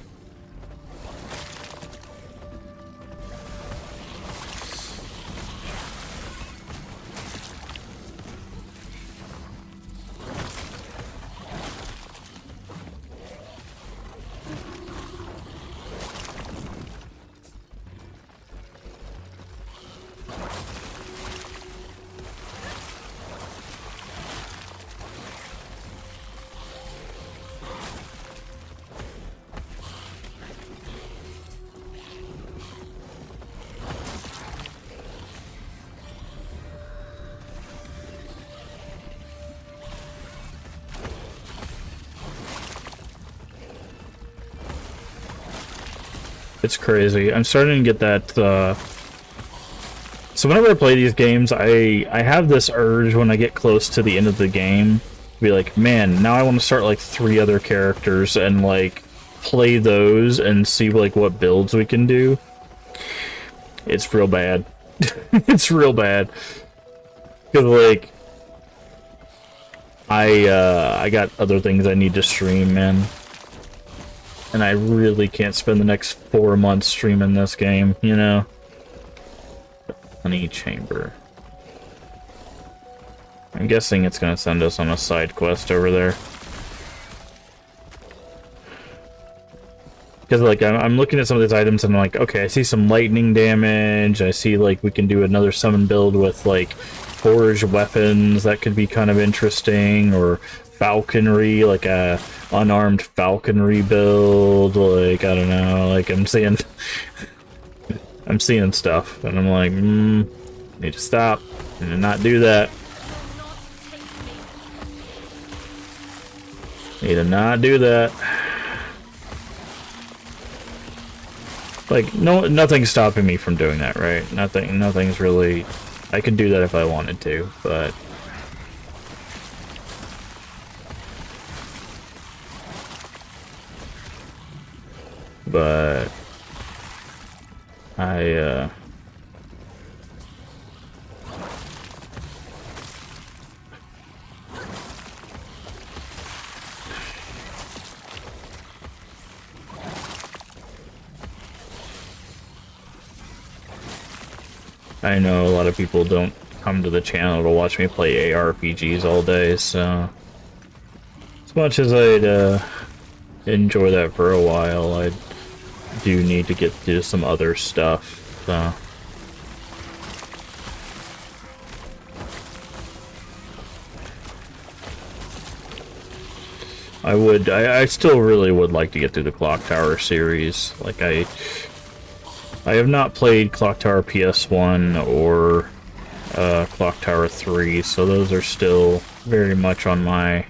It's crazy. I'm starting to get that, so whenever I play these games, I have this urge when I get close to the end of the game to be like, man, now I want to start, like, 3 other characters and, like, play those and see, like, what builds we can do. It's real bad. It's real bad. Because, like, I got other things I need to stream, man. And I really can't spend the next 4 months streaming this game, you know? Honey Chamber. I'm guessing it's gonna send us on a side quest over there. Because, like, I'm looking at some of these items and I'm like, okay, I see some lightning damage. I see, like, we can do another summon build with, like, forged weapons. That could be kind of interesting. Or falconry, like a unarmed falconry build, like, I don't know, like, I'm seeing stuff, and I'm like, need to stop, and not do that. Need to not do that. Like, nothing's stopping me from doing that, right? Nothing's really, I could do that if I wanted to, but but I know a lot of people don't come to the channel to watch me play ARPGs all day, so as much as I'd enjoy that for a while, I do need to get to some other stuff, so. I still really would like to get through the Clock Tower series. Like, I have not played Clock Tower PS1 or Clock Tower 3, so those are still very much on my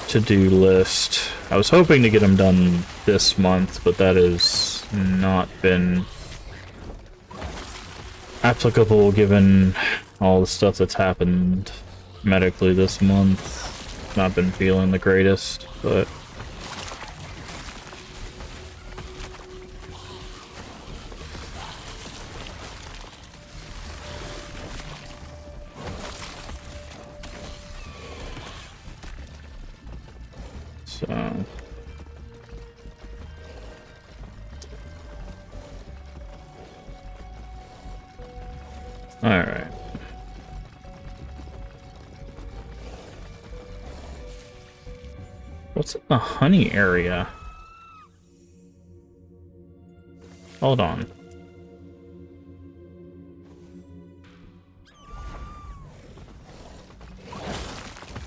to-do list. I was hoping to get them done this month, but that has not been applicable given all the stuff that's happened medically this month. Not been feeling the greatest, but so all right. What's in the honey area? Hold on.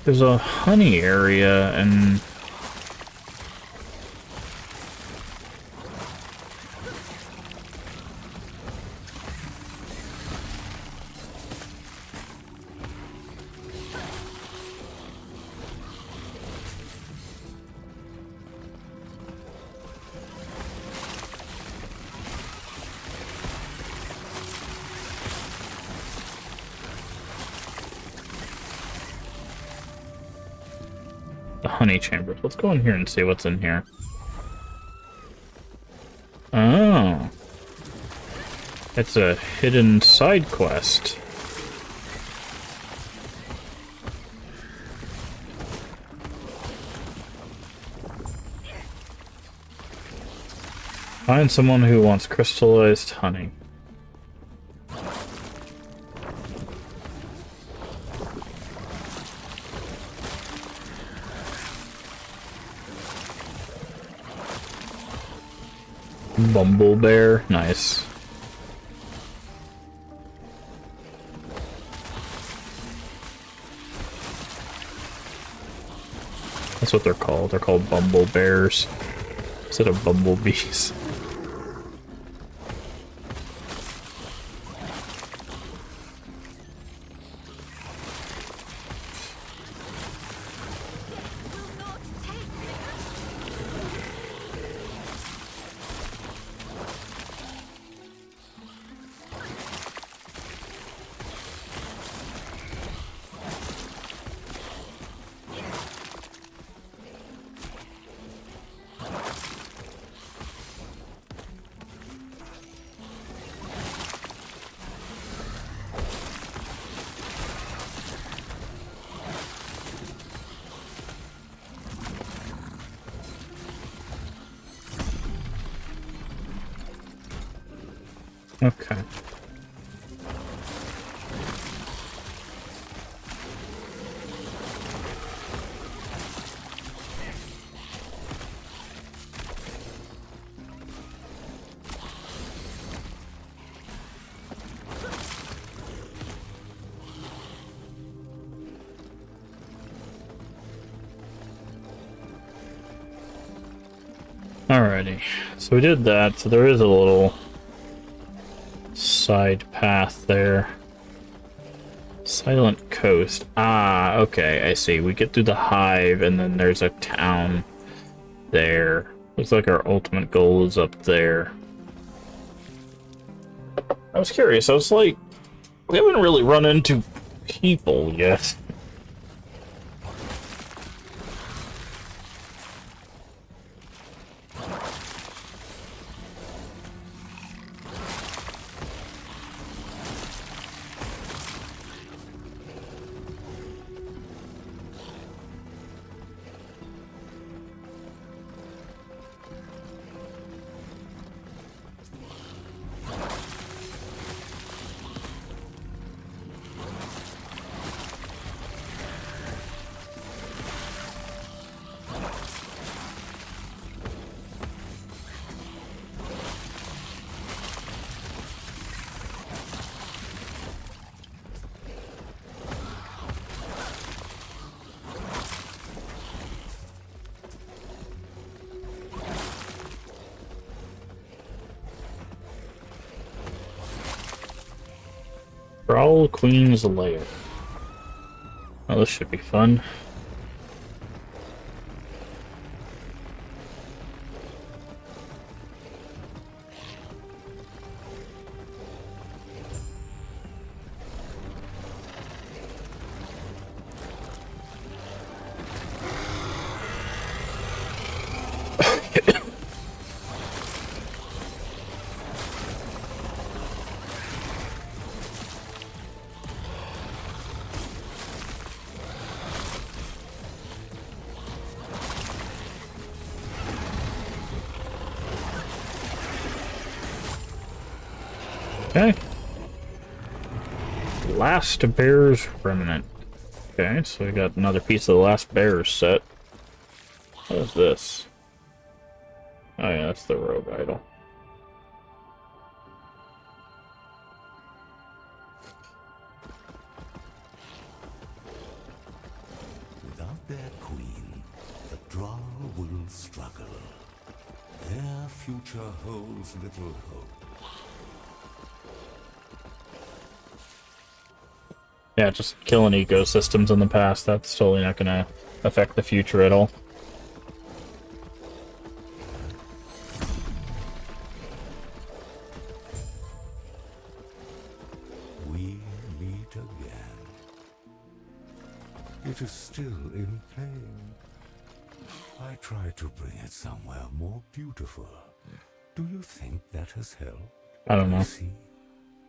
There's a honey area and the honey chambers. Let's go in here and see what's in here. Oh. It's a hidden side quest. Find someone who wants crystallized honey. Bumble bear, nice. That's what they're called. They're called bumble bears instead of bumblebees. Okay. Alrighty, so we did that, so there is a little side path there. Silent Coast. Ah, okay, I see. We get through the hive, and then there's a town there. Looks like our ultimate goal is up there. I was curious, I was like, we haven't really run into people yet. Prowl Queen's Lair. Oh, this should be fun. Okay. Last Bear's Remnant. Okay, so we got another piece of the Last Bear's set. What is this? Oh yeah, that's the rogue idol. Without their queen, the Drow will struggle. Their future holds little hope. Yeah, just killing ecosystems in the past, that's totally not gonna affect the future at all. We meet again. It is still in pain. I try to bring it somewhere more beautiful. Do you think that has helped? I don't know. See?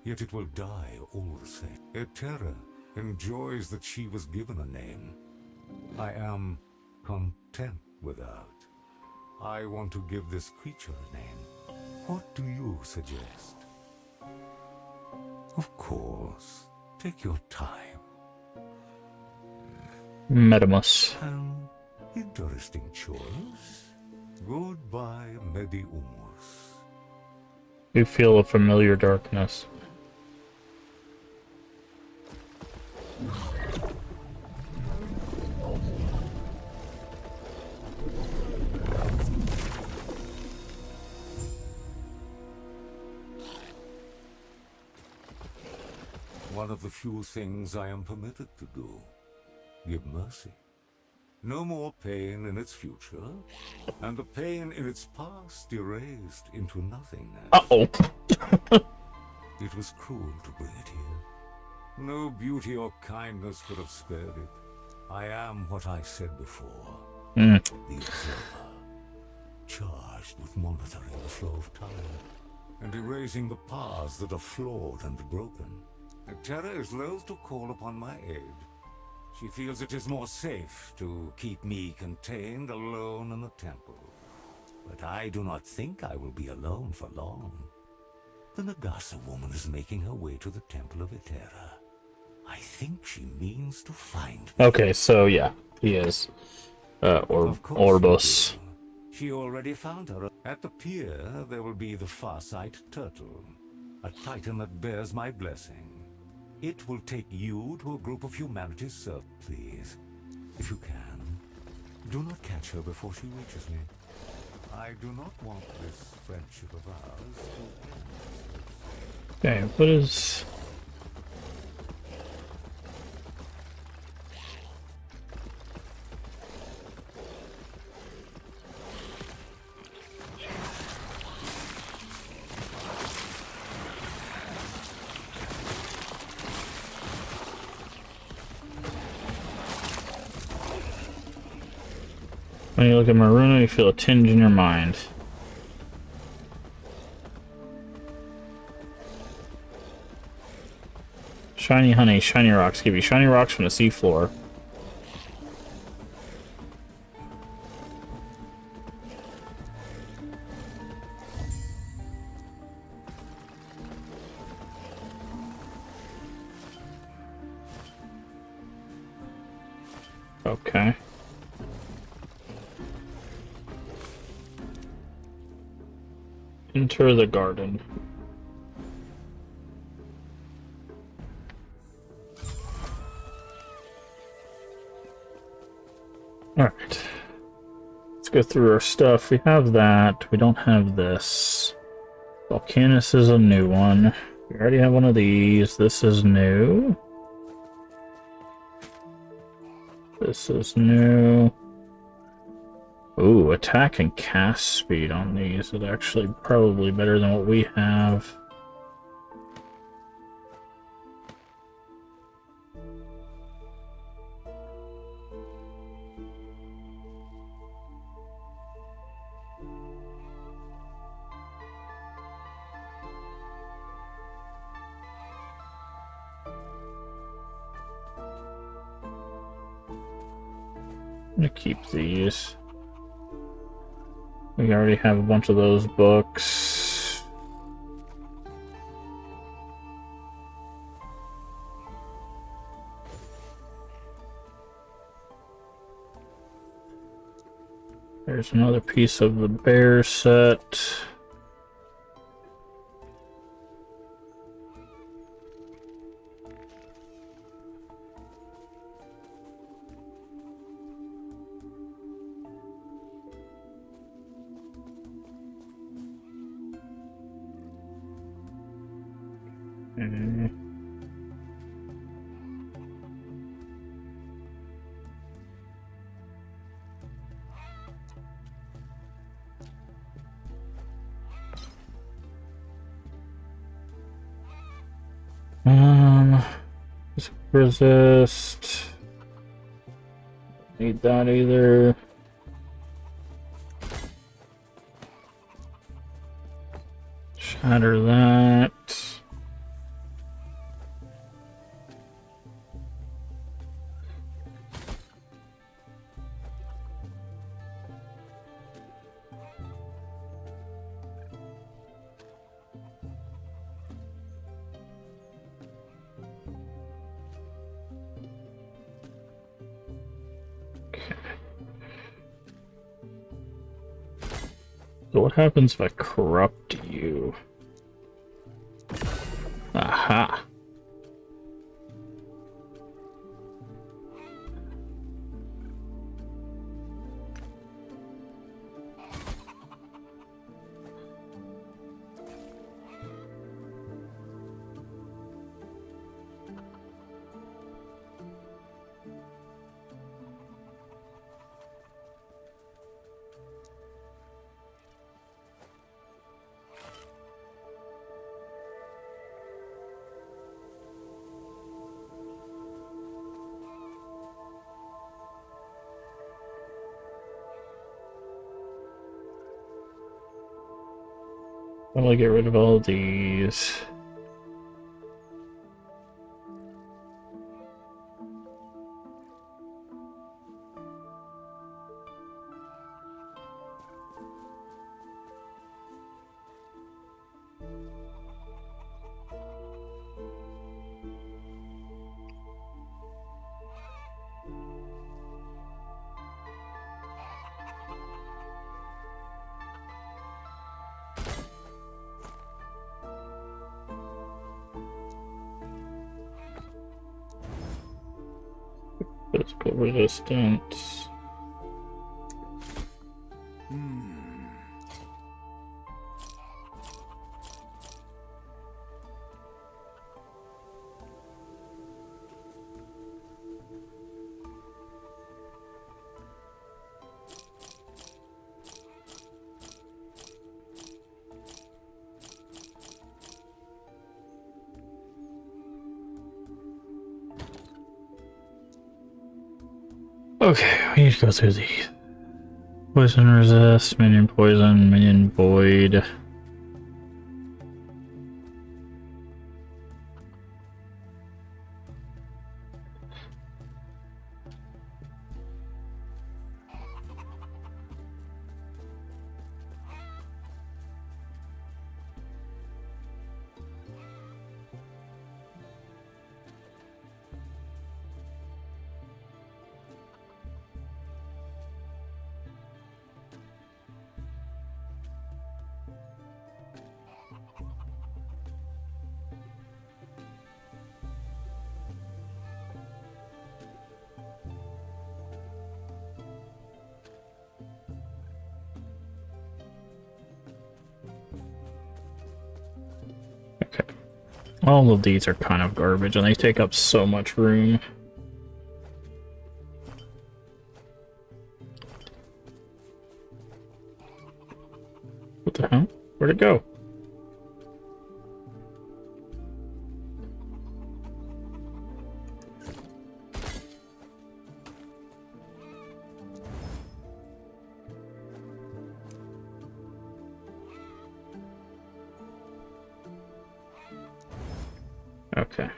Yet it will die all the same. Eterra enjoys that she was given a name. I am content without. I want to give this creature a name. What do you suggest? Of course. Take your time. Metamus. An interesting choice. Goodbye, Mediumus. You feel a familiar darkness. One of the few things I am permitted to do. Give mercy. No more pain in its future, and the pain in its past erased into nothingness. Uh-oh. It was cruel to bring it here. No beauty or kindness could have spared it. I am what I said before. The observer. Charged with monitoring the flow of time, and erasing the paths that are flawed and broken. Terra is loath to call upon my aid. She feels it is more safe to keep me contained alone in the temple. But I do not think I will be alone for long. The Nagasa woman is making her way to the temple of Eterra. I think she means to find me. Okay, so yeah, he is. Of course Orbos. you do. She already found her. At the pier, there will be the Farsight turtle, a titan that bears my blessing. It will take you to a group of humanity's servants. Please, if you can, do not catch her before she reaches me. I do not want this friendship of ours to end. Okay, what is... When you look at Maruna, you feel a tinge in your mind. Shiny honey, shiny rocks. Give you shiny rocks from the seafloor. Okay. Enter the garden. Alright. Let's go through our stuff. We have that. We don't have this. Volcanus is a new one. We already have one of these. This is new. This is new. Ooh, attack and cast speed on these is actually probably better than what we have. I'm gonna keep these. We already have a bunch of those books. There's another piece of the bear set. Resist. Need that either. Shatter that. So what happens if I corrupt you? Aha! How do I get rid of all these? Physical resistance. Okay, we need to go through these. Poison resist, minion poison, minion void. All of these are kind of garbage, and they take up so much room. What the hell? Where'd it go? Okay.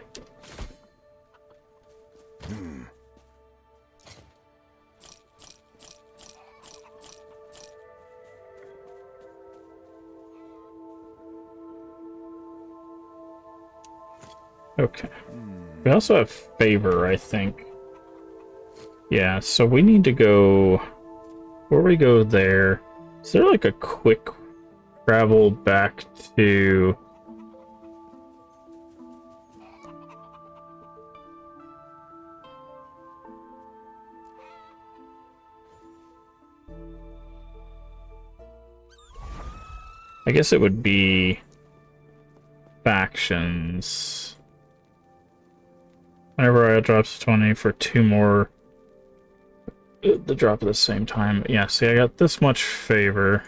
Okay. We also have favor, I think. Yeah, so we need to go... Before we go there, is there like a quick travel back to... I guess it would be factions. Whenever I drops 20 for 2 more, the drop at the same time. Yeah, see, I got this much favor.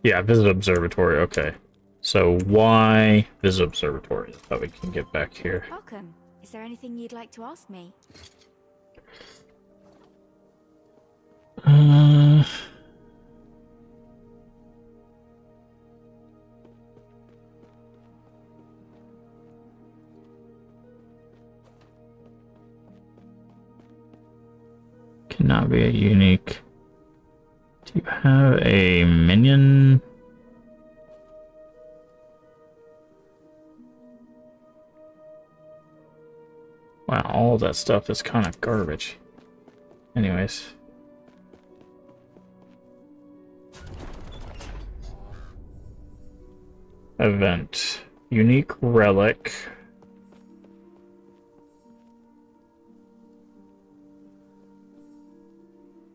Yeah, visit observatory. Okay, so why visit observatory? I thought we can get back here. Welcome. Is there anything you'd like to ask me? Cannot be a unique. Do you have a minion? Wow, all of that stuff is kind of garbage. Anyways. Event. Unique relic.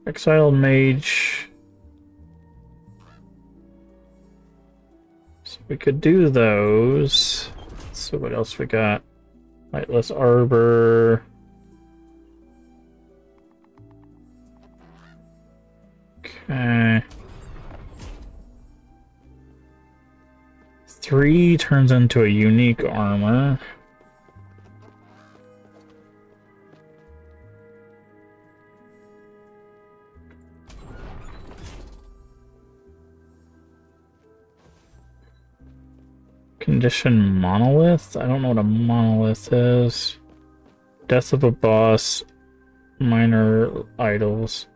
Exiled mage. So we could do those. Let's see what else we got. Lightless arbor. Okay. 3 turns into a unique armor. Condition monolith? I don't know what a monolith is. Death of a boss. Minor idols.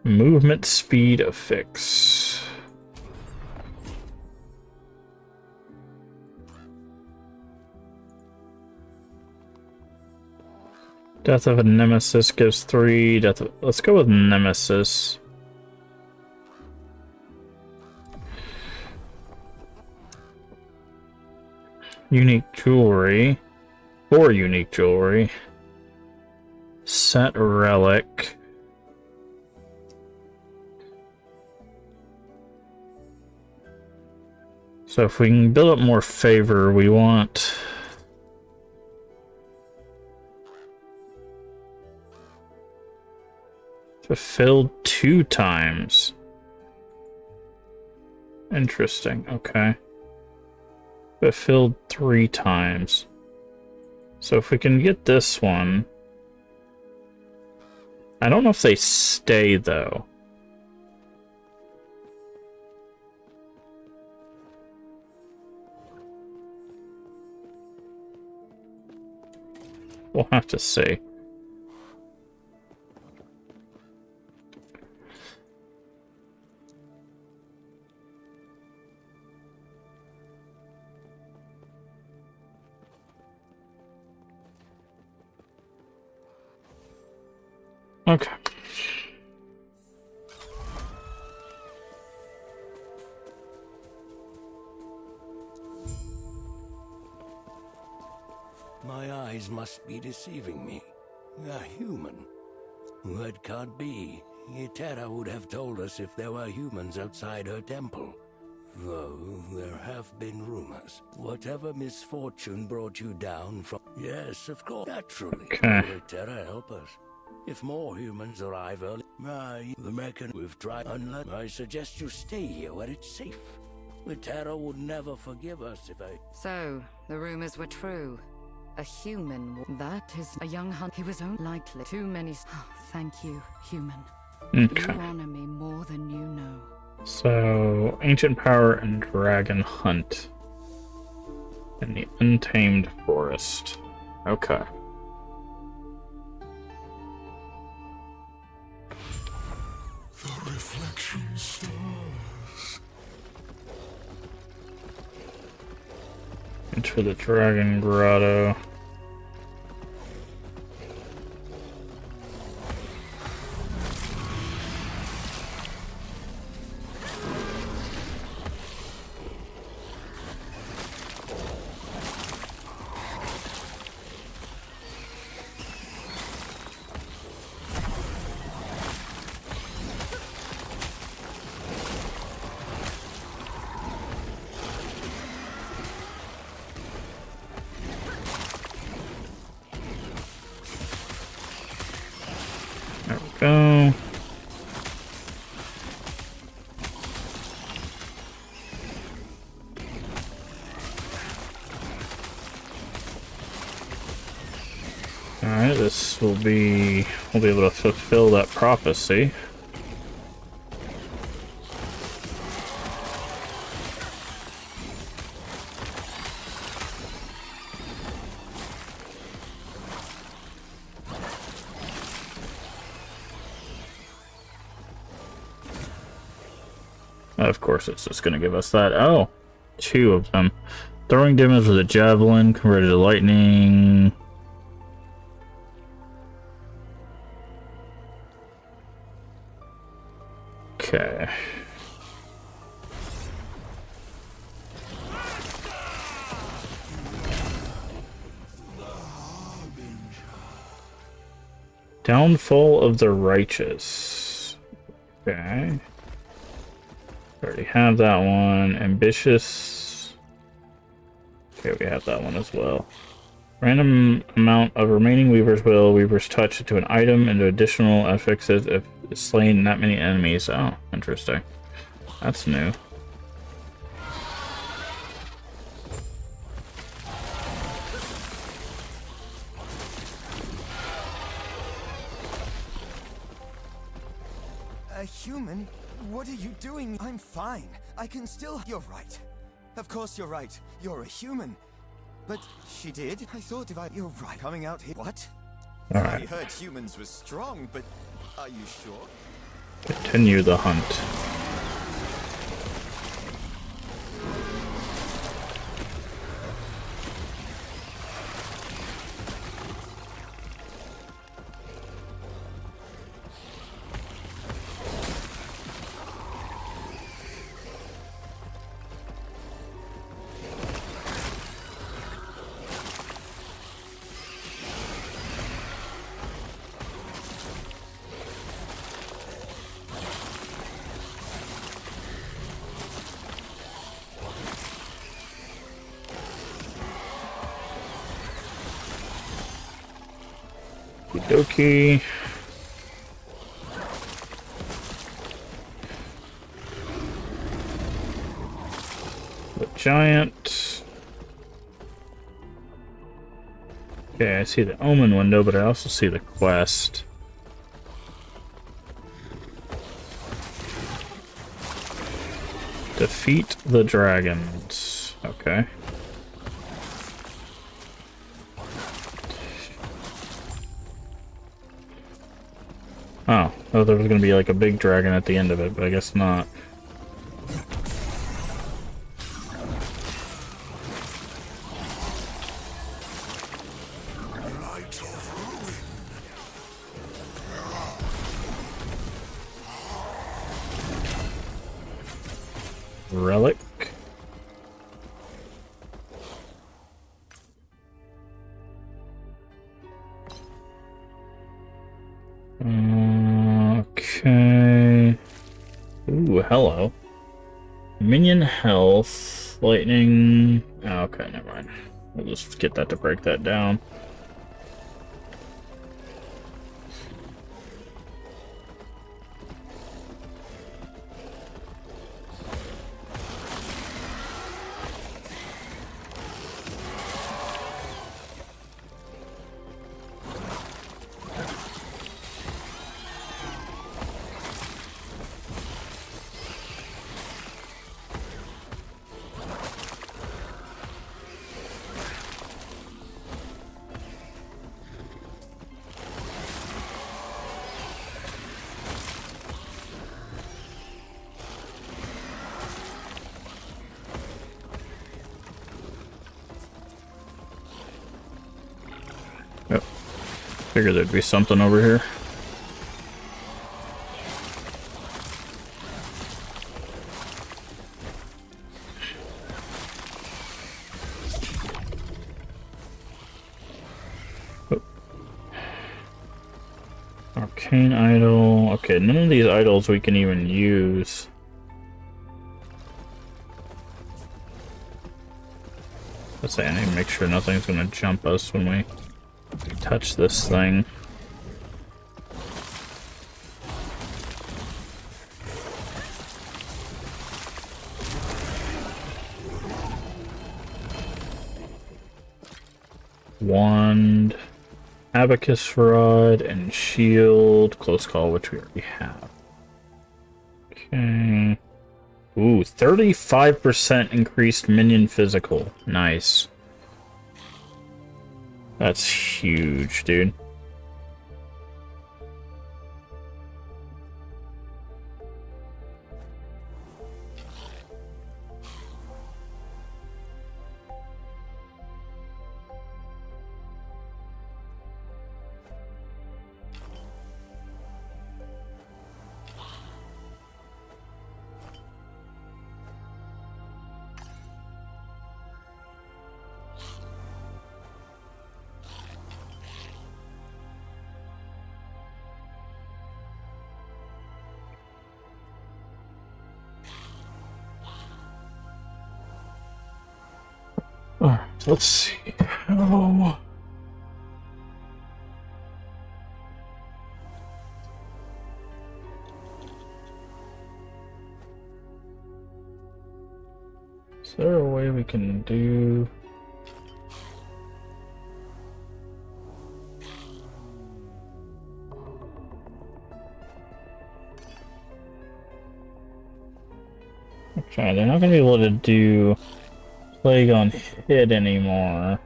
Movement speed affix. Death of a nemesis gives 3. Let's go with nemesis. Unique jewelry. 4 unique jewelry. Set relic. So if we can build up more favor, we want... fulfilled 2 times. Interesting, okay. Fulfilled 3 times. So if we can get this one... I don't know if they stay, though. We'll have to see. Okay. My eyes must be deceiving me. A human? That can't be. Hetera would have told us if there were humans outside her temple. Though there have been rumors. Whatever misfortune brought you down from... Yes, of course, naturally. Okay. Terra help us. If more humans arrive early... the Meccan we've tried... Unless I suggest you stay here where it's safe. The Terra would never forgive us if I... So, the rumors were true. A human... That is a young hunt. He was only likely. Too many... Oh, thank you, human. Okay. You honor me more than you know. So, Ancient Power and Dragon Hunt in the Untamed Forest. Okay. The reflection stars. Enter the Dragon Grotto. There we go. Alright, this will be... we'll be able to fulfill that prophecy. Of course, it's just going to give us that. Oh, 2 of them. Throwing damage with a javelin converted to lightning. Okay. Downfall of the Righteous. Okay. Already have that one. Ambitious. Okay, we have that one as well. Random amount of remaining Weaver's Will. Weaver's Touch into an item and additional affixes if it's slain that many enemies. Oh, interesting. That's new. A human? What are you doing? I'm fine. I can still... You're right. Of course you're right. You're a human. But she did? I thought if I... You're right. Coming out here... What? Alright. I heard humans were strong, but are you sure? Continue the hunt. Okie dokie. The giant. Okay, I see the Omen window, but I also see the quest. Defeat the dragons. Okay. Oh, oh, there was gonna be like a big dragon at the end of it, but I guess not. Light of ruin. Relic. Okay. Ooh, hello. Minion health, lightning. Oh, okay, never mind. We'll just get that to break that down. Yep. Figured there'd be something over here. Oh. Arcane idol. Okay, none of these idols we can even use. Let's say I need to make sure nothing's gonna jump us when we touch this thing. Wand, abacus rod, and shield. Close call, which we already have. Okay. Ooh, 35% increased minion physical. Nice. That's huge, dude. Alright, let's see. Oh. Is there a way we can do... Okay, they're not gonna be able to do Plague on Hit anymore.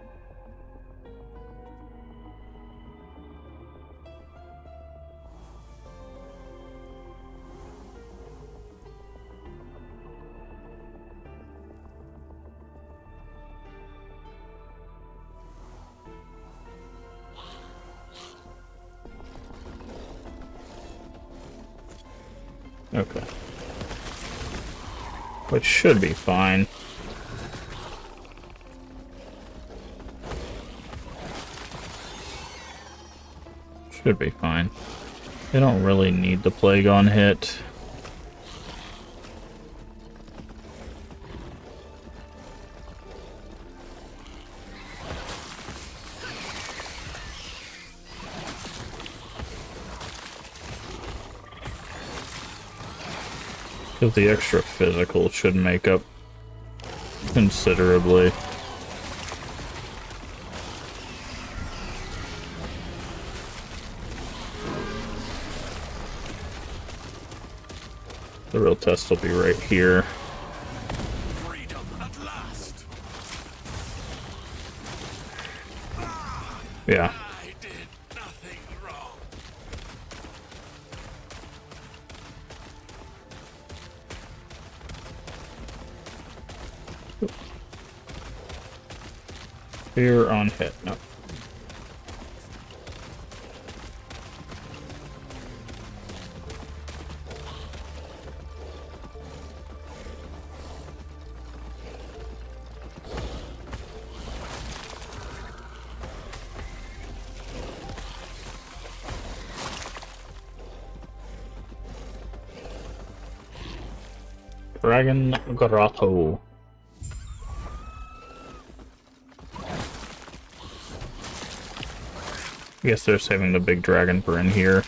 Okay. Which should be fine. Should be fine. They don't really need the Plague on Hit. Because the extra physical should make up considerably. The real test will be right here. Freedom at last. Yeah. I did nothing wrong. Fear on hit. No. Dragon Grotto. I guess they're saving the big dragon for in here.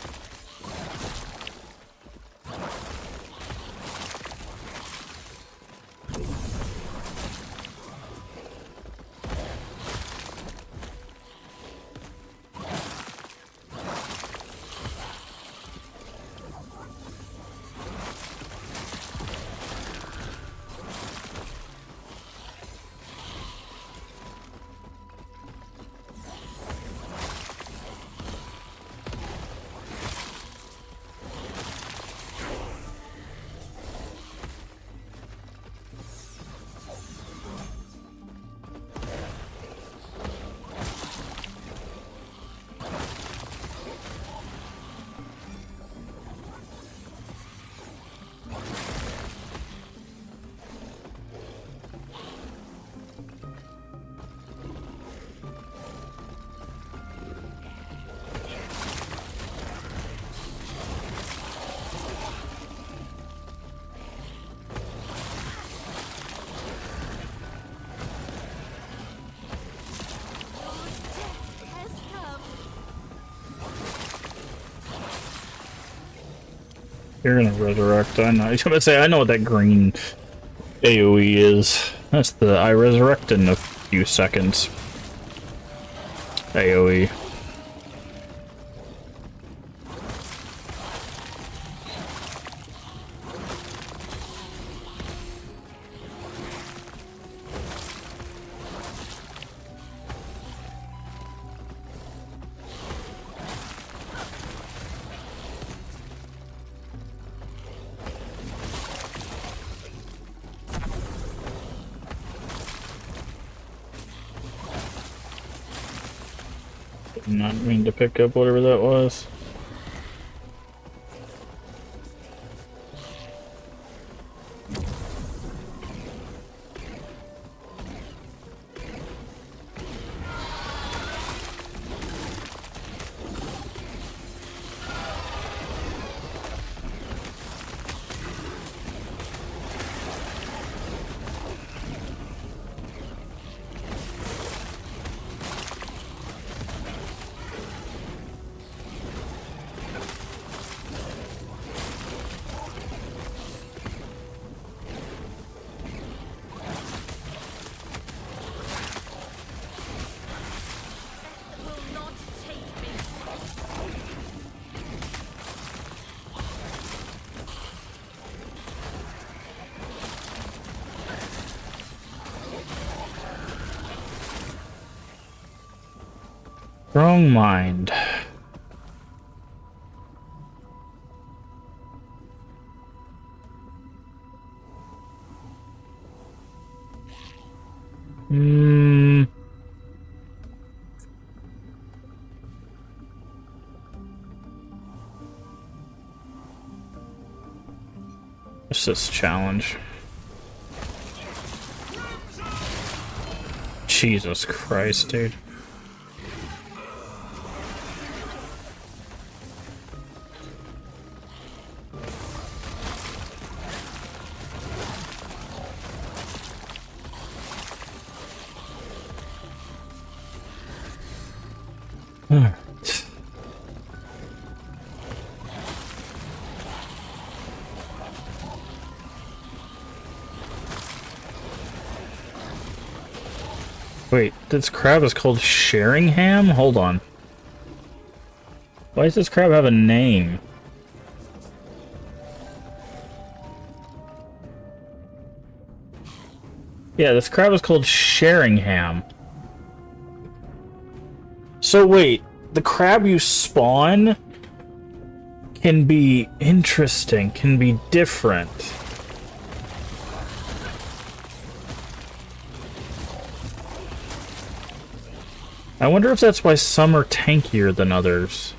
You're gonna resurrect. I know. I was gonna say I know what that green AoE is. That's the I resurrect in a few seconds AoE. Did not mean to pick up whatever that was. Strong mind. What's this challenge? Jesus Christ, dude. Wait, this crab is called Sheringham? Hold on. Why does this crab have a name? Yeah, this crab is called Sheringham. So wait, the crab you spawn can be interesting, can be different. I wonder if that's why some are tankier than others.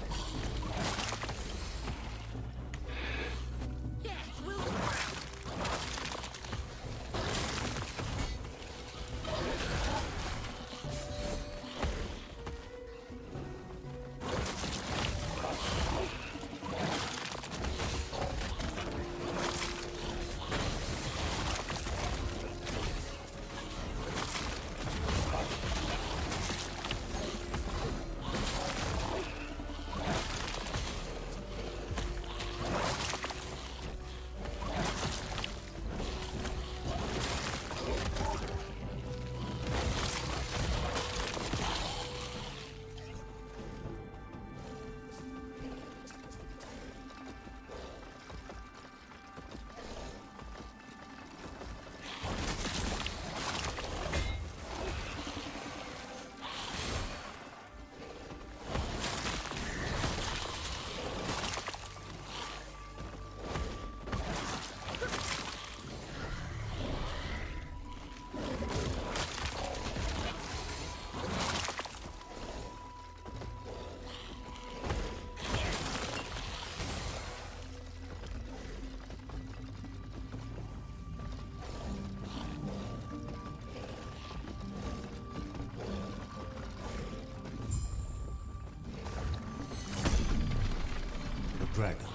dragons.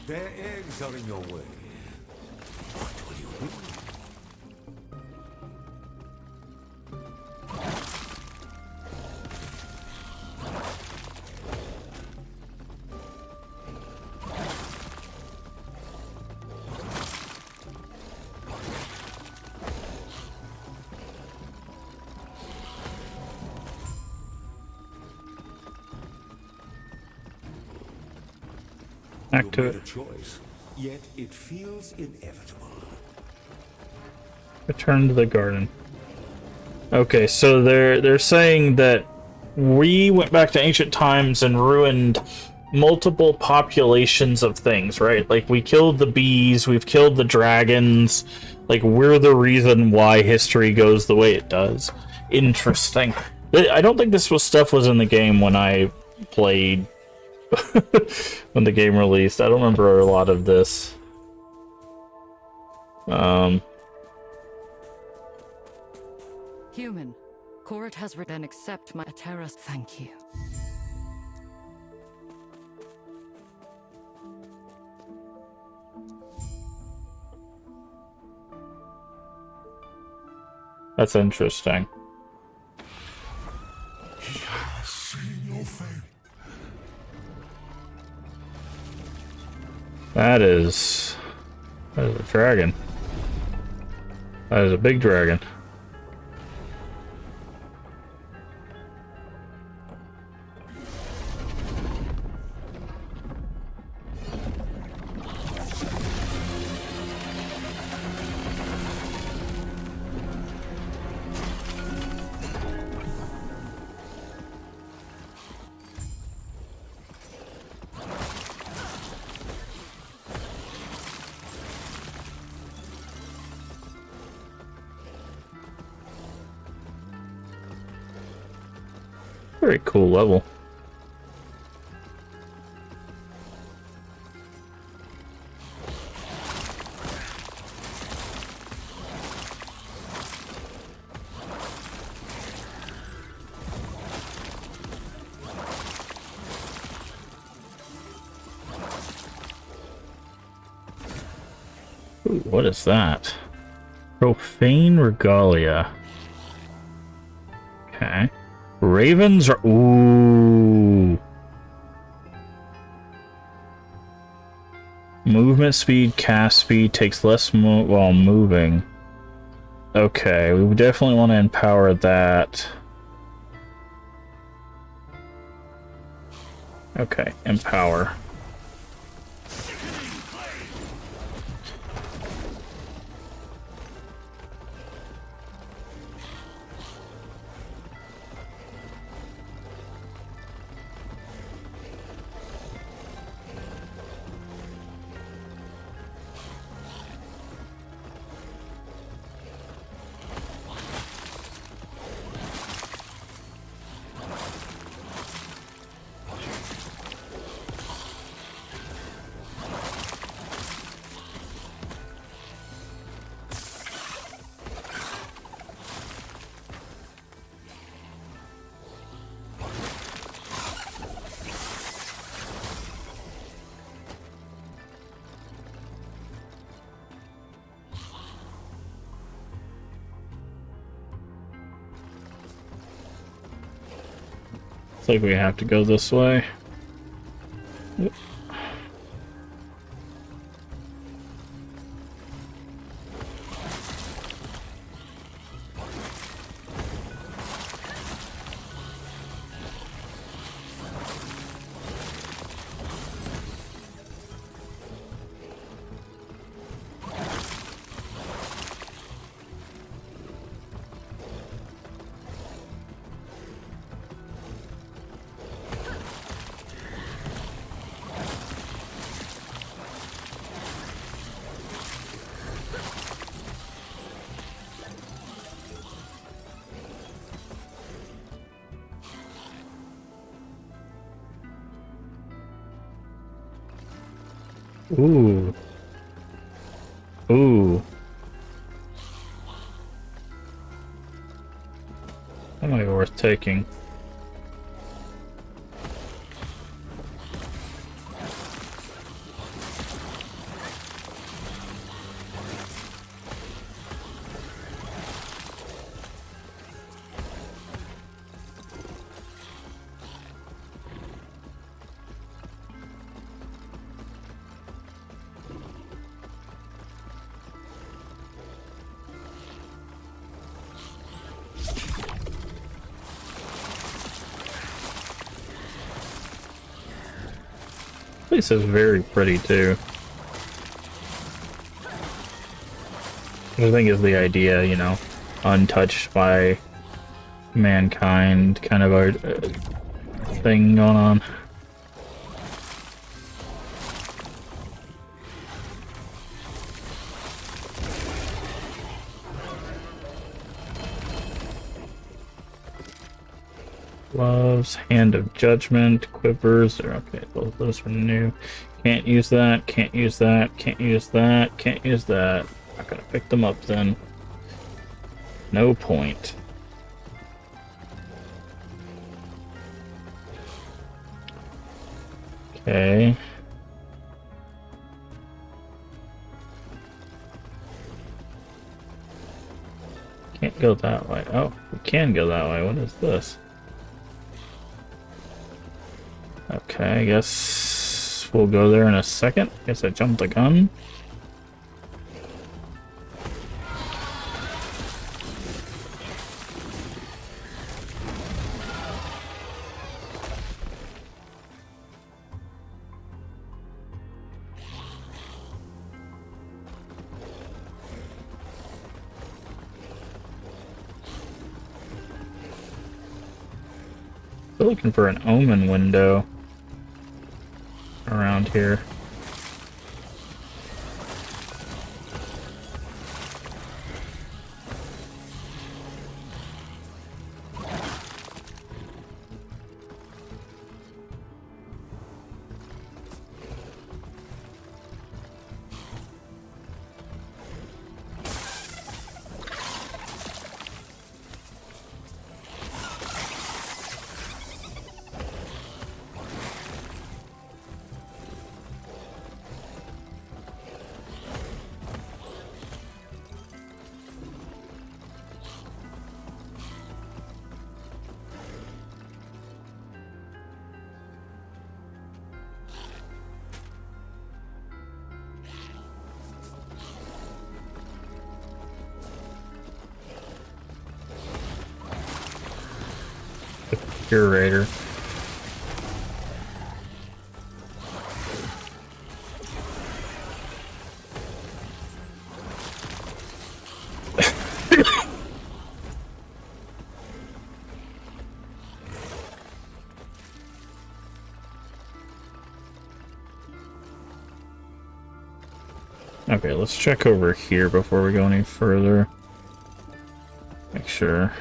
Their eggs are in your way. What will you do? Back to You it. made a choice, yet it feels inevitable. Return to the garden. Okay, so they're saying that we went back to ancient times and ruined multiple populations of things, right? Like, we killed the bees, we've killed the dragons. Like, we're the reason why history goes the way it does. Interesting. I don't think this stuff was in the game when I played when the game released. I don't remember a lot of this. Human. Court has written accept my terror. Thank you. That's interesting. He has seen your fate. That is a dragon. That is a big dragon. Very cool level. Ooh, what is that? Profane regalia. Okay. Ravens are... Ooh. Movement speed, cast speed, takes less while moving. Okay, we definitely want to empower that. Okay, empower. It's like we have to go this way. Yep. Ooh. Ooh. That might be worth taking. place is very pretty too. Which I think is the idea, you know, untouched by mankind kind of a thing going on. Gloves, Hand of Judgment, Quivers. Okay, those are new. Can't use that, can't use that, can't use that, can't use that. Not gonna pick them up then. No point. Okay. Can't go that way. Oh, we can go that way. What is this? Okay, I guess we'll go there in a second. Guess I jumped the gun. Still looking for an Omen window around here. Curator. Okay, let's check over here before we go any further. Make sure.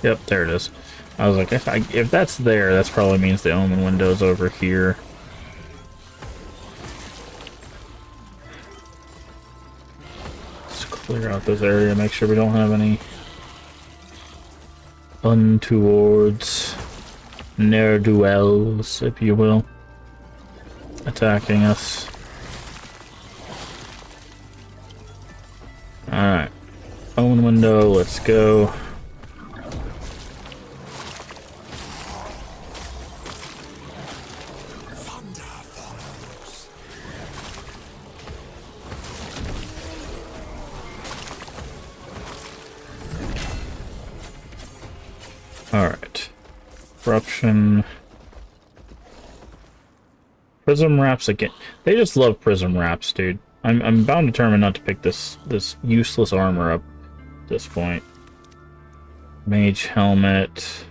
Yep, there it is. I was like, if that's there, that probably means the Omen window's over here. Let's clear out this area, make sure we don't have any untowards ne'er-do-wells, if you will, attacking us. Alright. Omen window, let's go. Alright. Corruption. Prism wraps again. They just love prism wraps, dude. I'm bound determined not to pick this useless armor up at this point. Mage helmet.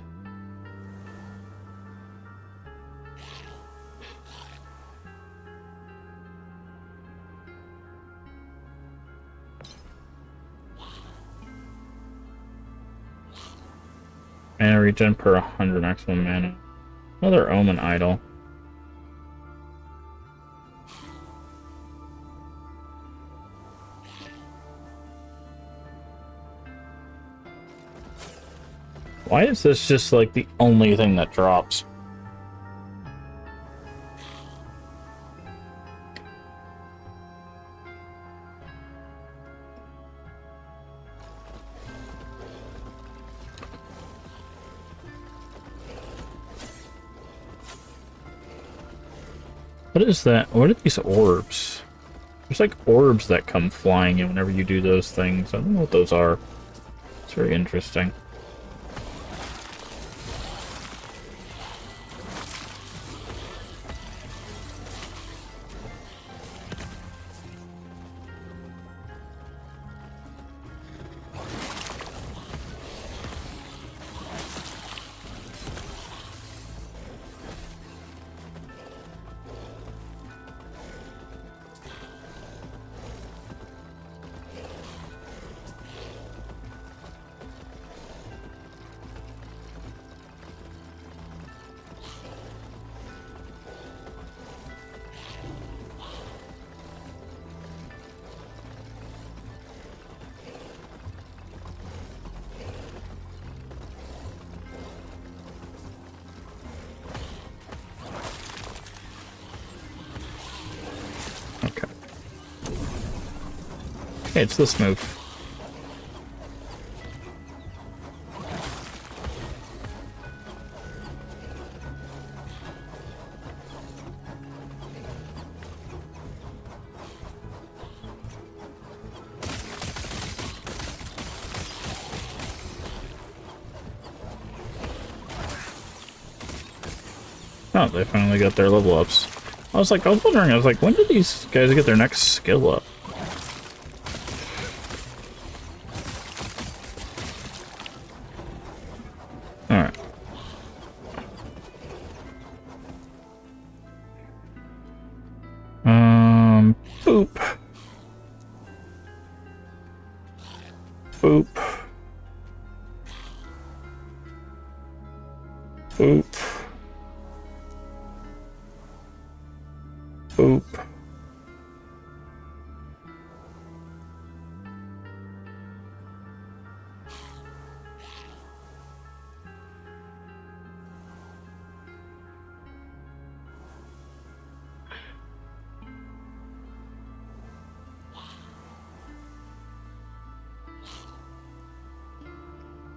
Mana regen per 100 maximum mana. Another Omen idol. Why is this just like the only thing that drops? What is that? What are these orbs? There's like orbs that come flying in whenever you do those things. I don't know what those are. It's very interesting. Hey, it's this move. Oh, they finally got their level ups. I was wondering, when did these guys get their next skill up? Alright. Boop. Boop. Boop. Boop.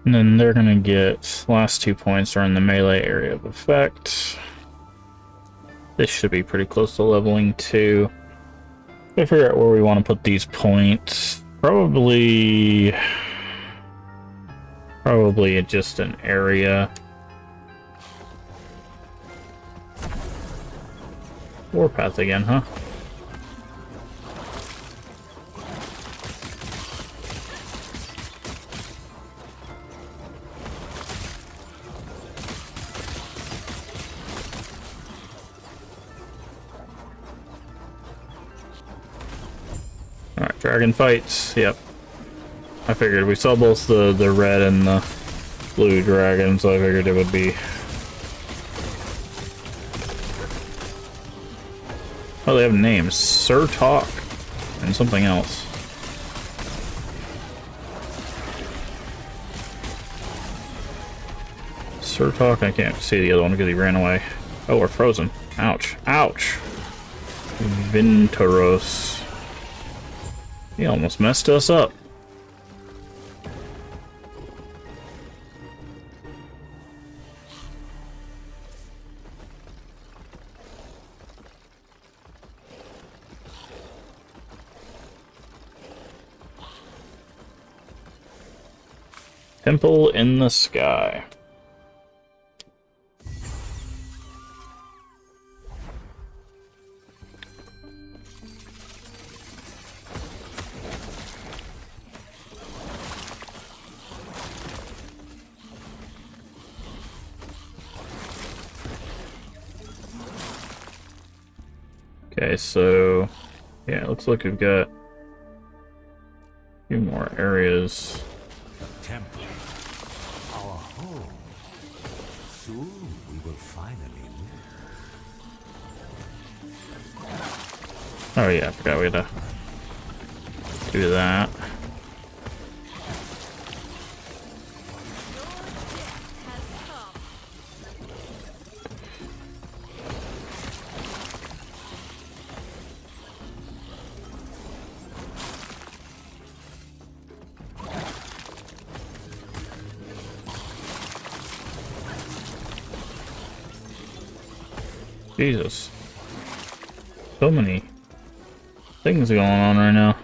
And then they're gonna get last 2 points are in the melee area of effect. This should be pretty close to leveling 2. Gotta figure out where we want to put these points. Probably at just an area. Warpath again, huh? Alright, dragon fights. Yep. I figured we saw both the red and the blue dragon, so I figured it would be. Oh, they have names. Sir Talk and something else. Sir Talk, I can't see the other one because he ran away. Oh, we're frozen. Ouch. Ouch. Vintaros. He almost messed us up. Temple in the sky. Okay, so yeah, it looks like we've got a few more areas. Temple, our home. Soon we will finally live. Oh yeah, I forgot we had to do that. Jesus. So many things going on right now.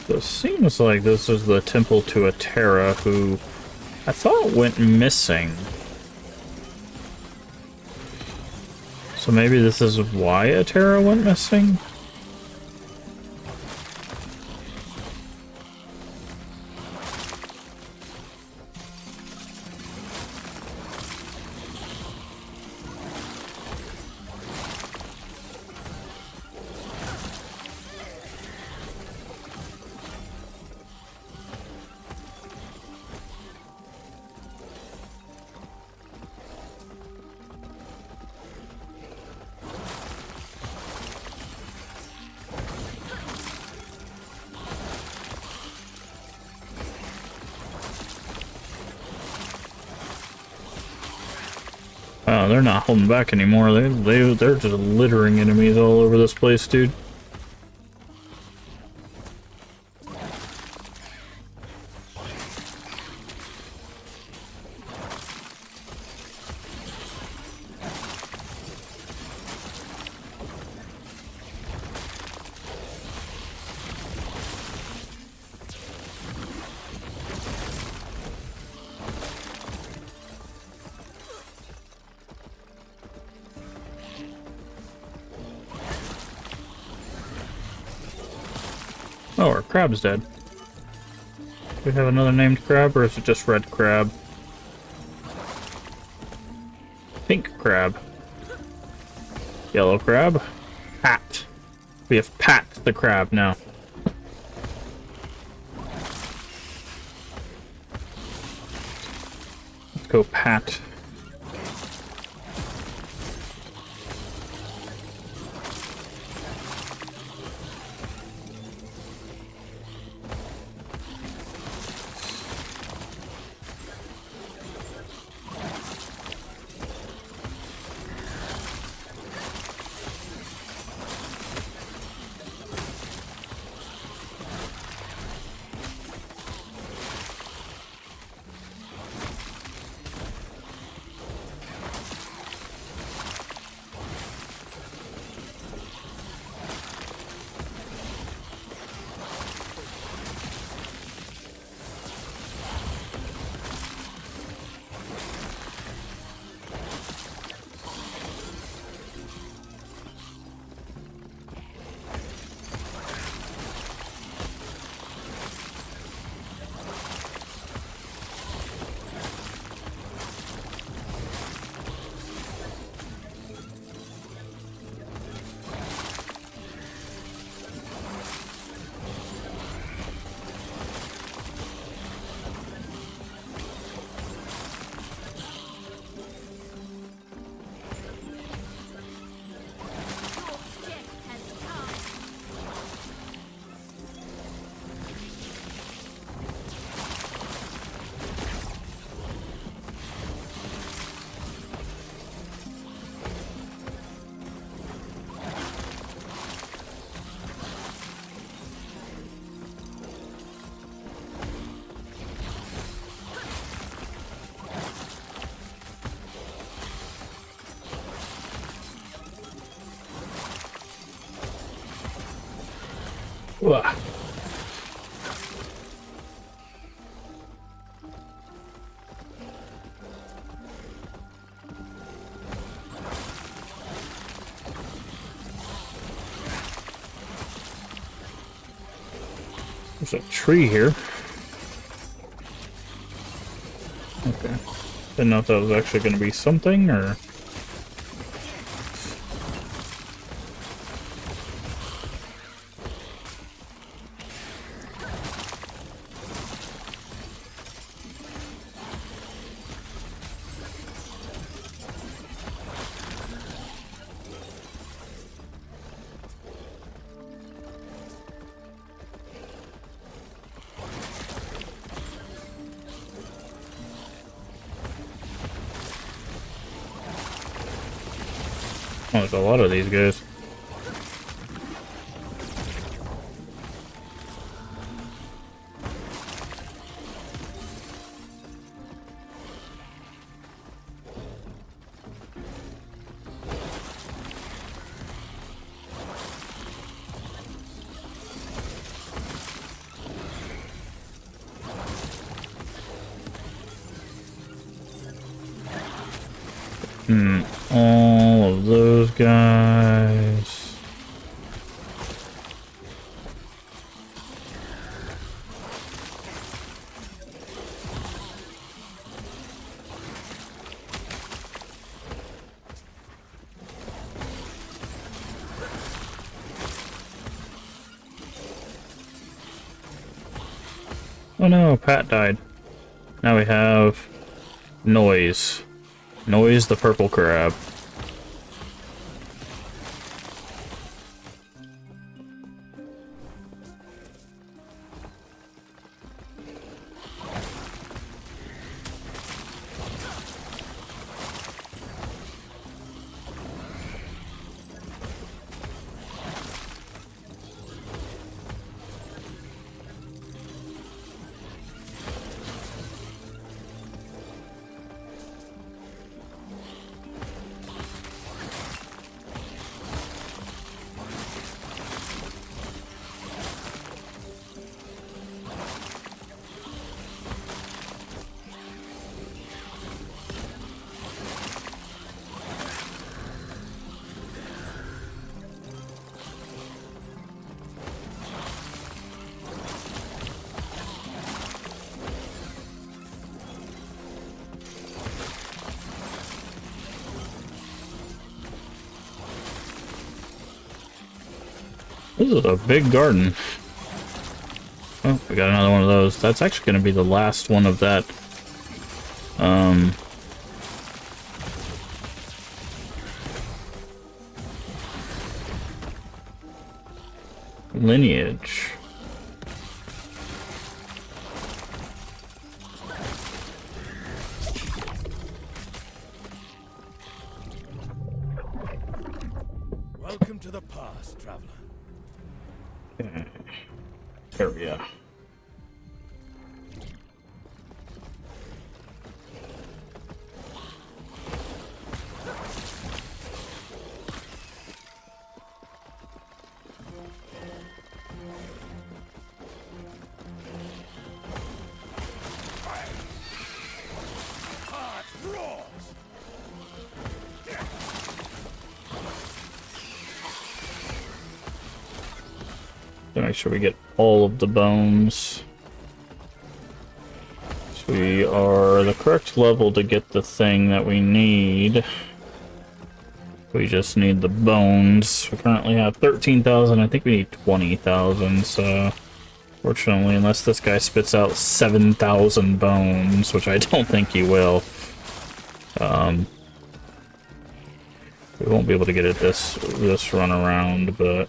So it seems like this is the temple to Atera, who I thought went missing. So maybe this is why Atera went missing? Oh, they're not holding back anymore. They're just littering enemies all over this place, dude. Oh, our crab's dead. Do we have another named crab, or is it just red crab? Pink crab. Yellow crab. Pat. We have Pat the crab now. Let's go Pat. Ugh. There's a tree here. Okay. Didn't know if that was actually going to be something, or... Oh, there's a lot of these guys. All of those guys. Oh no, Pat died. Now we have Noise. Noise the purple crab. This is a big garden. Oh, we got another one of those. That's actually going to be the last one of that. Lineage. Welcome to the past, traveler. There we are. To make sure we get all of the bones. So we are the correct level to get the thing that we need. We just need the bones. We currently have 13,000. I think we need 20,000. So, fortunately, unless this guy spits out 7,000 bones, which I don't think he will, we won't be able to get it this run around. But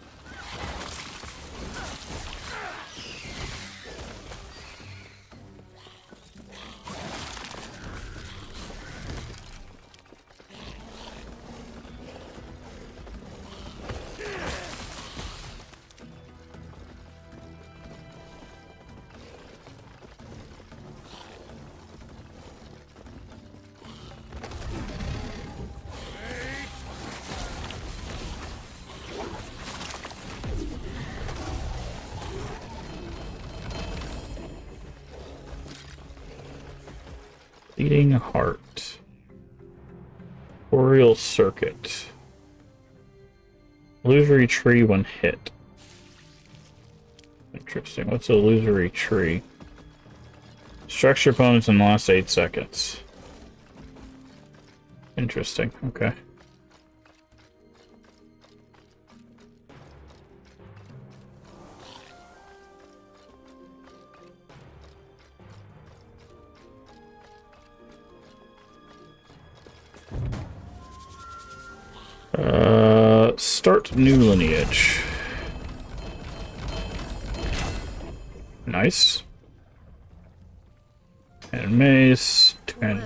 Beating Heart. Boreal Circuit. Illusory Tree when hit. Interesting. What's a illusory tree? Strikes your opponents in the last 8 seconds. Interesting. Okay. Start new lineage. Nice. And mace. Anyway.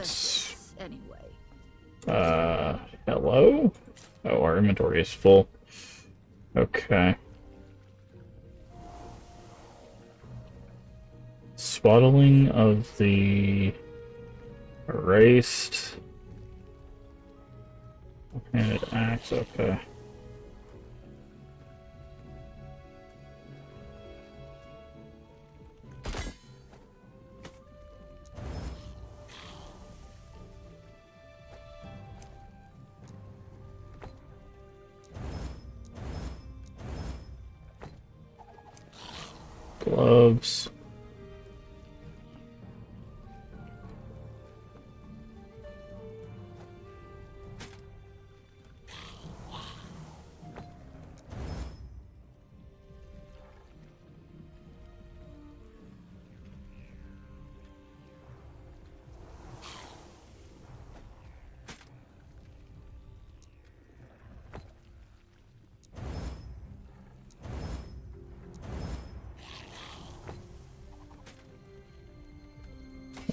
Hello? Oh, our inventory is full. Okay. Swaddling of the erased. Handed axe, okay. Gloves.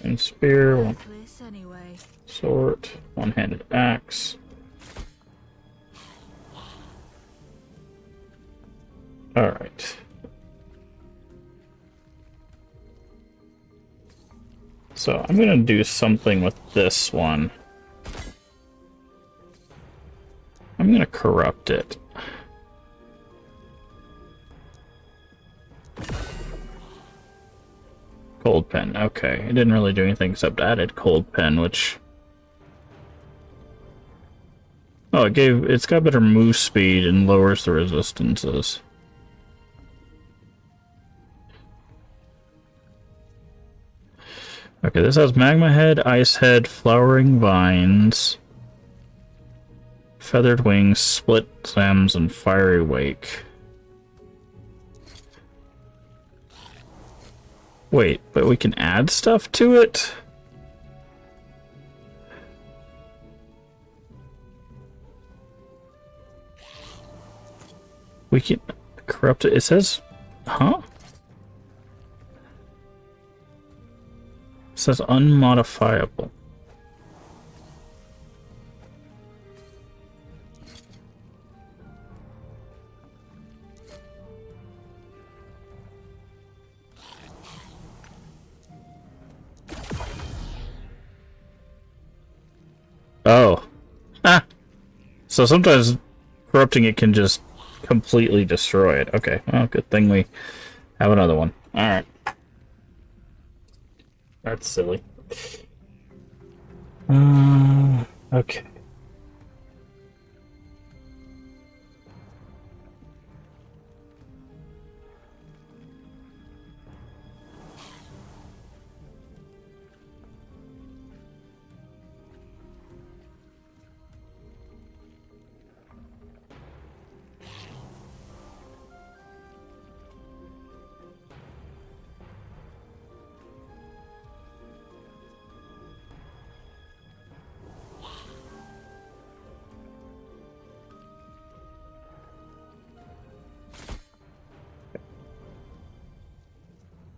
And spear, one Anyway. sword, one-handed axe. Alright. So I'm gonna do something with this one. I'm gonna corrupt it. Cold pen, okay. It didn't really do anything except added cold pen, which... Oh, it's got better move speed and lowers the resistances. Okay, this has magma head, ice head, flowering vines, feathered wings, split slams, and fiery wake. Wait, but we can add stuff to it? We can corrupt it. It says, huh? It says unmodifiable. Oh. Ah! So sometimes corrupting it can just completely destroy it. Okay, well, good thing we have another one. Alright. That's silly. Okay.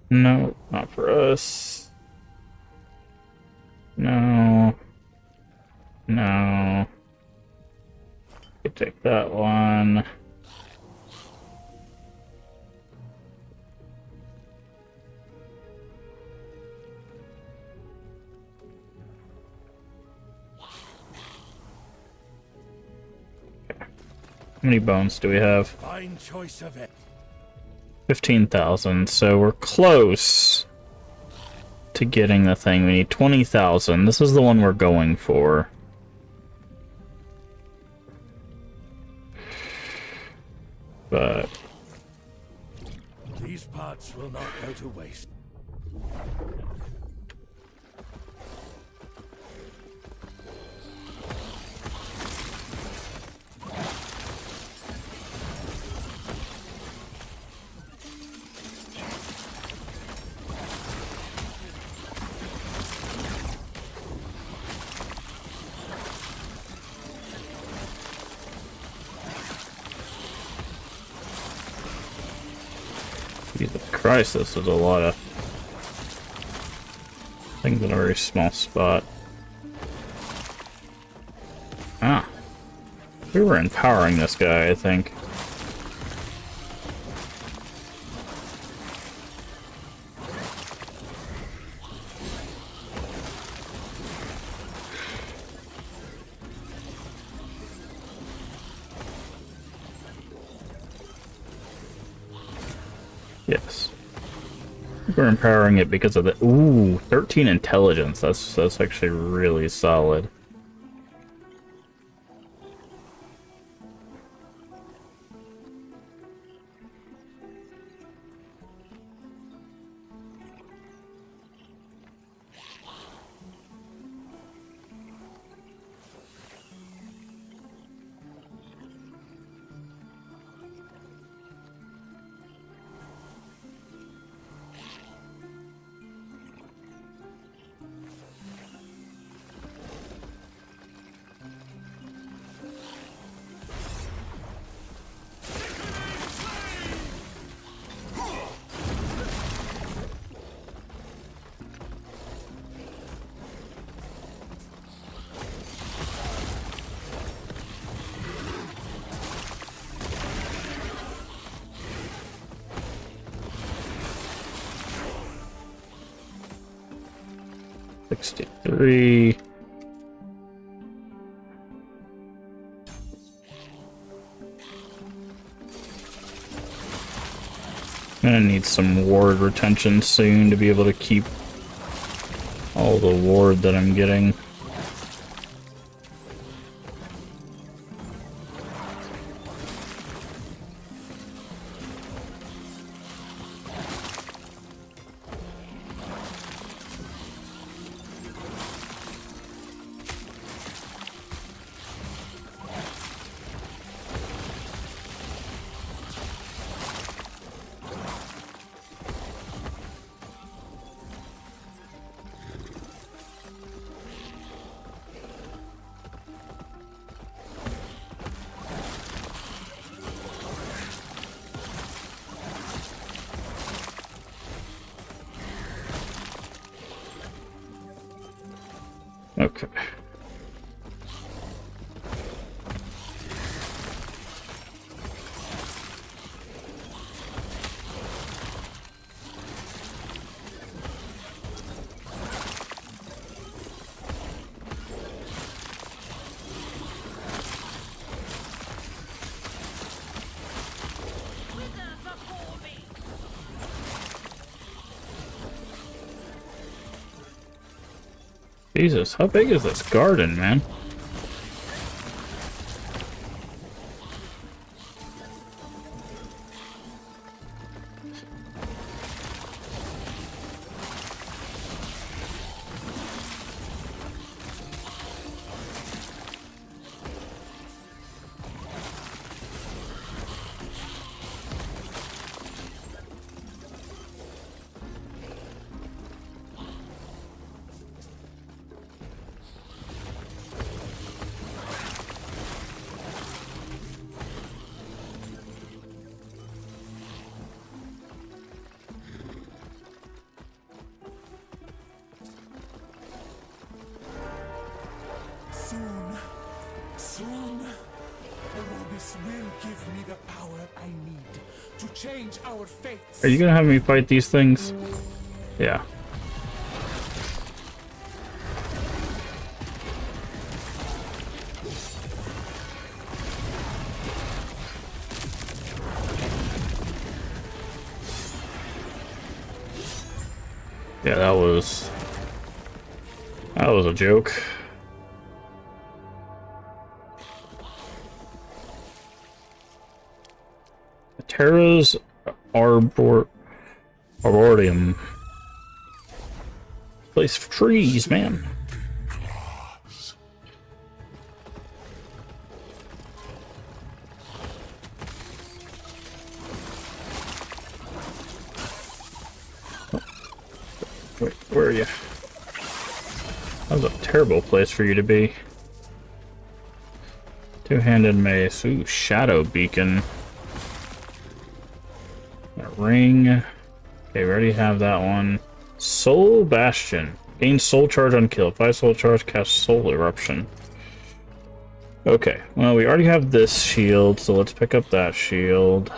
No, not for us. No. No. You take that one. Okay. How many bones do we have? Fine choice of it. 15,000, so we're close to getting the thing. We need 20,000. This is the one we're going for. But These hearts will not go to waste. Jesus Christ, this is a lot of things in a very small spot. Ah. We were empowering this guy, I think. Yes. We're empowering it because of the 13 intelligence. That's actually really solid. $63. I'm gonna need some ward retention soon to be able to keep all the ward that I'm getting. Okay. Jesus, how big is this garden, man? Soon, Orobis will give me the power I need to change our fates. Are you gonna have me fight these things? Yeah. Yeah, that was a joke. Terra's Arbor Arboretum. Place for trees, man. Wait, where are you? That was a terrible place for you to be. Two-handed mace. Ooh, shadow beacon. A ring. Okay, we already have that one. Soul Bastion. Gain soul charge on kill. 5 soul charge, cast soul eruption. Okay, well, we already have this shield, so let's pick up that shield.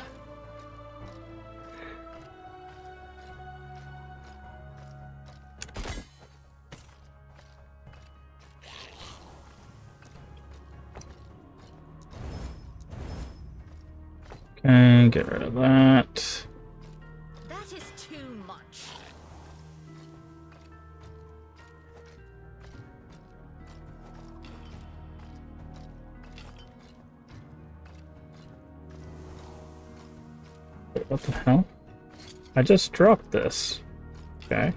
Okay, get rid of that. That is too much. What the hell? I just dropped this. Okay.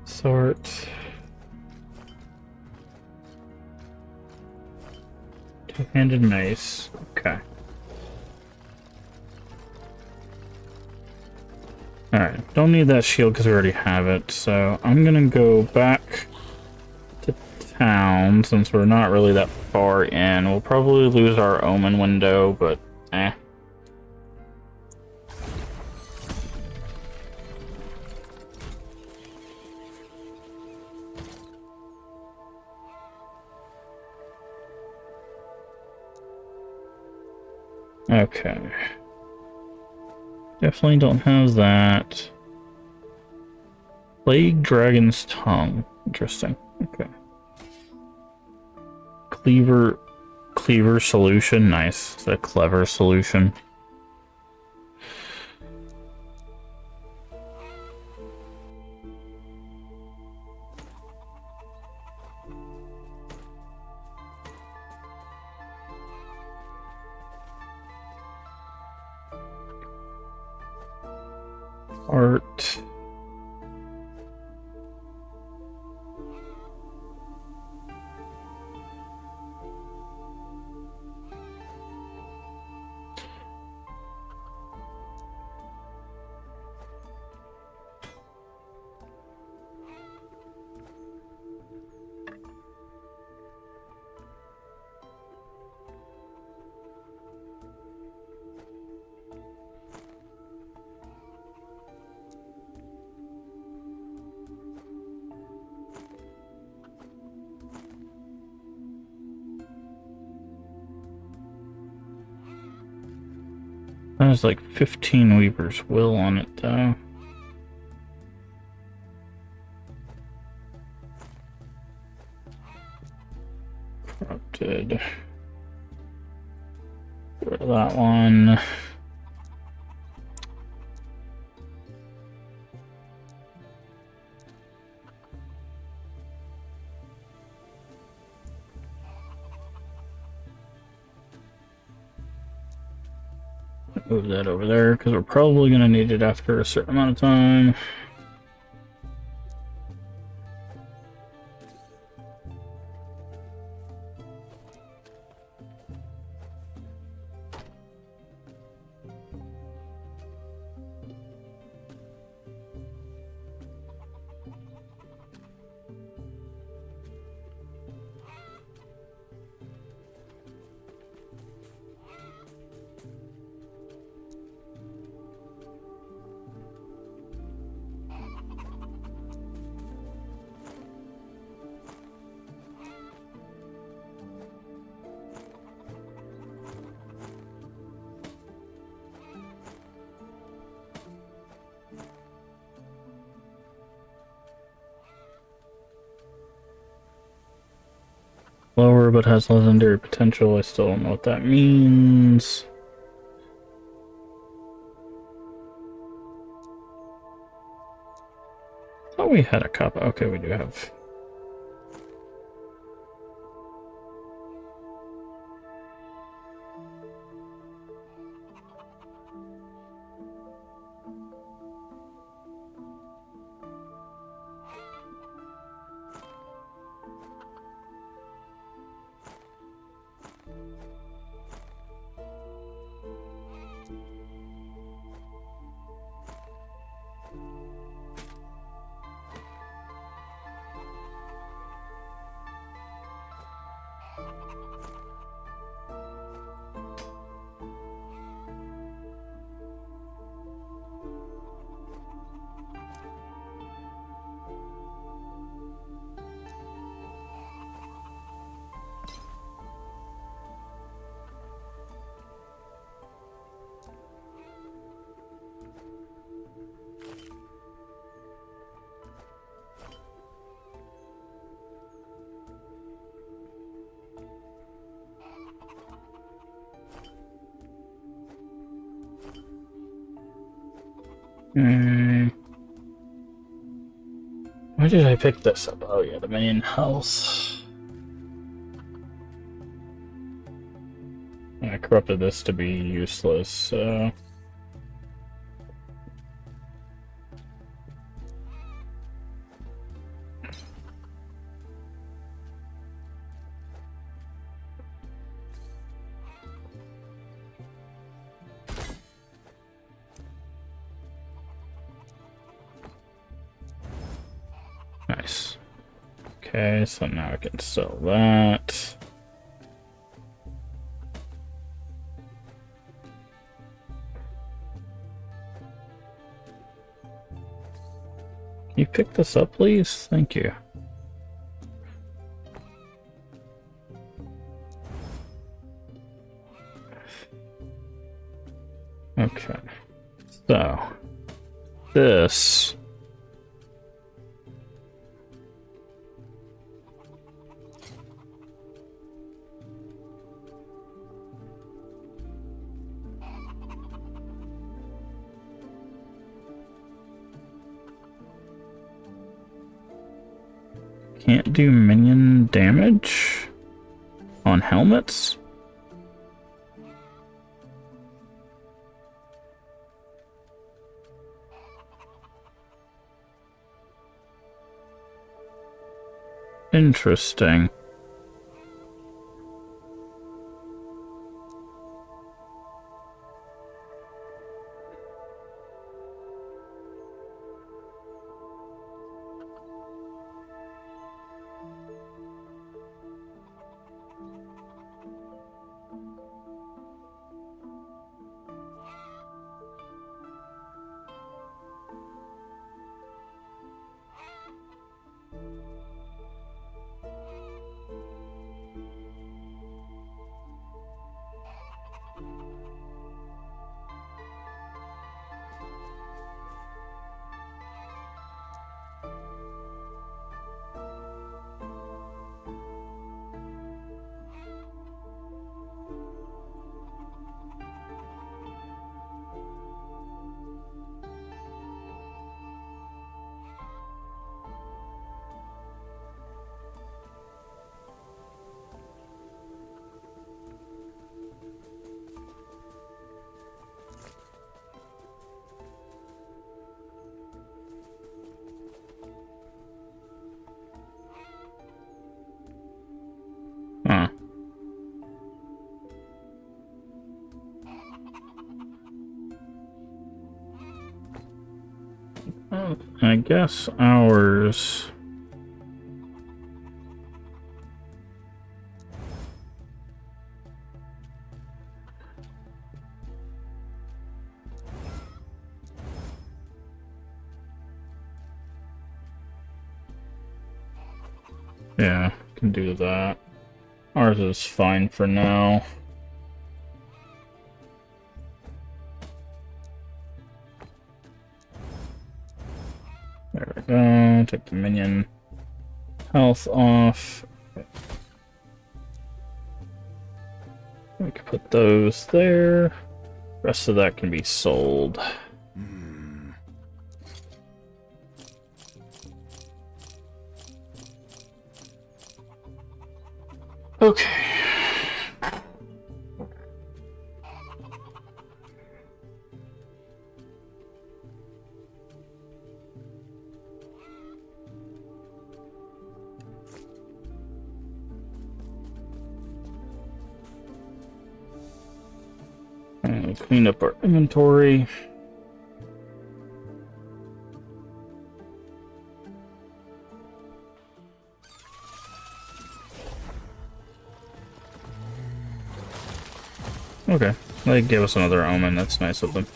Sort. Two-handed mace. Okay. Alright, don't need that shield because we already have it, so I'm gonna go back to town since we're not really that far in. We'll probably lose our omen window, but eh. Okay. Definitely don't have that. Plague Dragon's Tongue. Interesting. Okay. Cleaver solution. Nice. It's a clever solution. Art. There's like 15 Weaver's Will on it, though. Corrupted. Get rid of that one. Move that over there, because we're probably going to need it after a certain amount of time. Lower, but has legendary potential. I still don't know what that means. Oh, we had a cup. Okay, we do have. Why did I pick this up? Oh yeah, the main house. I corrupted this to be useless, so... Nice. Okay, so now I can sell that. Can you pick this up, please? Thank you. Okay. So, this... Can't do minion damage on helmets? Interesting. Huh. Well, I guess ours... Yeah, can do that. Ours is fine for now. There we go. Take the minion health off. We can put those there. Rest of that can be sold. Okay. And clean up our inventory. Okay. They gave us another omen. That's nice of them.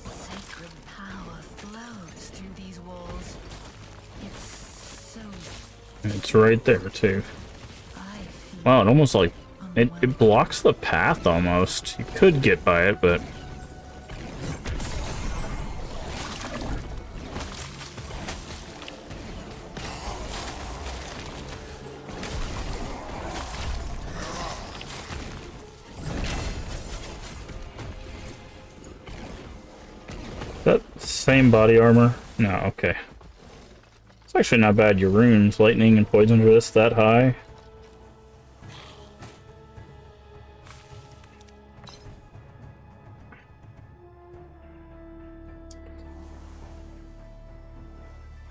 Sacred power flows through these walls. It's so... It's right there, too. I feel Wow, it almost like... It blocks the path, almost. You could get by it, but... That same body armor? No, okay. It's actually not bad. Your runes, lightning and poison resist that high.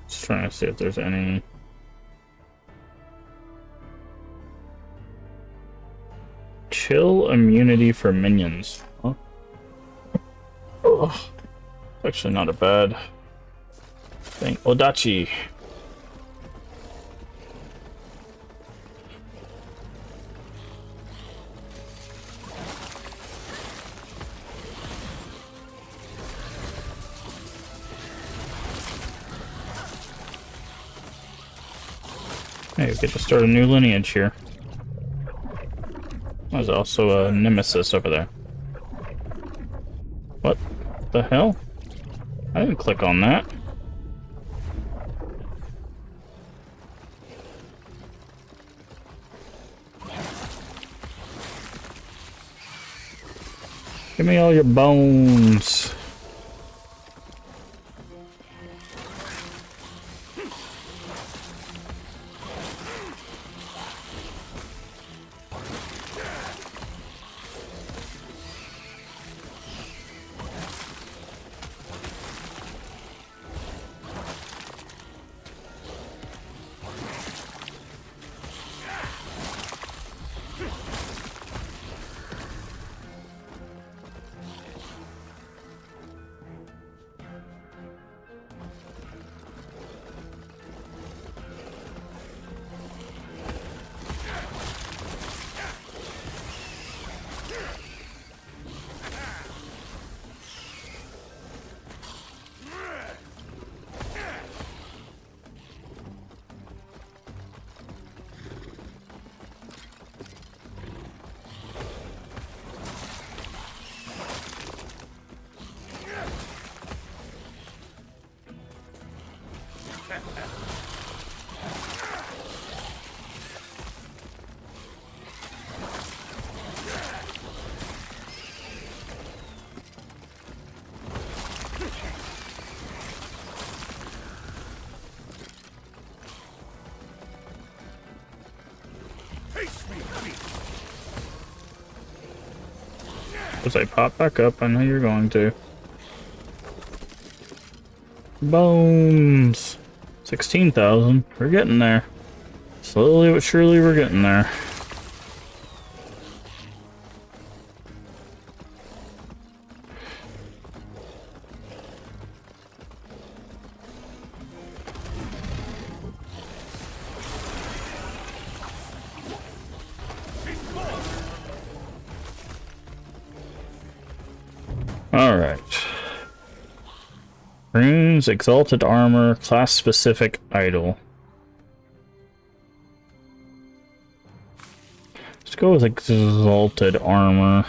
Just trying to see if there's any... Chill immunity for minions. Huh? Ugh. Actually not a bad thing. Odachi. Hey, we get to start a new lineage here. There's also a nemesis over there. What the hell? I didn't click on that. Give me all your bones. As I pop back up, I know you're going to. Bones! 16,000. We're getting there. Slowly but surely we're getting there. Alright. Runes, Exalted Armor, Class-Specific Idol. Let's go with Exalted Armor.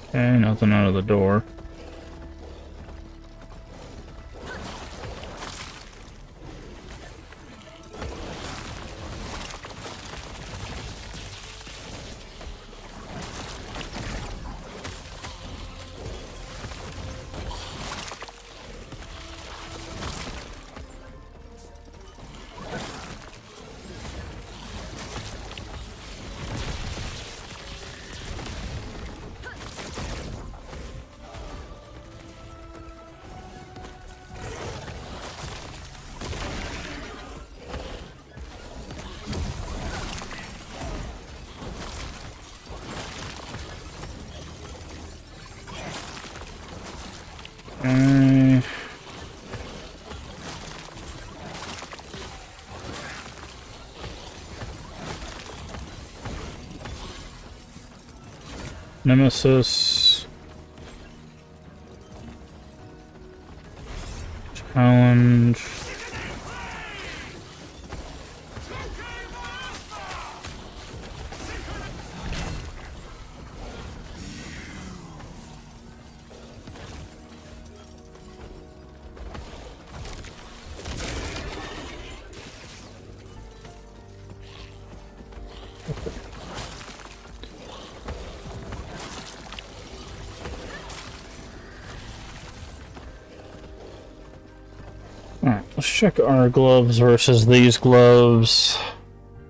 Okay, nothing out of the door. Nemesis. Challenge. Alright, let's check our gloves versus these gloves.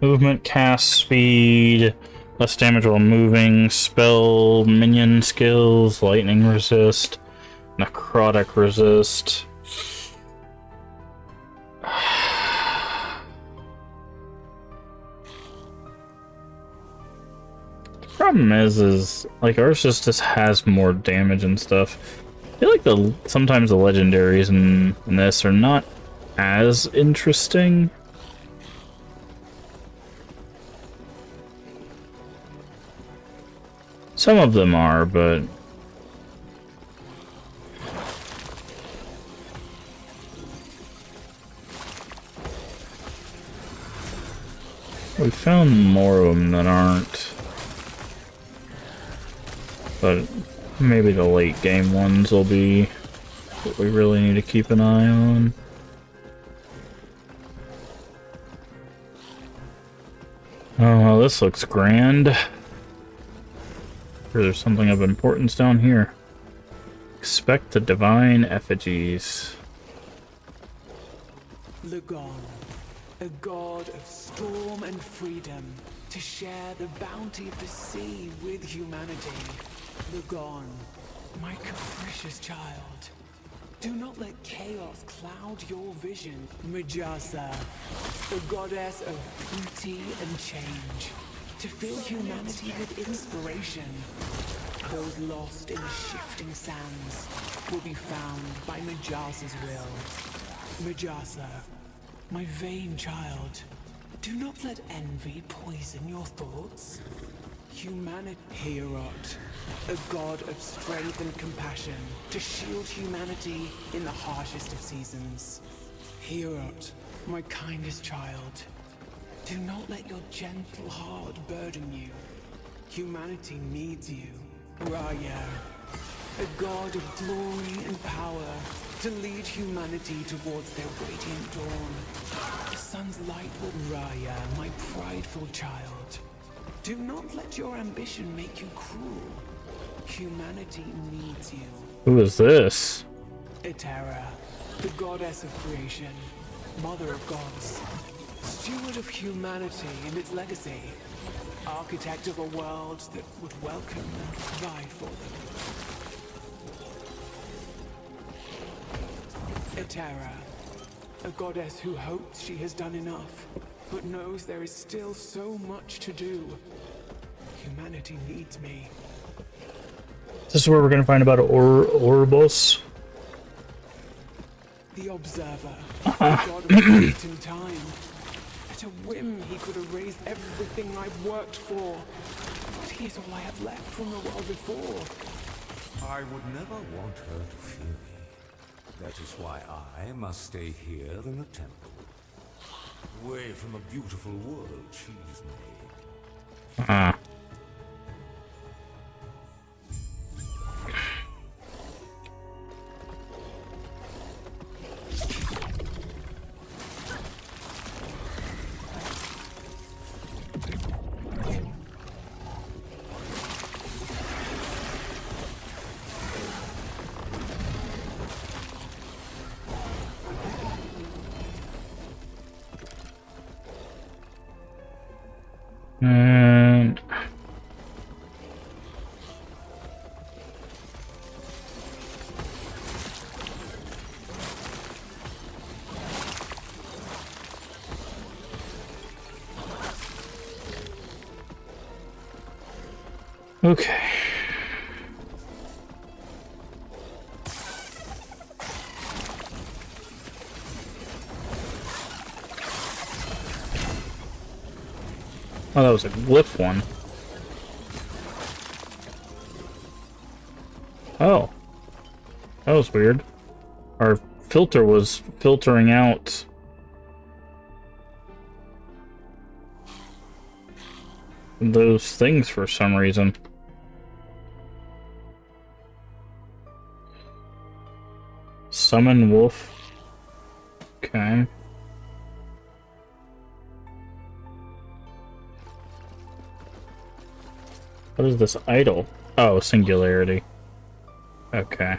Movement, cast speed, less damage while moving, spell, minion skills, lightning resist, necrotic resist. The problem is like ours just has more damage and stuff. I feel like sometimes the legendaries in this are not as interesting. Some of them are, but we found more of them than aren't. But maybe the late game ones will be what we really need to keep an eye on. Oh, this looks grand. There's something of importance down here. Expect the divine effigies. Lugon, a god of storm and freedom, to share the bounty of the sea with humanity. Lugon, my capricious child, do not let chaos cloud your vision. Mujasa, the goddess of beauty and change, to fill humanity with inspiration. Those lost in the shifting sands will be found by Mujasa's will. Mujasa, my vain child, do not let envy poison your thoughts. Humanity, Hierot, a god of strength and compassion, to shield humanity in the harshest of seasons. Hierot, my kindest child, do not let your gentle heart burden you. Humanity needs you. Raya, a god of glory and power, to lead humanity towards their radiant dawn. The sun's light will Raya, my prideful child. Do not let your ambition make you cruel. Humanity needs you. Who is this? Etera, the goddess of creation, mother of gods, steward of humanity and its legacy, architect of a world that would welcome and provide for them. Etera, a goddess who hopes she has done enough, but knows there is still so much to do. Humanity needs me. This is where we're going to find about Ouroboros. The Observer, the god of fate and time. At a whim, he could erase everything I've worked for. But he is all I have left from the world before. I would never want her to fear me. That is why I must stay here in the temple. Away from the beautiful world she's made. Ah. And okay. Oh, that was a glyph one. Oh. That was weird. Our filter was filtering out those things for some reason. Summon wolf. Okay. What is this idol? Oh, singularity. Okay.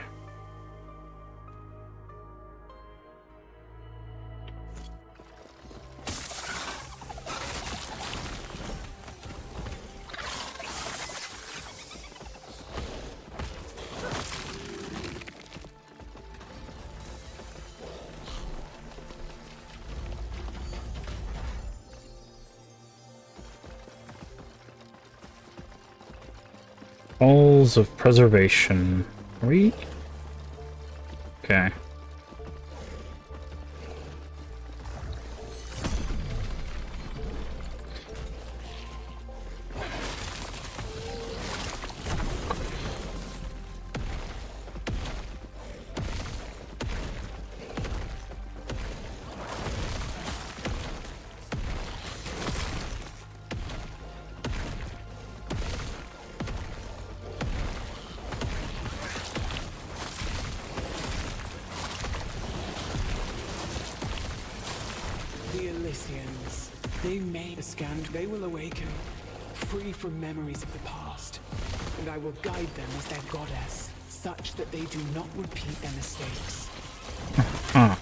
Halls of Preservation. Okay. The Elysians. They made a scan. They will awaken, free from memories of the past. And I will guide them as their goddess, such that they do not repeat their mistakes. Huh.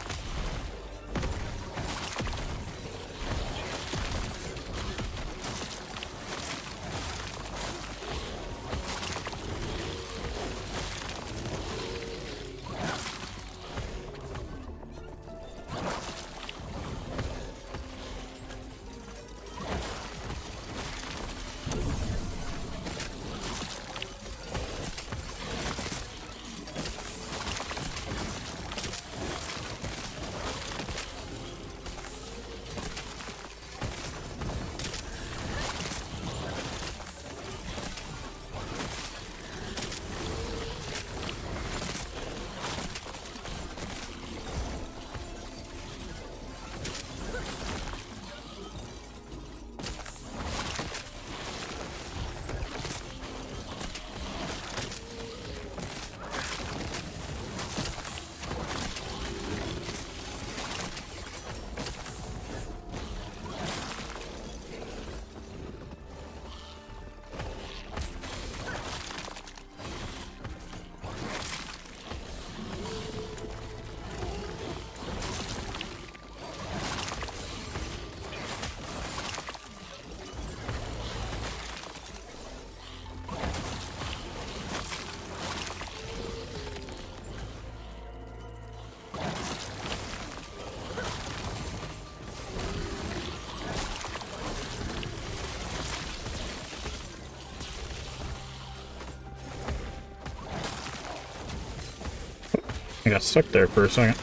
I got stuck there for a second.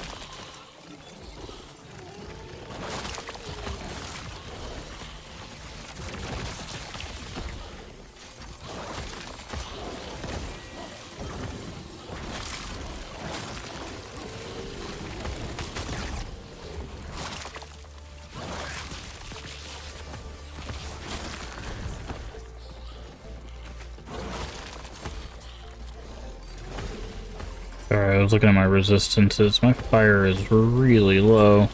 Alright, I was looking at my resistances. My fire is really low.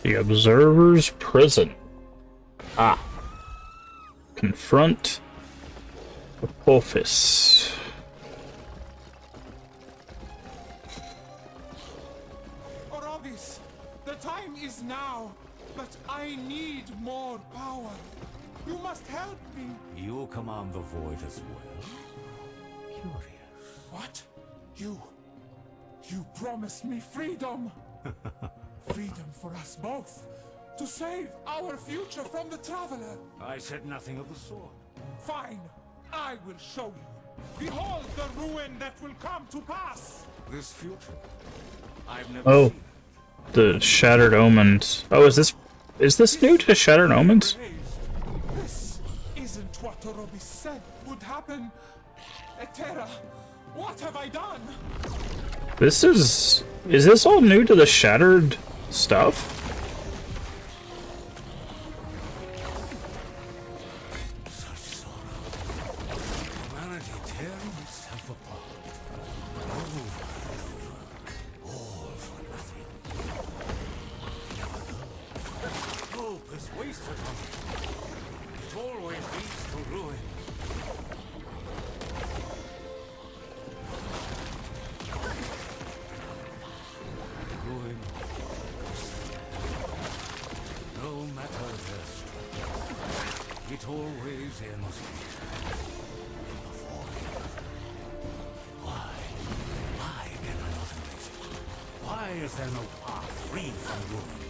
The Observer's Prison. Ah. Confront Apophis. Orobis, the time is now, but I need more power. You must help me. You command the void as well? Curious. What? You promised me freedom. Freedom for us both. To save our future from the Traveler. I said nothing of the sort. Fine. I will show you. Behold the ruin that will come to pass. This future? I've never Oh, seen it. the Shattered Omens. Oh, is this new to Shattered Omens? This isn't what Orobis said would happen. Etera, what have I done? Is this all new to the Shattered stuff? Such sorrow. Humanity tearing itself apart. Over and over. All for nothing. Hope is wasted on it. It always leads to ruin. Ruin. No matter the strength, it always ends here. In the void. Why? Why can I not erase it? Why is there no path free from ruin?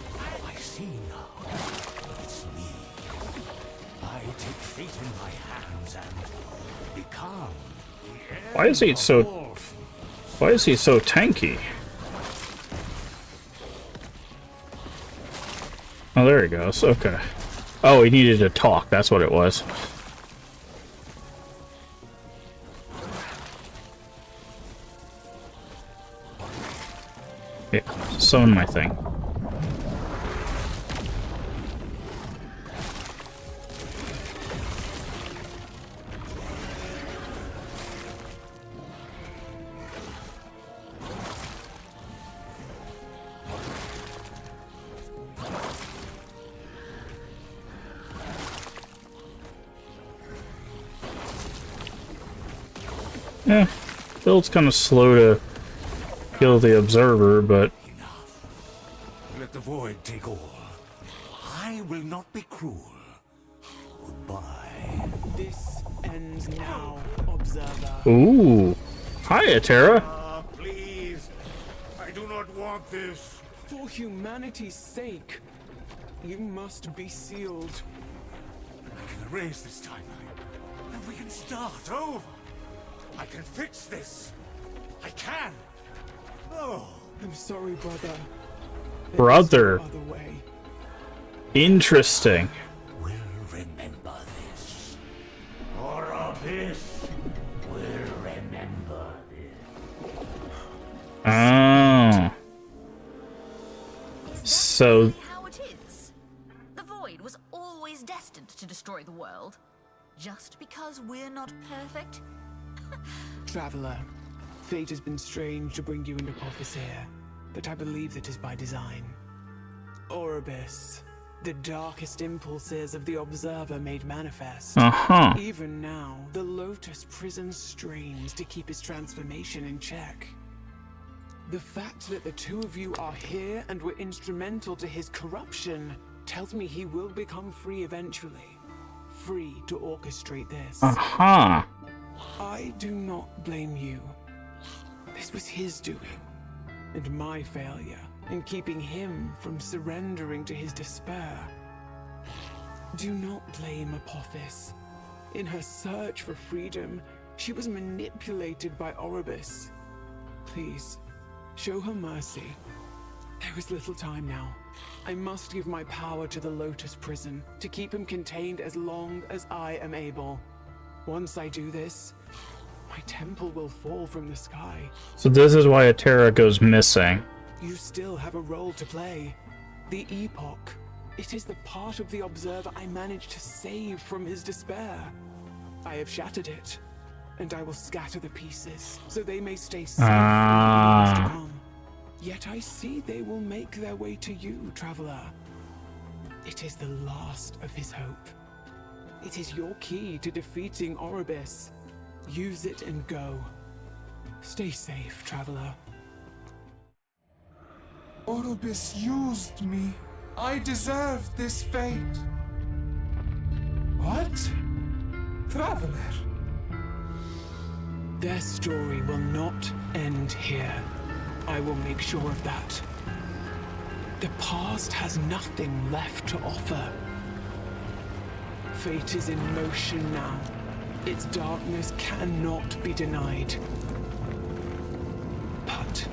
I see now. It's me. I take fate in my hands and become the heir Why is he of so all things. Why is he so tanky? Oh, there he goes. Okay. Oh, he needed to talk. That's what it was. Yeah, summon my thing. Yeah, Bill's kind of slow to kill the Observer, but... Enough. Let the void take all. I will not be cruel. Goodbye. This ends now, Observer. Ooh! Hi, Etera! Ah, please. I do not want this. For humanity's sake, you must be sealed. I can erase this timeline, and we can start over. I can fix this. I can. No. I'm sorry, brother. Brother. Other way. Interesting. We'll remember this. Orobis will remember this. Oh. So... How it is. The void was always destined to destroy the world. Just because we're not perfect? Traveler, fate has been strange to bring you into Apophis here, but I believe that is by design. Orobis, the darkest impulses of the Observer made manifest. Uh-huh. Even now, the Lotus Prison strains to keep his transformation in check. The fact that the two of you are here and were instrumental to his corruption tells me he will become free eventually. Free to orchestrate this. Uh-huh. I do not blame you. This was his doing, and my failure in keeping him from surrendering to his despair. Do not blame Apophis. In her search for freedom, she was manipulated by Orobis. Please, show her mercy. There is little time now. I must give my power to the Lotus Prison to keep him contained as long as I am able. Once I do this, my temple will fall from the sky. So this is why Etera goes missing. You still have a role to play. The Epoch. It is the part of the Observer I managed to save from his despair. I have shattered it, and I will scatter the pieces so they may stay safe for the years to come. Yet I see they will make their way to you, Traveler. It is the last of his hope. It is your key to defeating Oribis. Use it and go. Stay safe, traveler. Orobis used me. I deserve this fate. What? Traveler. Their story will not end here. I will make sure of that. The past has nothing left to offer. Fate is in motion now. Its darkness cannot be denied. But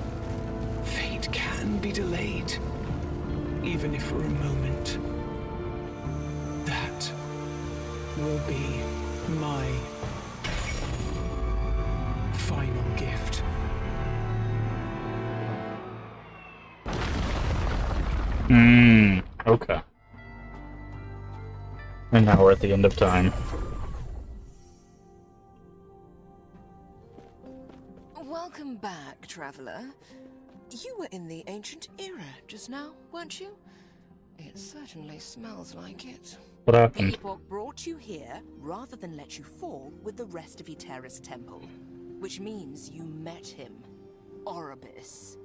fate can be delayed, even if for a moment. That will be my final gift. Okay. And now we're at the end of time. Welcome back, traveler. You were in the ancient era just now, weren't you? It certainly smells like it. What happened? Epoch brought you here rather than let you fall with the rest of Eterra's temple, which means you met him, Oribis.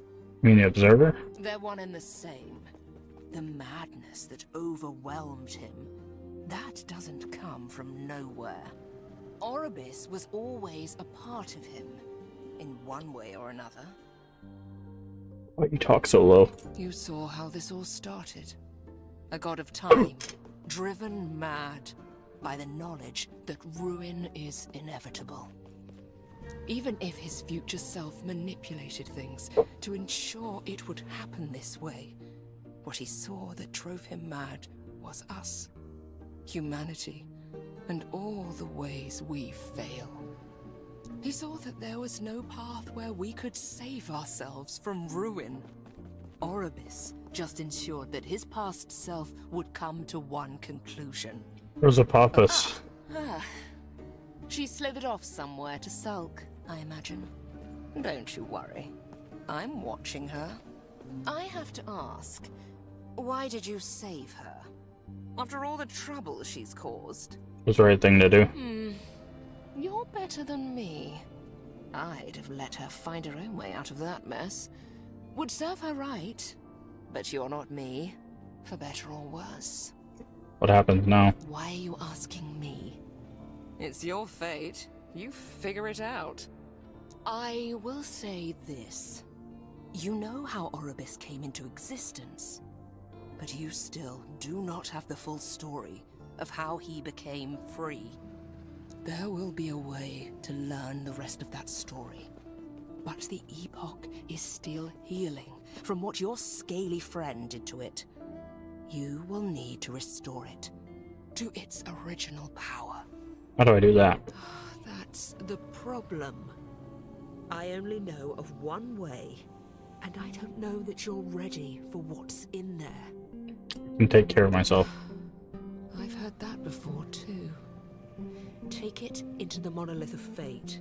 You mean the Observer? They're one and the same. The madness that overwhelmed him, that doesn't come from nowhere. Oribis was always a part of him, in one way or another. Why you talk so low? You saw how this all started. A god of time, driven mad by the knowledge that ruin is inevitable. Even if his future self manipulated things to ensure it would happen this way, what he saw that drove him mad was us, humanity, and all the ways we fail. He saw that there was no path where we could save ourselves from ruin. Oribis just ensured that his past self would come to one conclusion. Where's Apophis? She slithered off somewhere to sulk, I imagine. Don't you worry. I'm watching her. I have to ask, why did you save her? After all the trouble she's caused? It was the right thing to do. You're better than me. I'd have let her find her own way out of that mess. Would serve her right. But you're not me, for better or worse. What happens now? Why are you asking me? It's your fate. You figure it out. I will say this. You know how Oribis came into existence, but you still do not have the full story of how he became free. There will be a way to learn the rest of that story. But the Epoch is still healing from what your scaly friend did to it. You will need to restore it to its original power. How do I do that? That's the problem. I only know of one way, and I don't know that you're ready for what's in there. I can take care of myself. I've heard that before, too. Take it into the Monolith of Fate.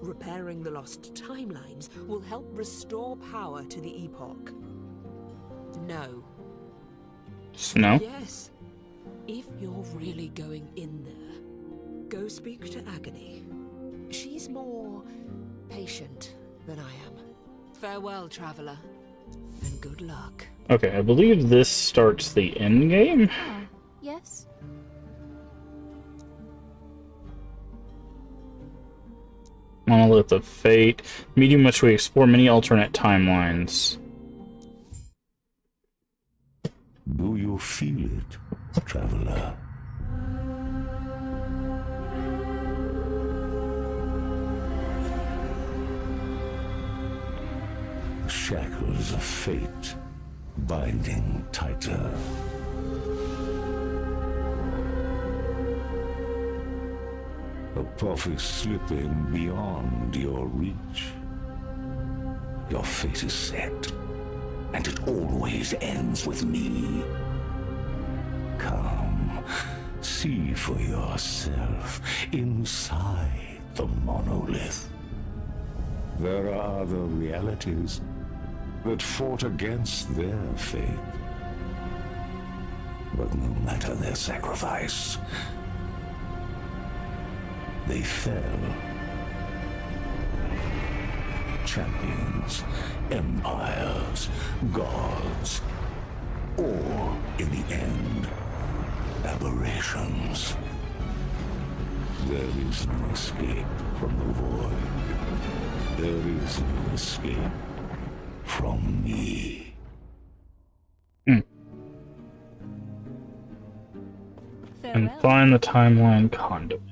Repairing the lost timelines will help restore power to the Epoch. No. Snow? Yes. If you're really going in there, go speak to Agony. She's more patient than I am. Farewell, traveler, and good luck. Okay, I believe this starts the end game. Yes? Monolith of Fate, medium which we explore many alternate timelines. Do you feel it, traveler? The shackles of fate binding tighter. Apophis slipping beyond your reach. Your fate is set, and it always ends with me. Come, see for yourself inside the monolith. There are other realities that fought against their fate. But no matter their sacrifice, they fell. Champions, empires, gods, or, in the end, aberrations. There is no escape from the void. There is no escape from me. And find the timeline conduit.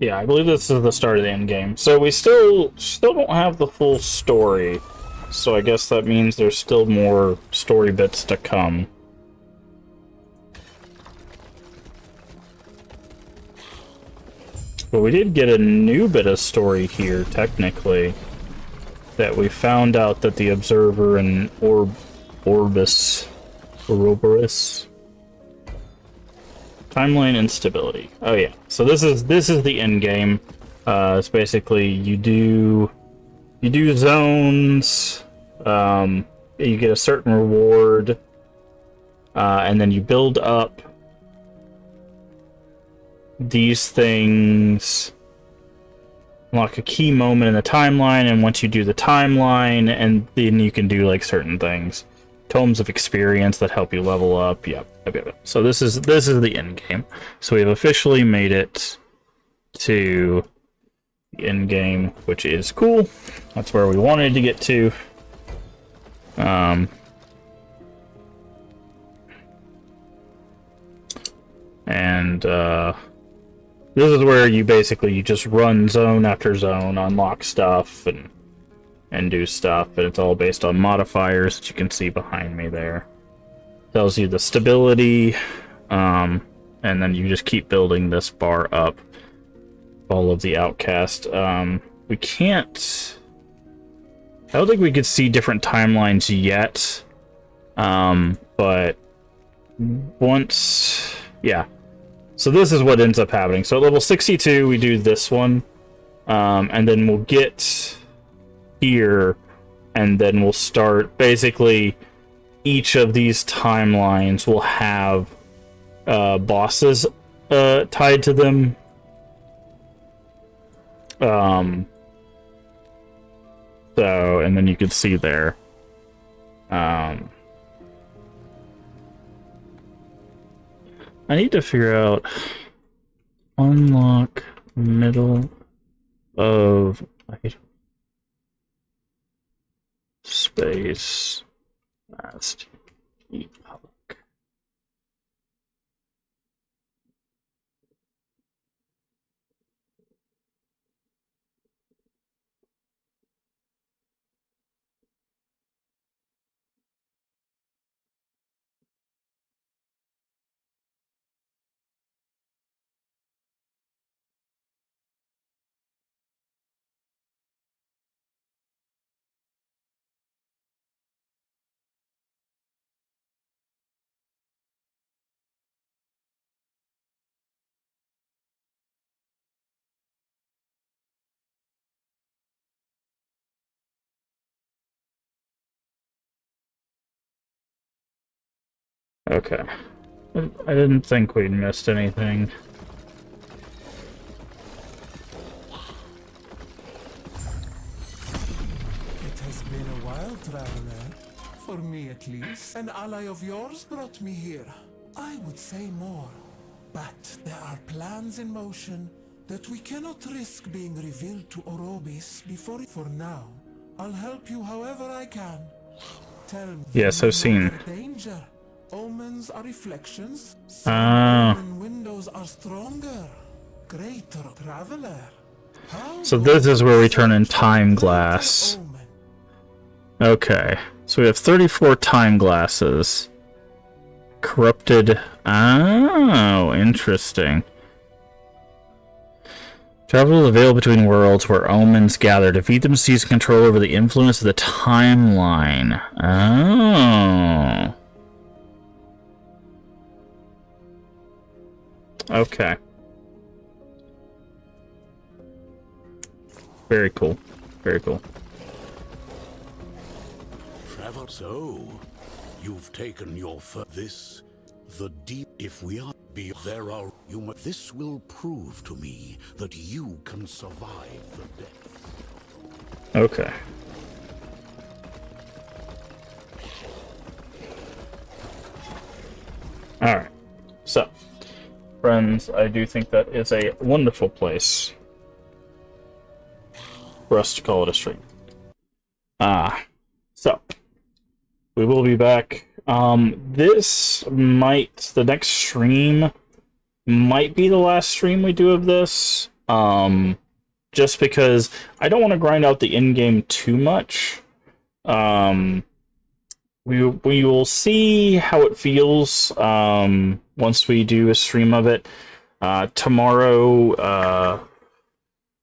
Yeah, I believe this is the start of the end game. So we still don't have the full story. So I guess that means there's still more story bits to come. But we did get a new bit of story here, technically. That we found out that the Observer and Ouroboros. Timeline instability. Oh yeah. So this is the end game. It's basically you do zones. You get a certain reward, and then you build up these things. Unlock a key moment in the timeline, and once you do the timeline, and then you can do like certain things. Tomes of experience that help you level up. Yep. So this is the end game. So we've officially made it to the end game, which is cool. That's where we wanted to get to. This is where you just run zone after zone, unlock stuff, and do stuff, and it's all based on modifiers that you can see behind me there. Tells you the stability, and then you just keep building this bar up. All of the outcast. We can't... I don't think we could see different timelines yet, but once... Yeah. So this is what ends up happening. So at level 62, we do this one, and then we'll get here, and then we'll start basically each of these timelines will have bosses tied to them. So, and then you can see there. I need to figure out unlock middle of space last epoch. Okay. I didn't think we'd missed anything. It has been a while, traveler. For me, at least. An ally of yours brought me here. I would say more. But there are plans in motion that we cannot risk being revealed to Ouroboros before... For now, I'll help you however I can. Tell me... Yes, I've seen. Danger. Omens are reflections. Omen windows are stronger. Greater traveler. So this is where we turn in time glass. Okay. So we have 34 time glasses. Corrupted. Oh, interesting. Travel the veil between worlds where omens gather. Defeat them to seize control over the influence of the timeline. Oh. Okay. Very cool. Very cool. Travel. So, you've taken your this The deep, if we are be there are human, this will prove to me that you can survive the depths. Okay. Alright. So, friends, I do think that is a wonderful place for us to call it a stream. So, we will be back. The next stream might be the last stream we do of this. Just because I don't want to grind out the in-game too much. We will see how it feels once we do a stream of it. Tomorrow,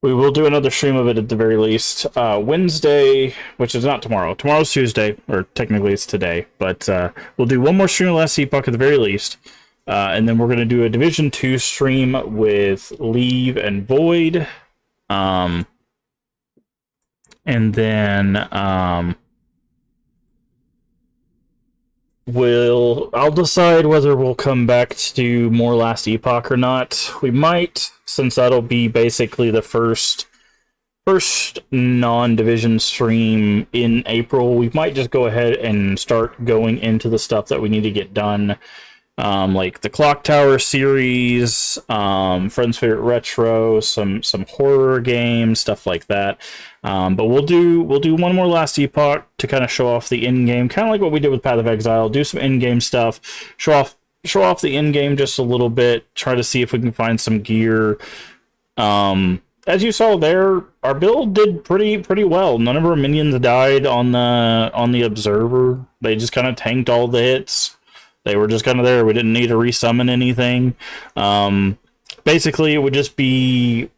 we will do another stream of it at the very least. Wednesday, which is not tomorrow. Tomorrow's Tuesday, or technically it's today. But we'll do one more stream of Last Epoch at the very least. And then we're going to do a Division 2 stream with Leave and Void. And then I'll decide whether we'll come back to do more Last Epoch or not. We might, since that'll be basically the first non-division stream in April. We might just go ahead and start going into the stuff that we need to get done. Like the Clock Tower series, Friends Favorite Retro, some horror games, stuff like that. But we'll do one more Last Epoch to kind of show off the in-game, kind of like what we did with Path of Exile. Do some in-game stuff, show off the in-game just a little bit, try to see if we can find some gear. As you saw there, our build did pretty well. None of our minions died on the Observer. They just kind of tanked all the hits. They were just kind of there. We didn't need to resummon anything. Basically, it would just be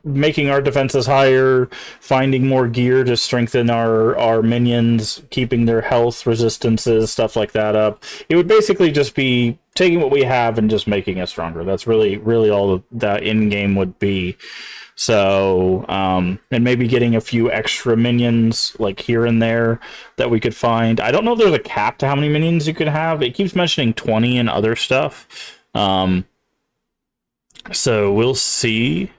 making our defenses higher, finding more gear to strengthen our minions, keeping their health, resistances, stuff like that up. It would basically just be taking what we have and just making it stronger. That's really all that in-game would be. So, and maybe getting a few extra minions, like here and there, that we could find. I don't know if there's a cap to how many minions you can have. It keeps mentioning 20 and other stuff. So we'll see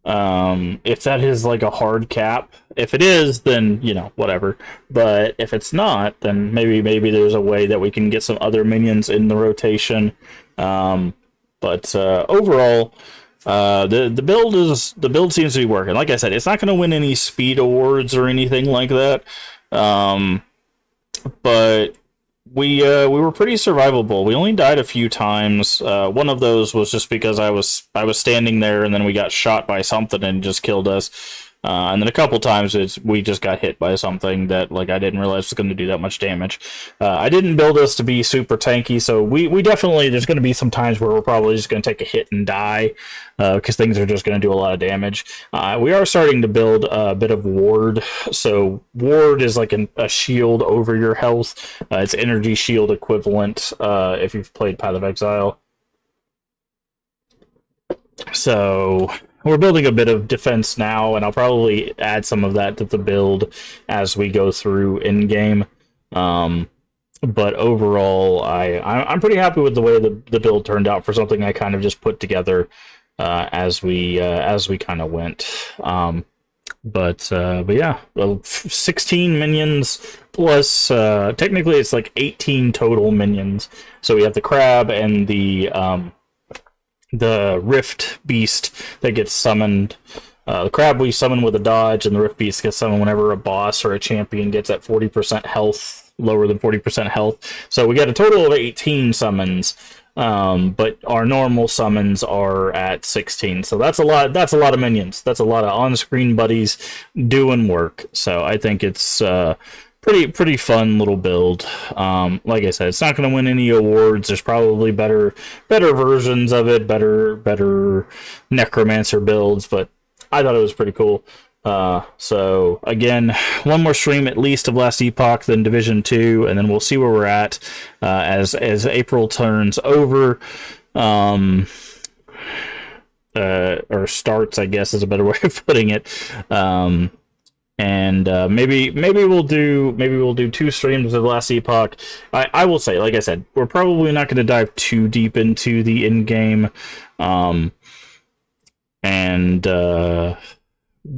if that is like a hard cap. If it is, then, you know, whatever. But if it's not, then maybe there's a way that we can get some other minions in the rotation. But overall, the build seems to be working. Like I said, it's not going to win any speed awards or anything like that. But we were pretty survivable. We only died a few times. One of those was just because I was standing there and then we got shot by something and just killed us. And then a couple times we just got hit by something that I didn't realize was going to do that much damage. I didn't build us to be super tanky, so we definitely, there's going to be some times where we're probably just going to take a hit and die, because things are just going to do a lot of damage. We are starting to build a bit of ward. So ward is like a shield over your health. It's energy shield equivalent if you've played Path of Exile. So we're building a bit of defense now, and I'll probably add some of that to the build as we go through in-game. But overall, I'm pretty happy with the way the build turned out for something I kind of just put together as we kind of went. But yeah, 16 minions plus technically it's like 18 total minions. So we have the crab and the Rift Beast that gets summoned. The crab we summon with a dodge, and the Rift Beast gets summoned whenever a boss or a champion gets at 40% health, lower than 40% health. So we got a total of 18 summons, but our normal summons are at 16. So that's a lot. That's a lot of minions. That's a lot of on-screen buddies doing work. So I think it's pretty fun little build. Like I said, it's not going to win any awards. There's probably better versions of it, better necromancer builds, but I thought it was pretty cool. So again, one more stream at least of Last Epoch, then Division 2, and then we'll see where we're at as April turns over. Or starts, I guess is a better way of putting it. and maybe we'll do 2 streams of Last Epoch. I will say, like I said, we're probably not going to dive too deep into the in game, and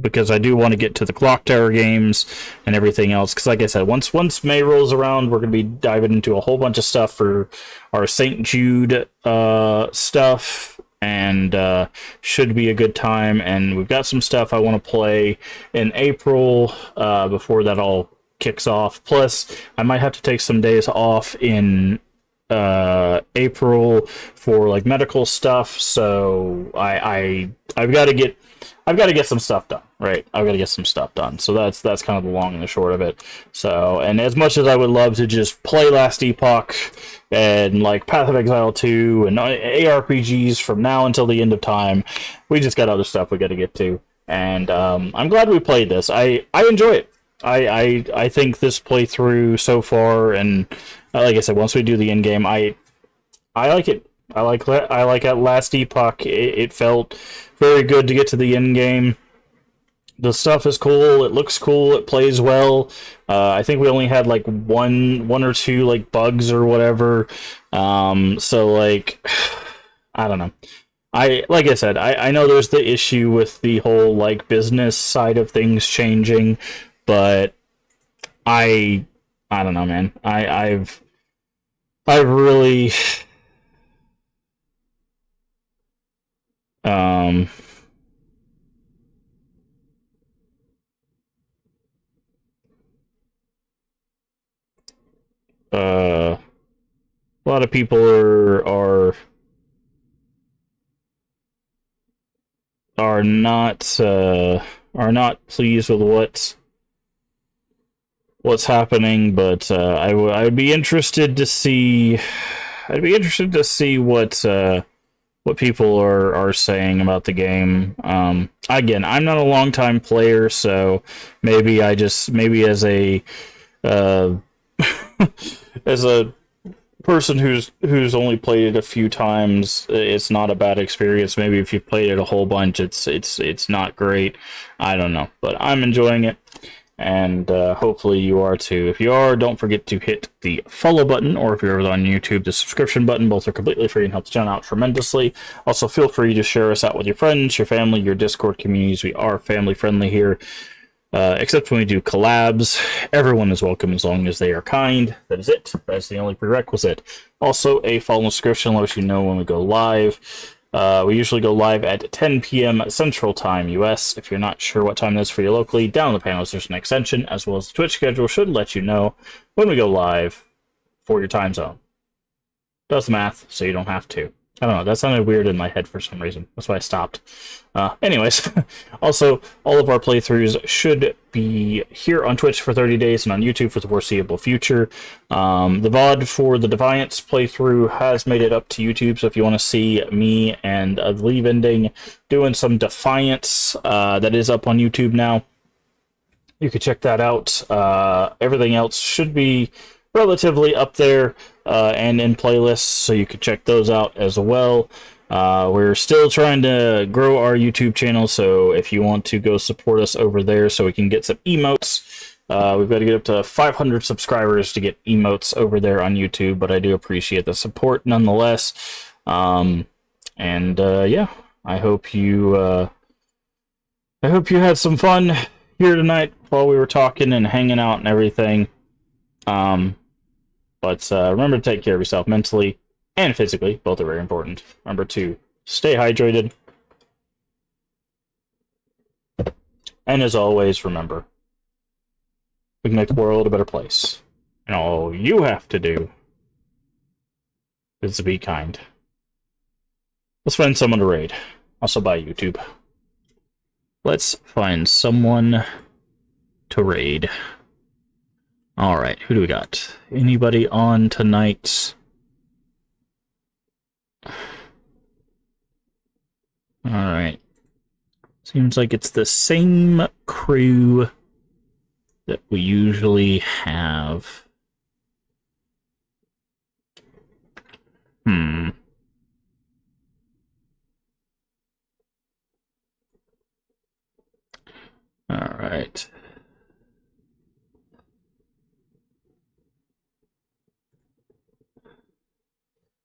because I do want to get to the Clock Tower games and everything else. Because, like I said, once May rolls around, we're going to be diving into a whole bunch of stuff for our St. Jude stuff, and should be a good time. And we've got some stuff I want to play in April before that all kicks off. Plus, I might have to take some days off in April for like medical stuff. So I've got to get some stuff done, right? I've got to get some stuff done. So that's kind of the long and the short of it. So, and as much as I would love to just play Last Epoch and like Path of Exile 2 and ARPGs from now until the end of time, we just got other stuff we got to get to. And I'm glad we played this. I enjoy it. I think this playthrough so far, and like I said, once we do the end game, I like it. I like at Last Epoch. It felt very good to get to the end game. The stuff is cool. It looks cool. It plays well. I think we only had like one or two like bugs or whatever. So like, I don't know. Like I said, I know there's the issue with the whole like business side of things changing, but I don't know, man. I've really a lot of people are not pleased with what's happening, but I would be interested to see. I'd be interested to see what people are saying about the game. Again, I'm not a long-time player, so maybe as a as a person who's only played it a few times, it's not a bad experience. Maybe if you've played it a whole bunch, it's not great. I don't know, but I'm enjoying it, and hopefully you are too. If you are, don't forget to hit the follow button, or if you're on YouTube, the subscription button. Both are completely free and help the channel out tremendously. Also, feel free to share us out with your friends, your family, your Discord communities. We are family friendly here. Except when we do collabs, everyone is welcome as long as they are kind. That is it. That's the only prerequisite. Also, a follow subscription lets you know when we go live. We usually go live at 10 p.m. Central Time, US. If you're not sure what time that is for you locally, down in the panels there's an extension, as well as the Twitch schedule should let you know when we go live for your time zone. Does the math, so you don't have to. I don't know, that sounded weird in my head for some reason. That's why I stopped. Anyways, also, all of our playthroughs should be here on Twitch for 30 days and on YouTube for the foreseeable future. The VOD for the Defiance playthrough has made it up to YouTube, so if you want to see me and the Leave Ending doing some Defiance, that is up on YouTube now. You can check that out. Everything else should be relatively up there and in playlists, so you can check those out as well. We're still trying to grow our YouTube channel, so if you want to go support us over there so we can get some emotes, we've got to get up to 500 subscribers to get emotes over there on YouTube, but I do appreciate the support nonetheless. Yeah, I hope you had some fun here tonight while we were talking and hanging out and everything. But remember to take care of yourself mentally and physically. Both are very important. Remember to stay hydrated. And as always, remember, we can make the world a better place. And all you have to do is to be kind. Let's find someone to raid. Also by YouTube. Let's find someone to raid. Alright, who do we got? Anybody on tonight? Alright. Seems like it's the same crew that we usually have. Alright.